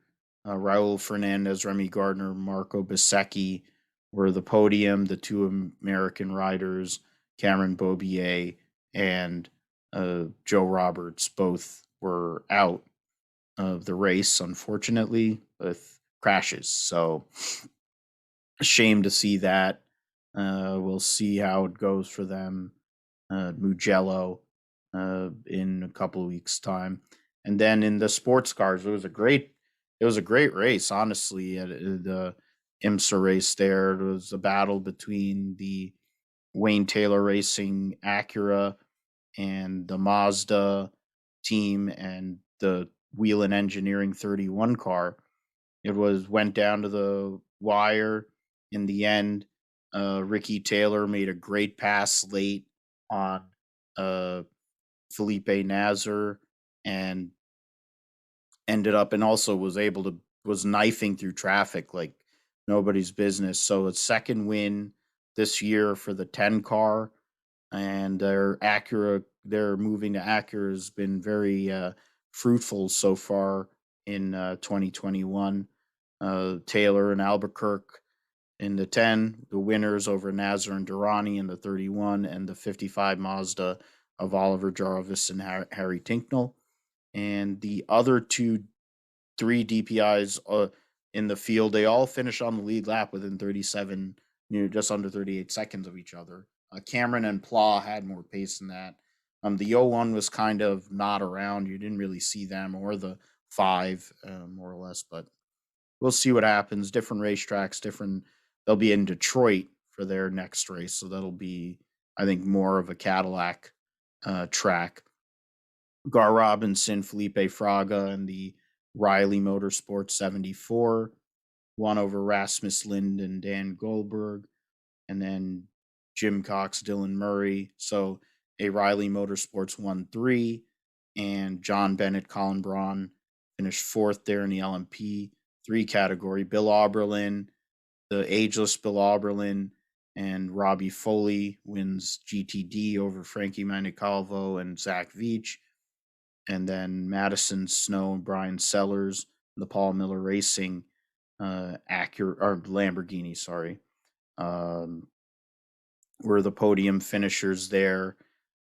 Raul Fernandez, Remy Gardner, Marco Bezzecchi were the podium. The two American riders, Cameron Beaubier and Joe Roberts, both were out of the race, unfortunately, with crashes. So, a shame to see that. We'll see how it goes for them. Mugello in a couple of weeks' time, and then in the sports cars, it was a great race. Honestly, at the IMSA race, there it was a battle between the Wayne Taylor Racing Acura and the Mazda team and the Whelen Engineering 31 car. It went down to the wire in the end. Ricky Taylor made a great pass late on uh, Felipe Nasr and ended up and also was knifing through traffic like nobody's business. So a second win this year for the 10 car, and their moving to Acura has been very fruitful so far in 2021. Taylor and Albuquerque in the 10, the winners over Nasr and Durrani in the 31, and the 55 Mazda of Oliver Jarvis and Harry Tinknell. And the other three DPIs in the field, they all finished on the lead lap within 37, just under 38 seconds of each other. Cameron and Pla had more pace than that. The 01 was kind of not around. You didn't really see them or the 5, more or less, but we'll see what happens. Different racetracks, they'll be in Detroit for their next race. So that'll be, I think, more of a Cadillac track. Gar Robinson, Felipe Fraga, and the Riley Motorsports 74 won over Rasmus Lind and Dan Goldberg, and then Jim Cox, Dylan Murray. So a Riley Motorsports 1-3, and John Bennett, Colin Braun finished fourth there in the LMP3 category. Bill Oberlin, the ageless Bill Oberlin, and Robbie Foley wins GTD over Frankie Manicalvo and Zach Veach. And then Madison Snow and Brian Sellers, the Paul Miller Racing Acura or Lamborghini, sorry, were the podium finishers there.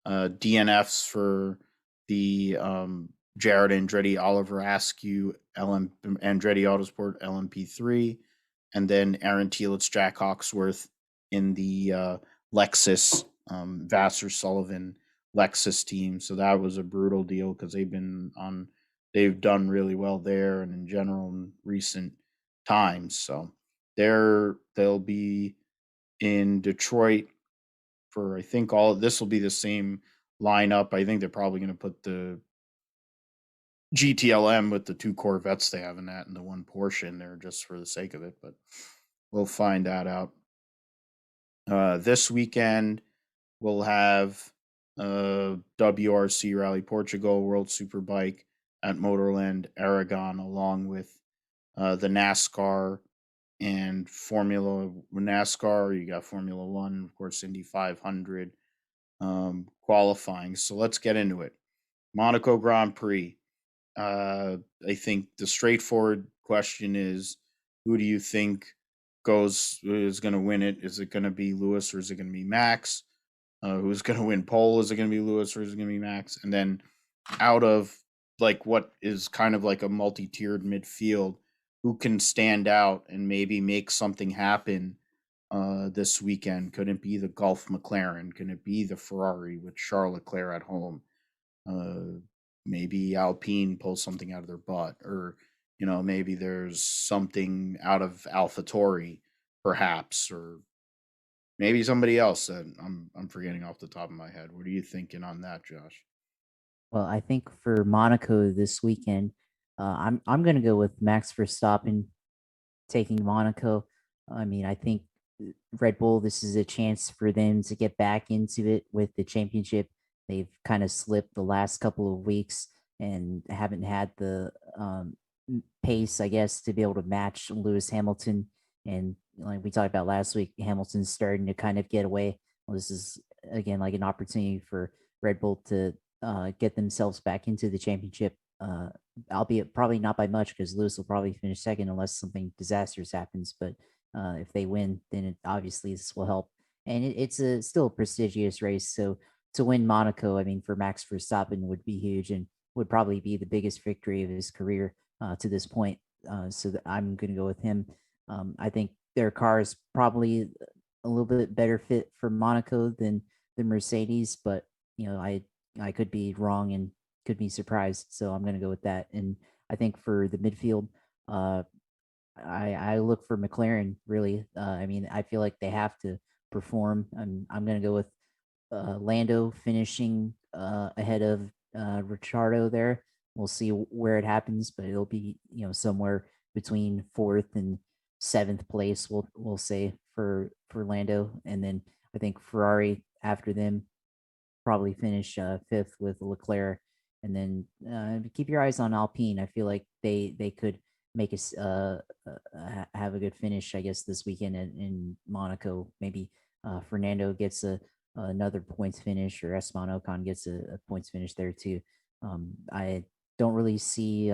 DNFs for the Jared Andretti, Oliver Askew, Andretti Autosport LMP3, and then Aaron Telitz, Jack Hawksworth in the Lexus Vassar Sullivan Lexus team. So that was a brutal deal because they've done really well there and in general in recent times. So they'll be in Detroit for, I think, all this will be the same lineup. I think they're probably going to put the GTLM with the two Corvettes they have in that and the one Porsche in there just for the sake of it, but we'll find that out. This weekend we'll have WRC Rally Portugal World Superbike at Motorland Aragon, along with the NASCAR and NASCAR. You got Formula One, of course, Indy 500 qualifying. So let's get into it. Monaco Grand Prix. I think the straightforward question is, who do you think is going to win it? Is it going to be Lewis or is it going to be Max? Who's going to win pole? Is it going to be Lewis or is it going to be Max? And then out of like what is kind of like a multi-tiered midfield, who can stand out and maybe make something happen this weekend? Could it be the Gulf McLaren? Can it be the Ferrari with Charles Leclerc at home? Maybe Alpine pulls something out of their butt, or maybe there's something out of AlphaTauri, perhaps, or maybe somebody else that I'm forgetting off the top of my head. What are you thinking on that, Josh? Well, I think for Monaco this weekend, I'm going to go with Max Verstappen taking Monaco. I mean, I think Red Bull, this is a chance for them to get back into it with the championship. They've kind of slipped the last couple of weeks and haven't had the pace, I guess, to be able to match Lewis Hamilton. And like we talked about last week, Hamilton's starting to kind of get away. Well, this is, again, like an opportunity for Red Bull to get themselves back into the championship albeit probably not by much because Lewis will probably finish second unless something disastrous happens. But if they win, then obviously this will help. And it's still a prestigious race. So to win Monaco, I mean, for Max Verstappen would be huge and would probably be the biggest victory of his career to this point. So I'm going to go with him. I think their car is probably a little bit better fit for Monaco than the Mercedes, but I could be wrong and could be surprised. So I'm going to go with that. And I think for the midfield, uh, I look for McLaren really. I mean, I feel like they have to perform. I'm going to go with Lando finishing ahead of Ricciardo there. We'll see where it happens, but it'll be somewhere between fourth and seventh place. We'll say for Lando, and then I think Ferrari after them probably finish fifth with Leclerc, and then keep your eyes on Alpine. I feel like they could make us have a good finish, I guess, this weekend in Monaco. Maybe Fernando gets another points finish, or Esteban Ocon gets a points finish there too. I don't really see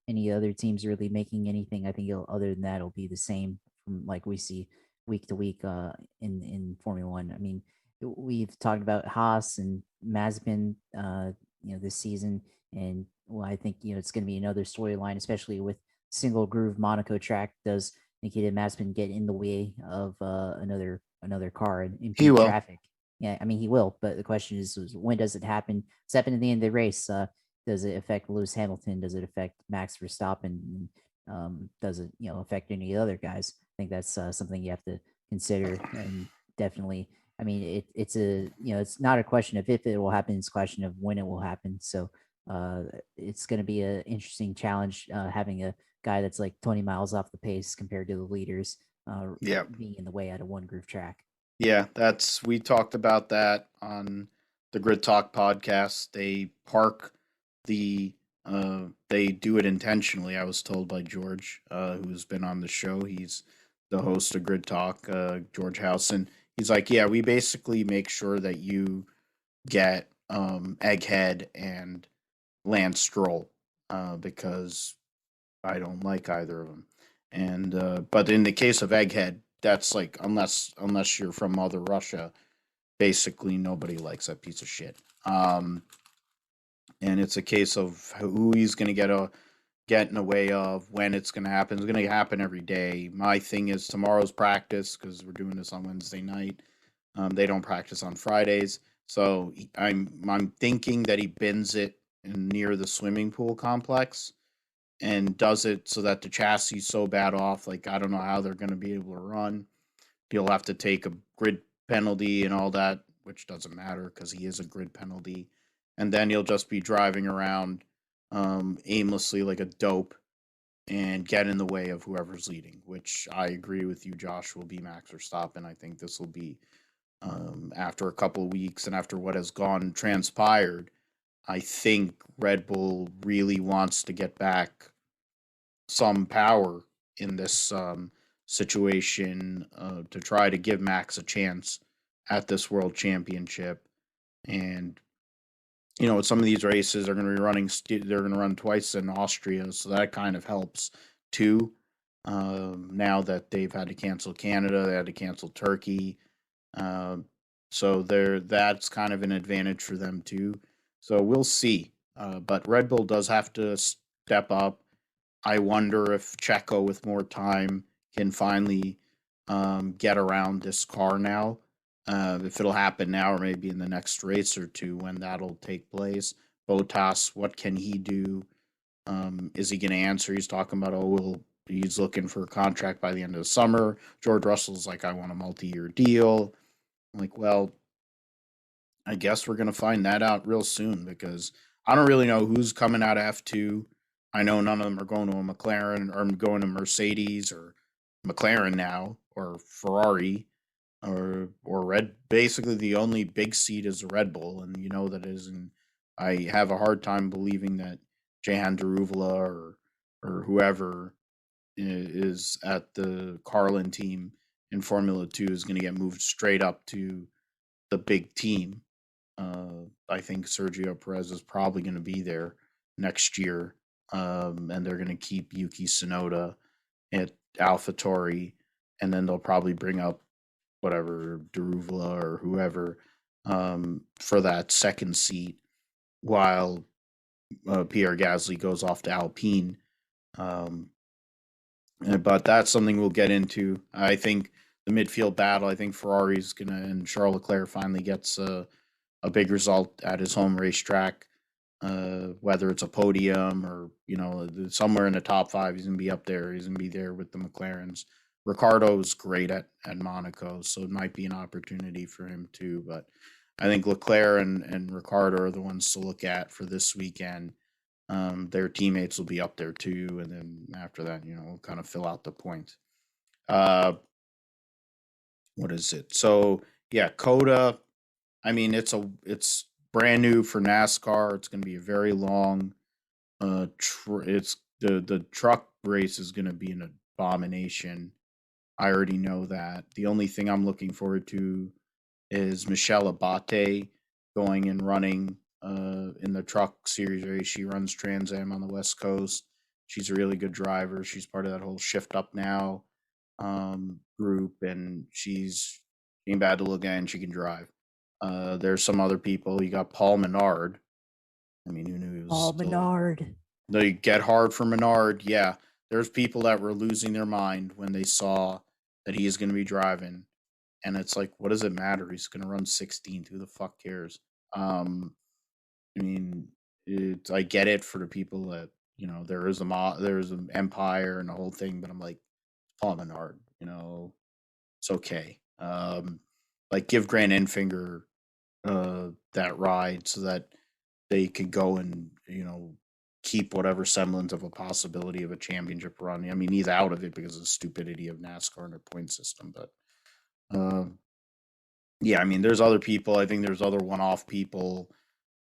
any other teams really making anything. I think other than that, it'll be the same from like we see week to week in Formula One. I mean, we've talked about Haas and Mazepin, this season, and well, I think it's going to be another storyline, especially with single groove Monaco track. Does Nikita Mazepin get in the way of another car and impede traffic? Yeah, I mean he will, but the question is when does it happen? It's happened at the end of the race. Does it affect Lewis Hamilton? Does it affect Max Verstappen? Does it affect any other guys? I think that's something you have to consider, and definitely. I mean, it's it's not a question of if it will happen; it's a question of when it will happen. So it's going to be an interesting challenge having a guy that's like 20 miles off the pace compared to the leaders being in the way at a one groove track. Yeah, we talked about that on the Grid Talk podcast. They park they do it intentionally. I was told by George, who's been on the show. He's the host of Grid Talk, George Housen. He's like, yeah, we basically make sure that you get Egghead and Lance Stroll because I don't like either of them. And but in the case of Egghead, that's like unless you're from Mother Russia, basically nobody likes that piece of shit. And it's a case of who he's going to get in the way of, when it's going to happen. It's going to happen every day. My thing is tomorrow's practice, because we're doing this on Wednesday night. They don't practice on Fridays, so I'm thinking that he bins it near the swimming pool complex and does it so that the chassis is so bad off. Like, I don't know how they're going to be able to run. He'll have to take a grid penalty and all that, which doesn't matter because he is a grid penalty. And then he'll just be driving around aimlessly like a dope and get in the way of whoever's leading, which I agree with you, Josh, will be Max Verstappen. I think this will be, after a couple of weeks and after what has transpired, I think Red Bull really wants to get back some power in this situation to try to give Max a chance at this World Championship. And some of these races are going to be running. They're going to run twice in Austria, so that kind of helps too. Now that they've had to cancel Canada, they had to cancel Turkey, so that's kind of an advantage for them too. So we'll see. But Red Bull does have to step up. I wonder if Checo, with more time, can finally get around this car now. If it'll happen now or maybe in the next race or two when that'll take place. Bottas, what can he do? Is he going to answer? He's talking about, he's looking for a contract by the end of the summer. George Russell's like, I want a multi-year deal. I'm like, well, I guess we're going to find that out real soon because I don't really know who's coming out of F2. I know none of them are going to a McLaren or going to Mercedes or McLaren now or Ferrari or Red. Basically, the only big seat is a Red Bull, and that is. And I have a hard time believing that Jehan Daruvala or whoever is at the Carlin team in Formula 2 is going to get moved straight up to the big team. I think Sergio Perez is probably going to be there next year, and they're going to keep Yuki Tsunoda at AlphaTauri, and then they'll probably bring up whatever Daruvla or whoever for that second seat, while Pierre Gasly goes off to Alpine. But that's something we'll get into. I think the midfield battle. I think Ferrari's gonna, and Charles Leclerc finally gets a big result at his home racetrack. Whether it's a podium or somewhere in the top five, he's gonna be up there. He's gonna be there with the McLarens. Ricardo's great at Monaco, so it might be an opportunity for him too. But I think Leclerc and Ricardo are the ones to look at for this weekend. Their teammates will be up there too, and then after that, we'll kind of fill out the points. What is it? So yeah, CoTA. I mean, it's brand new for NASCAR. It's going to be a very long. It's the truck race is going to be an abomination. I already know that. The only thing I'm looking forward to is Michelle Abate going and running in the truck series race. She runs Trans Am on the West Coast. She's a really good driver. She's part of that whole Shift Up Now group, and she's ain't bad to look at, and she can drive. There's some other people. You got Paul Menard. I mean, who knew he was Paul Menard. They get hard for Menard. Yeah, there's people that were losing their mind when they saw that he is going to be driving, and it's like, what does it matter? He's going to run 16th. Who the fuck cares? I mean, I get it for the people that there's an empire and the whole thing, but I'm like, Paul Menard. It's okay. Like, give Grant Enfinger that ride so that they could go and keep whatever semblance of a possibility of a championship run. I mean, he's out of it because of the stupidity of NASCAR and their point system, but yeah, I mean, there's other people. I think there's other one-off people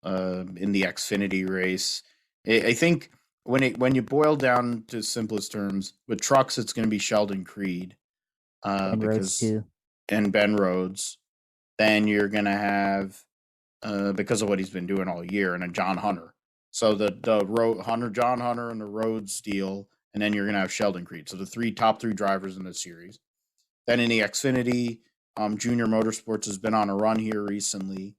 in the Xfinity race. I think when you boil down to simplest terms, with trucks, it's going to be Sheldon Creed, And Rhodes because too. and Ben Rhodes. Then you're going to have because of what he's been doing all year, and a John Hunter. So the John Hunter, and the Rhodes deal, and then you're going to have Sheldon Creed. So the top three drivers in the series. Then in the Xfinity, Junior Motorsports has been on a run here recently.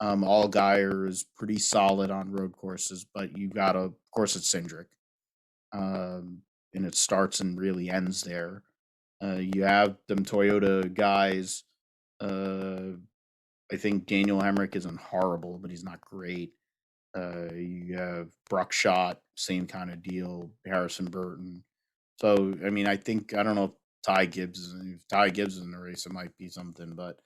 Allgaier is pretty solid on road courses, but you got of course, it's Hendrick, and it starts and really ends there. You have them Toyota guys. I think Daniel Hemrick isn't horrible, but he's not great. You have Bruckshot, same kind of deal. Harrison Burton. So I mean, I don't know if Ty Gibbs is in the race, it might be something. But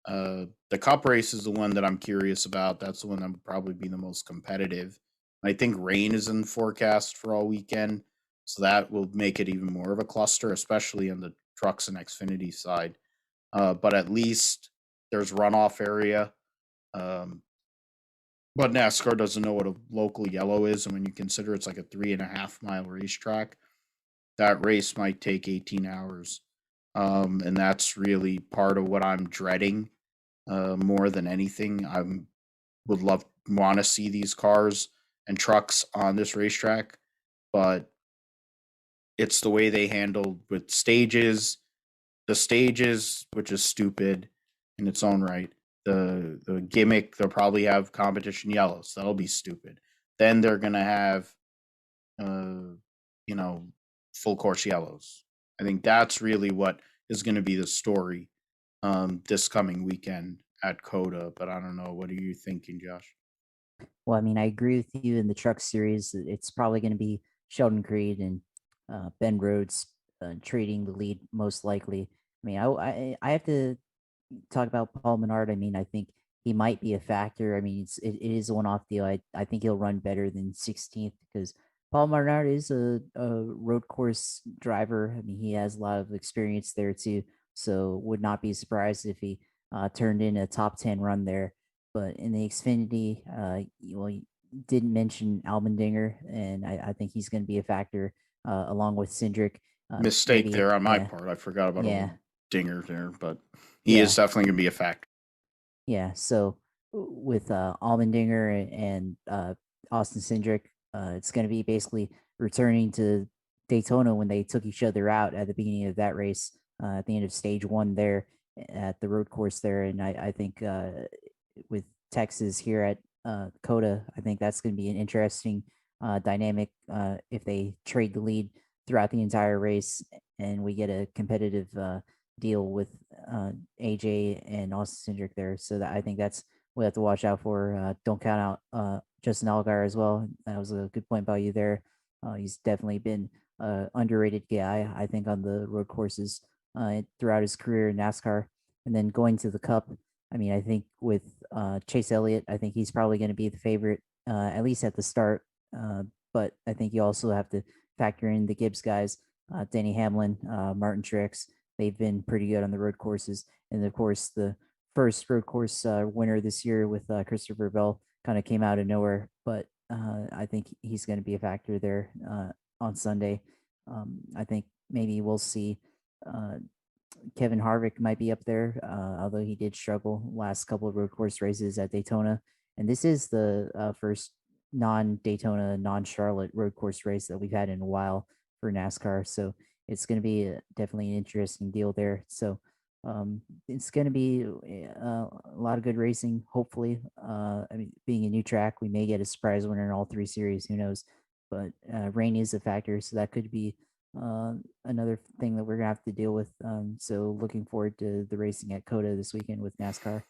the Cup race is the one that I'm curious about. That's the one that would probably be the most competitive. I think rain is in forecast for all weekend, so that will make it even more of a cluster, especially on the trucks and Xfinity side. But at least there's runoff area. But NASCAR doesn't know what a local yellow is, and when you consider it's like a 3.5-mile racetrack, that race might take 18 hours. And that's really part of what I'm dreading more than anything. I want to see these cars and trucks on this racetrack, but it's the way they handled with the stages, which is stupid in its own right. The gimmick, they'll probably have competition yellows. That'll be stupid. Then they're gonna have full course yellows. I think that's really what is going to be the story this coming weekend at CoTA. But I don't know. What are you thinking, Josh? Well, I mean, I agree with you in the truck series. It's probably going to be Sheldon Creed and Ben Rhodes trading the lead most likely. I mean, I have to talk about Paul Menard. I mean, I think he might be a factor. I mean, it is a one-off deal. I think he'll run better than 16th because Paul Menard is a road course driver. I mean, he has a lot of experience there too. So would not be surprised if he turned in a top 10 run there. But in the Xfinity, you didn't mention Almendinger, and I think he's going to be a factor along with Cindric. Mistake there on my part. I forgot about Dinger there, but he is definitely going to be a factor. Yeah. So with Almendinger and Austin Cindric, It's going to be basically returning to Daytona when they took each other out at the beginning of that race at the end of stage one there at the road course there. And I think with Texas here at CoTA, I think that's going to be an interesting dynamic if they trade the lead throughout the entire race and we get a competitive deal with AJ and Austin Cindric there. So that I think that's we have to watch out for. Don't count out Justin Allgaier as well. That was a good point by you there. He's definitely been underrated guy, I think, on the road courses throughout his career in NASCAR. And then going to the Cup, I mean, I think with Chase Elliott, I think he's probably going to be the favorite, at least at the start. But I think you also have to factor in the Gibbs guys, Denny Hamlin, Martin Truex. They've been pretty good on the road courses. And of course, the first road course winner this year with Christopher Bell kind of came out of nowhere. But I think he's going to be a factor there on Sunday. I think maybe we'll see Kevin Harvick might be up there, although he did struggle last couple of road course races at Daytona. And this is the first non-Daytona, non-Charlotte road course race that we've had in a while for NASCAR. So it's going to be definitely an interesting deal there. So it's going to be a lot of good racing, hopefully. I mean, being a new track, we may get a surprise winner in all three series. Who knows? But rain is a factor, so that could be another thing that we're gonna have to deal with. So looking forward to the racing at CoTA this weekend with NASCAR.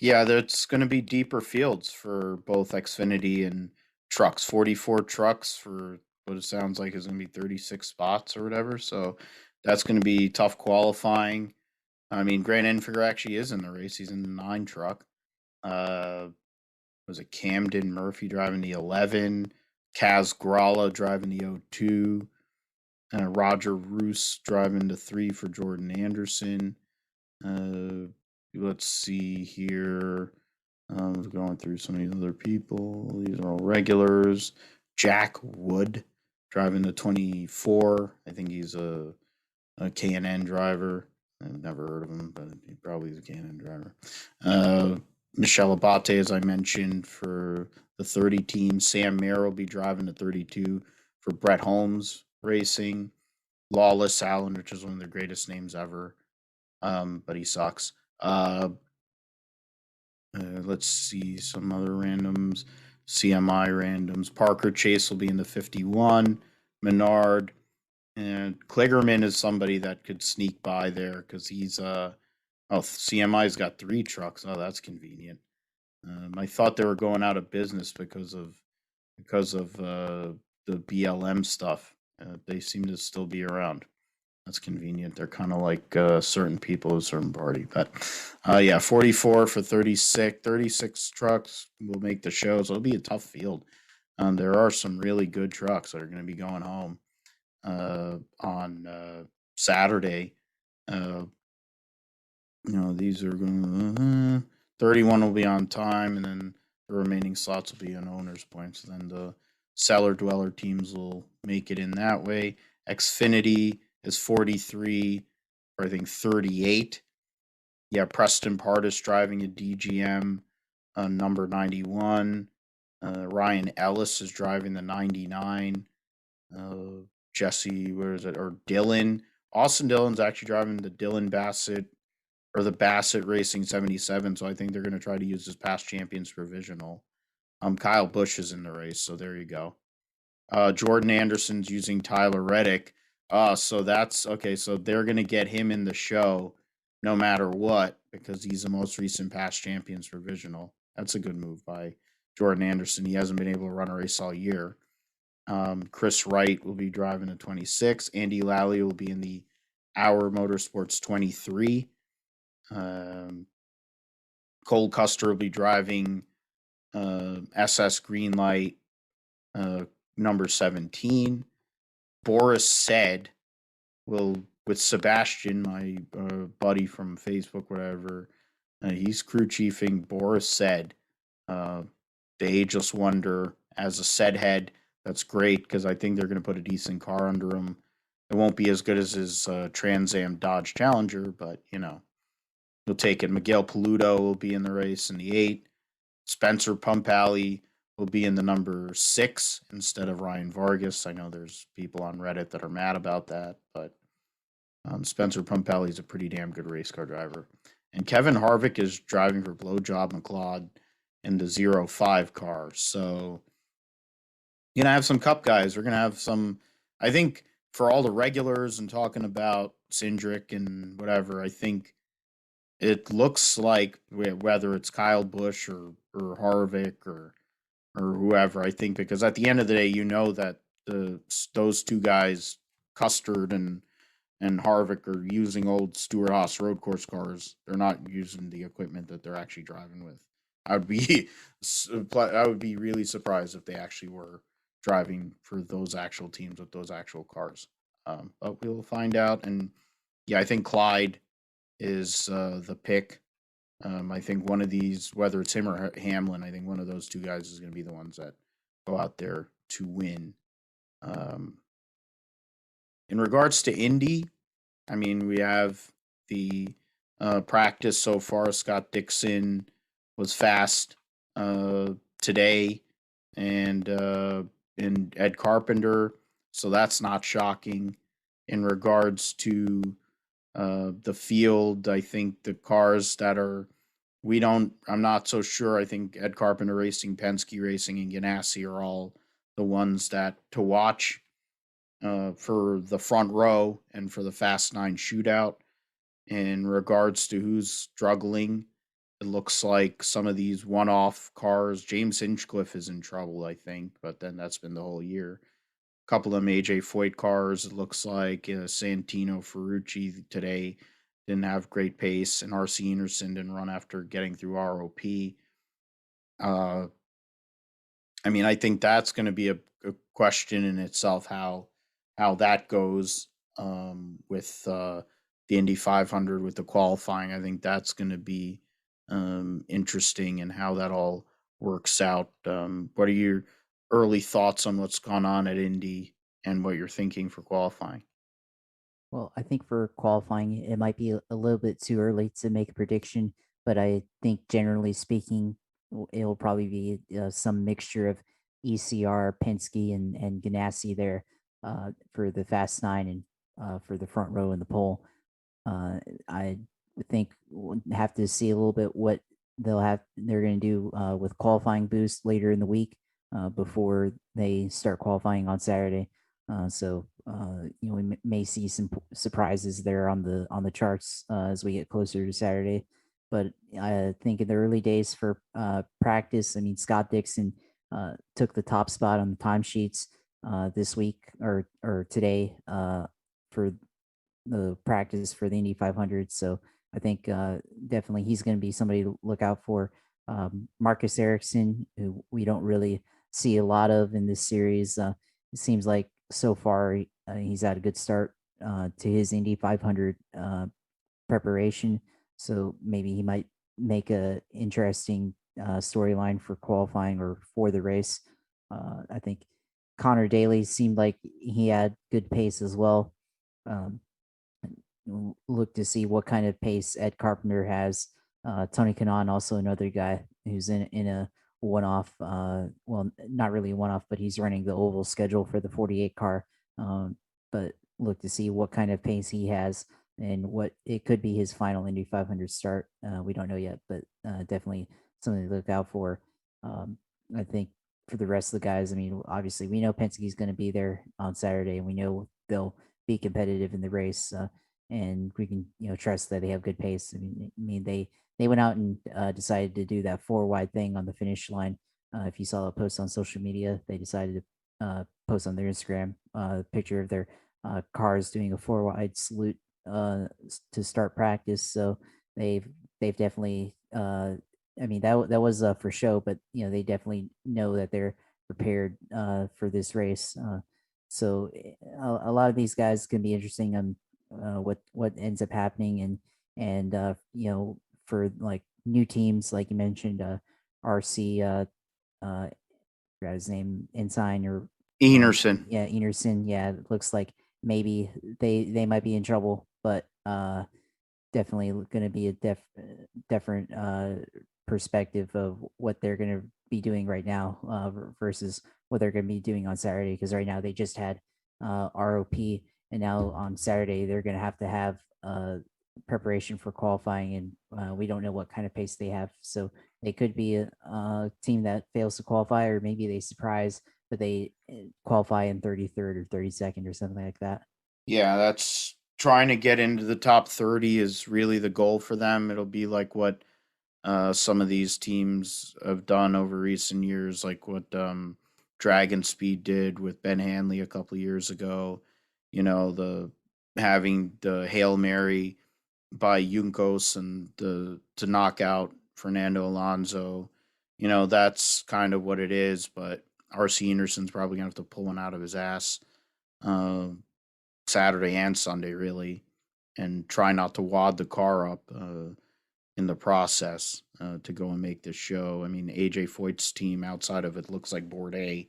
Yeah, there's going to be deeper fields for both Xfinity and trucks. 44 trucks for what it sounds like is going to be 36 spots or whatever. So that's going to be tough qualifying. I mean, Grant Enfinger actually is in the race. He's in the 9 truck. Was it Camden Murphy driving the 11? Kaz Gralla driving the 02. Roger Roos driving the 3 for Jordan Anderson. Let's see here. Going through some of these other people. These are all regulars. Jack Wood driving the 24. I think he's a K&N driver. I've never heard of him, but he probably is a K&N driver. Michelle Abate, as I mentioned, for the 30 team. Sam Mayer will be driving the 32 for Brett Holmes Racing. Lawless Allen, which is one of the greatest names ever, but he sucks. Let's see some other randoms. CMI randoms. Parker Chase will be in the 51. Menard. And Kligerman is somebody that could sneak by there because he's CMI's got 3 trucks. Oh, that's convenient. I thought they were going out of business because of the BLM stuff. They seem to still be around. That's convenient. They're kind of like certain people of a certain party. But yeah, 44 for 36. 36 trucks will make the show. So it'll be a tough field. There are some really good trucks that are going to be going home on Saturday. These are going 31 will be on time, and then the remaining slots will be on owners' points. Then the cellar dweller teams will make it in that way. Xfinity is 43, or I think 38. Yeah, Preston Pardus driving a DGM number 91. Ryan Ellis is driving the 99. Jesse, where is it? Or Dylan. Austin Dillon's actually driving the Dylan Bassett or the Bassett Racing 77. So I think they're going to try to use his past champions provisional. Kyle Busch is in the race, so there you go. Jordan Anderson's using Tyler Reddick. So that's okay. So they're going to get him in the show no matter what because he's the most recent past champions provisional. That's a good move by Jordan Anderson. He hasn't been able to run a race all year. Chris Wright will be driving the 26. Andy Lally will be in the Our Motorsports 23. Cole Custer will be driving SS Greenlight number 17. Boris Said will, with Sebastian, my buddy from Facebook, whatever, he's crew chiefing Boris Said, the Ageless Wonder, as a Said head. That's great because I think they're going to put a decent car under him. It won't be as good as his Trans Am Dodge Challenger, but you'll take it. Miguel Paludo will be in the race in the 8. Spencer Pumpally will be in the number 6 instead of Ryan Vargas. I know there's people on Reddit that are mad about that, but Spencer Pumpelly is a pretty damn good race car driver. And Kevin Harvick is driving for Blowjob McLeod in the 05 car. So you're going to have some Cup guys. We're going to have some, I think, for all the regulars and talking about Hendrick and whatever, I think it looks like whether it's Kyle Busch or Harvick or whoever, I think, because at the end of the day, you know that those two guys, Custard and Harvick, are using old Stewart Haas road course cars. They're not using the equipment that they're actually driving with. I would be really surprised if they actually were driving for those actual teams with those actual cars. But we will find out. And yeah, I think Clyde is the pick. I think one of these, whether it's him or Hamlin, I think one of those two guys is going to be the ones that go out there to win. Um, in regards to Indy, I mean, we have the practice so far. Scott Dixon was fast today, and Ed Carpenter, so that's not shocking. In regards to the field, I think the cars that are I'm not so sure. I think Ed Carpenter Racing, Penske Racing, and Ganassi are all the ones that to watch for the front row and for the Fast Nine shootout. In regards to who's struggling, it looks like some of these one-off cars. James Hinchcliffe is in trouble, I think, but then that's been the whole year. A couple of them AJ Foyt cars. It looks like Santino Ferrucci today didn't have great pace, and RC Anderson didn't run after getting through ROP. Uh, I mean, I think that's going to be a question in itself how that goes with the Indy 500 with the qualifying. I think that's going to be interesting and how that all works out. What are your early thoughts on what's gone on at Indy and what you're thinking for qualifying? Well, I think for qualifying, it might be a little bit too early to make a prediction, but I think generally speaking, it'll probably be some mixture of ECR, Penske, and Ganassi there for the Fast Nine and for the front row and the pole. I think we'll have to see a little bit what they're going to do with qualifying boost later in the week before they start qualifying on Saturday. We may see some surprises there on the charts as we get closer to Saturday. But I think in the early days for practice, I mean, Scott Dixon took the top spot on the timesheets this week or today for the practice for the Indy 500. So I think definitely he's going to be somebody to look out for. Marcus Ericsson, who we don't really see a lot of in this series, it seems like so far he's had a good start to his Indy 500 preparation. So maybe he might make a interesting storyline for qualifying or for the race. I think Connor Daly seemed like he had good pace as well. Look to see what kind of pace Ed Carpenter has. Tony Kanaan, also another guy who's in a one-off. Well, not really a one-off, but he's running the oval schedule for the 48 car. But look to see what kind of pace he has and what it could be his final Indy 500 start. We don't know yet, but definitely something to look out for. I think for the rest of the guys, I mean, obviously we know Penske's going to be there on Saturday, and we know they'll be competitive in the race. And we can trust that they have good pace. I mean they went out and decided to do that 4 wide thing on the finish line. If you saw a post on social media, they decided to post on their Instagram a picture of their cars doing a 4 wide salute to start practice. So they've definitely. I mean that was for show, but they definitely know that they're prepared for this race. So a lot of these guys can be interesting on what ends up happening and for like new teams like you mentioned RC forgot his name Ensign or Enerson. yeah Enerson, yeah, it looks like maybe they might be in trouble, but definitely going to be a different perspective of what they're going to be doing right now versus what they're going to be doing on Saturday. Because right now they just had ROP, and now on Saturday they're going to have preparation for qualifying, and we don't know what kind of pace they have. So they could be a team that fails to qualify, or maybe they surprise, but they qualify in 33rd or 32nd or something like that. Yeah, that's trying to get into the top 30 is really the goal for them. It'll be like what some of these teams have done over recent years, like what Dragon Speed did with Ben Hanley a couple years ago. You know, the having the Hail Mary by Juncos and the to knock out Fernando Alonso. You know, that's kind of what it is, but RC Anderson's probably gonna have to pull one out of his ass uh, Saturday and Sunday, really, and try not to wad the car up in the process to go and make this show. I mean, AJ Foyt's team outside of it looks like Bourdais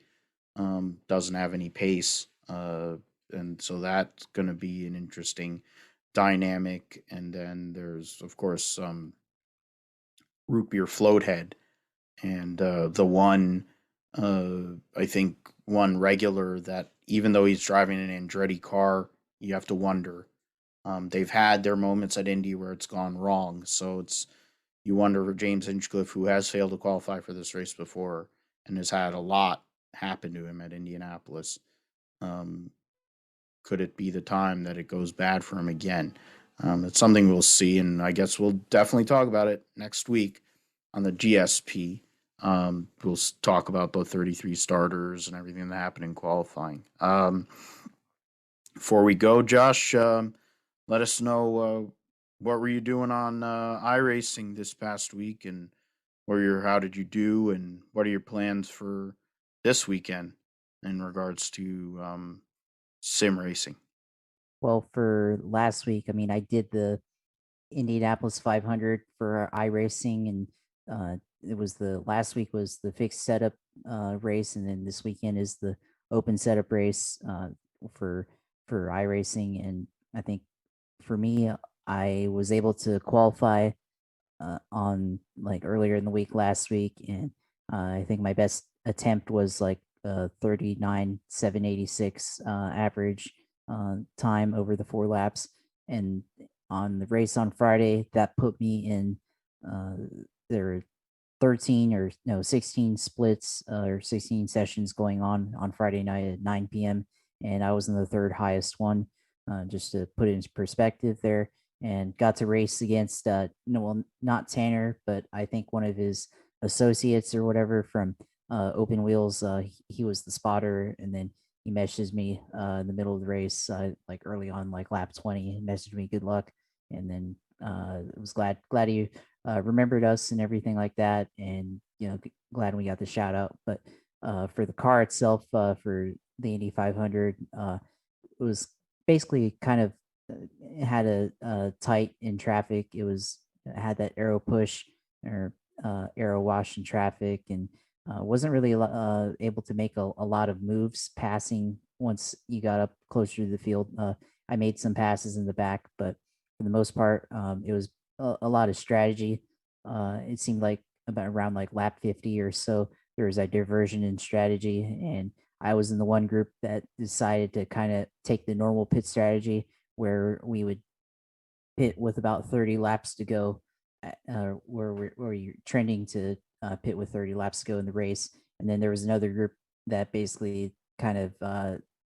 doesn't have any pace, and so that's going to be an interesting dynamic. And then there's, of course, Root Beer Floathead, and the one, I think, one regular that even though he's driving an Andretti car, you have to wonder. They've had their moments at Indy where it's gone wrong, so it's you wonder for James Hinchcliffe, who has failed to qualify for this race before and has had a lot happen to him at Indianapolis. Um, could it be the time that it goes bad for him again? It's something we'll see, and I guess we'll definitely talk about it next week on the GSP. We'll talk about the 33 starters and everything that happened in qualifying. Before we go, Josh, let us know what were you doing on iRacing this past week, and how did you do, and what are your plans for this weekend in regards to sim racing? Well, for last week, I mean, I did the Indianapolis 500 for iRacing, and it was the last week was the fixed setup race, and then this weekend is the open setup race for iRacing. And I think for me, I was able to qualify on like earlier in the week last week, and I think my best attempt was like 39,786 average time over the 4 laps. And on the race on Friday, that put me in there were 13 or no 16 splits or 16 sessions going on Friday night at 9 p.m. and I was in the third highest one. Just to put it into perspective there, and got to race against no, well, not Tanner, but I think one of his associates or whatever from Open Wheels. He was the spotter, and then he messages me in the middle of the race, like early on, like lap 20. He messaged me good luck, and then was glad he remembered us and everything like that, and glad we got the shout out. But for the car itself, for the Indy 500, it was basically kind of had a tight in traffic. It had that arrow push or arrow wash in traffic, and wasn't really able to make a lot of moves passing once you got up closer to the field. I made some passes in the back, but for the most part, it was a lot of strategy. It seemed like about around like lap 50 or so, there was a diversion in strategy, and I was in the one group that decided to kind of take the normal pit strategy where we would pit with about 30 laps to go, where you're trending to pit with 30 laps to go in the race. And then there was another group that basically kind of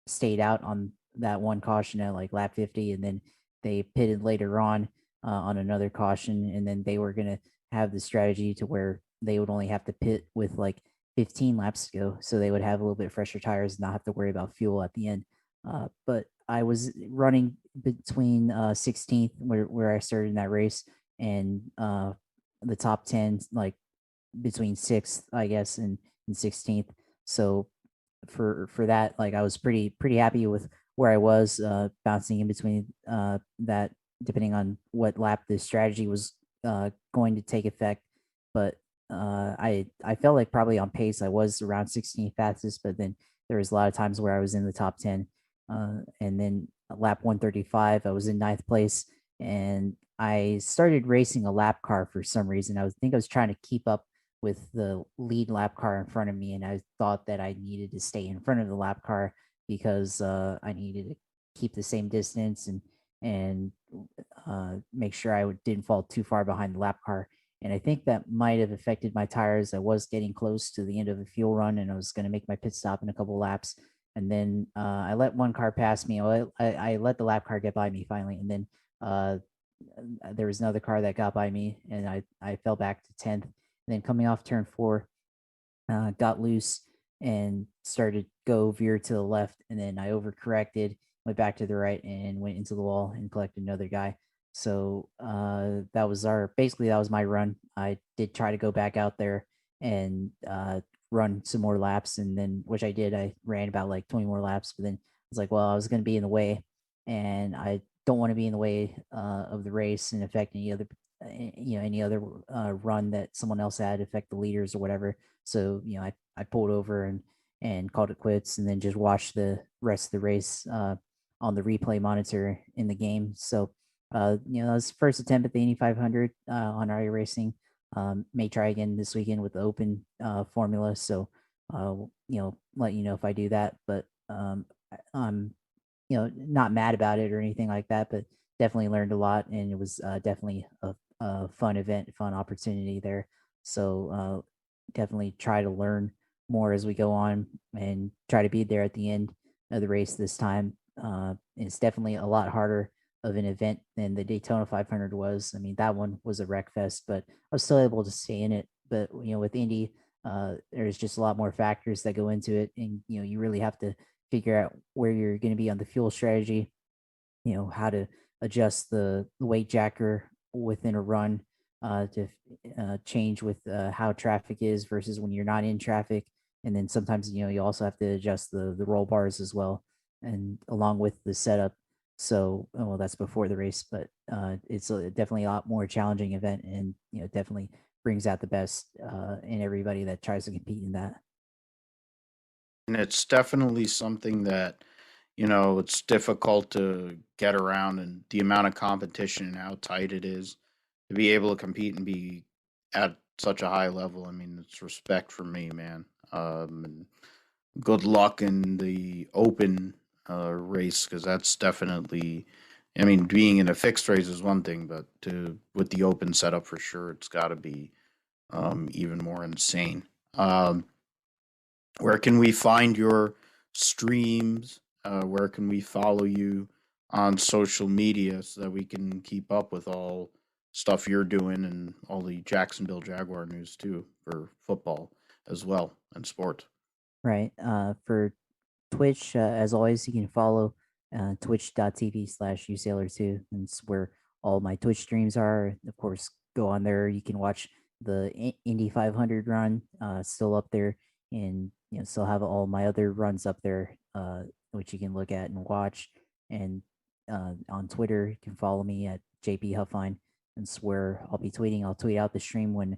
stayed out on that one caution at like lap 50, and then they pitted later on another caution, and then they were going to have the strategy to where they would only have to pit with like 15 laps to go, so they would have a little bit fresher tires and not have to worry about fuel at the end. But I was running between 16th, where I started in that race, and the top 10, like between 6th, I guess, and 16th. So for that, like I was pretty happy with where I was, bouncing in between that, depending on what lap the strategy was going to take effect. But I felt like probably on pace I was around 16th fastest, but then there was a lot of times where I was in the top 10. And then lap 135, I was in ninth place, and I started racing a lap car for some reason. I think I was trying to keep up with the lead lap car in front of me, and I thought that I needed to stay in front of the lap car because I needed to keep the same distance and make sure I didn't fall too far behind the lap car. And I think that might have affected my tires. I was getting close to the end of the fuel run, and I was going to make my pit stop in a couple laps. And then I let one car pass me. I let the lap car get by me finally, and then there was another car that got by me, and I fell back to 10th. And then coming off turn 4, got loose and started go veer to the left, and then I overcorrected, went back to the right, and went into the wall and collected another guy. So that was that was my run. I did try to go back out there and run some more laps, and then which I did. I ran about like 20 more laps, but then I was like, well, I was going to be in the way, and I don't want to be in the way of the race and affect any other any other run that someone else had, affect the leaders or whatever. So I pulled over and called it quits, and then just watched the rest of the race on the replay monitor in the game. So that was first attempt at the Indy 500 on iRacing. May try again this weekend with the open formula. So let you know if I do that. But I'm not mad about it or anything like that. But definitely learned a lot, and it was definitely a fun event, fun opportunity there. So definitely try to learn more as we go on and try to be there at the end of the race this time. It's definitely a lot harder of an event than the Daytona 500 was. I mean, that one was a wreck fest, but I was still able to stay in it. But with Indy, there's just a lot more factors that go into it, and you really have to figure out where you're going to be on the fuel strategy. How to adjust the weight jacker within a run to change with how traffic is versus when you're not in traffic. And then sometimes you also have to adjust the roll bars as well, and along with the setup. So well, that's before the race, but it's definitely a lot more challenging event, and definitely brings out the best in everybody that tries to compete in that. And it's definitely something that, it's difficult to get around, and the amount of competition and how tight it is to be able to compete and be at such a high level. I mean, it's respect for me, man. And good luck in the open race, because that's definitely, I mean, being in a fixed race is one thing, but with the open setup for sure, it's got to be even more insane. Um, where can we find your streams? Where can we follow you on social media so that we can keep up with all stuff you're doing and all the Jacksonville Jaguar news too for football as well and sports? Right. For Twitch, as always, you can follow twitch.tv/usailor2. And it's where all my Twitch streams are. Of course, go on there. You can watch the Indy 500 run, still up there, and still have all my other runs up there, which you can look at and watch. And on Twitter, you can follow me at JP Huffine. And where I'll be tweeting. I'll tweet out the stream when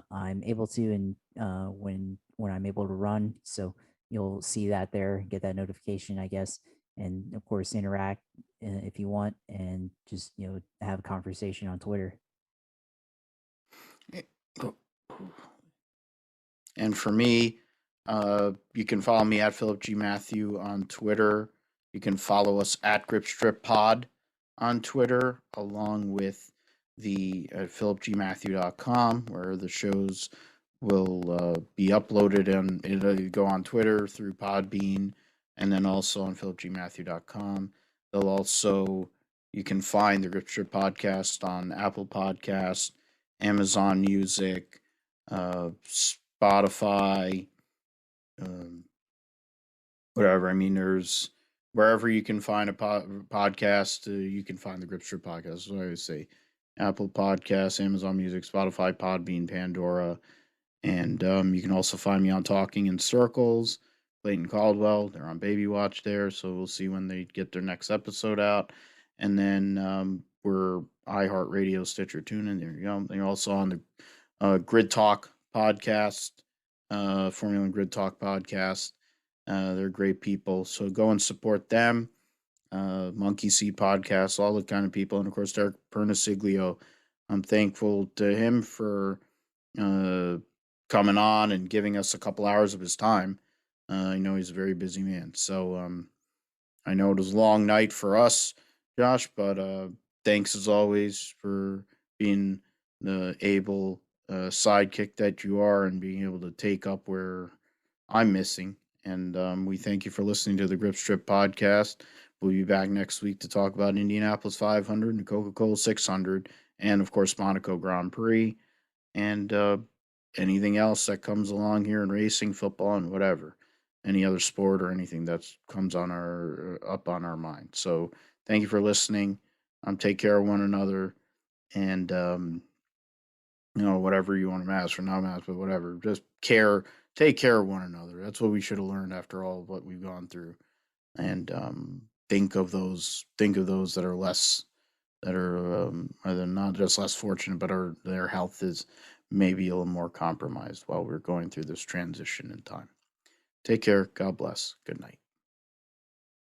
I'm able to, and when I'm able to run. So you'll see that there, get that notification, I guess, and of course interact if you want, and just have a conversation on Twitter. Eh, And for me, you can follow me at Philip G. Matthew on Twitter. You can follow us at Grip Strip Pod on Twitter, along with the philipgmatthew.com, where the shows will be uploaded, and it'll go on Twitter through Podbean, and then also on philipgmatthew.com. They'll also, you can find the Grip Strip Podcast on Apple Podcast, Amazon Music, Spotify, um, whatever. I mean, there's wherever you can find a podcast, you can find the Grip Strip podcast. That's what I always say. Apple Podcasts, Amazon Music, Spotify, Podbean, Pandora, and you can also find me on Talking in Circles. Clayton Caldwell, they're on Baby Watch there, so we'll see when they get their next episode out. And then we're iHeartRadio, Stitcher, TuneIn. There you go. They're also on the Grid Talk podcast, Formula and Grid Talk podcast. They're great people, so go and support them. Monkey See podcast, all the kind of people, and of course Derek Pernesiglio. I'm thankful to him for coming on and giving us a couple hours of his time. I know he's a very busy man. So I know it was a long night for us, Josh, but thanks as always for being the able sidekick that you are and being able to take up where I'm missing. And we thank you for listening to the Grip Strip podcast. We'll be back next week to talk about Indianapolis 500 and Coca-Cola 600, and of course Monaco Grand Prix, and anything else that comes along here in racing, football, and whatever, any other sport or anything that comes on our mind. So thank you for listening. Take care of one another, and whatever you want to mask or not mask, but whatever, just take care of one another. That's what we should have learned after all of what we've gone through, and think of those that are less, that are either not just less fortunate, but their health is maybe a little more compromised while we're going through this transition in time. Take care. God bless. Good night.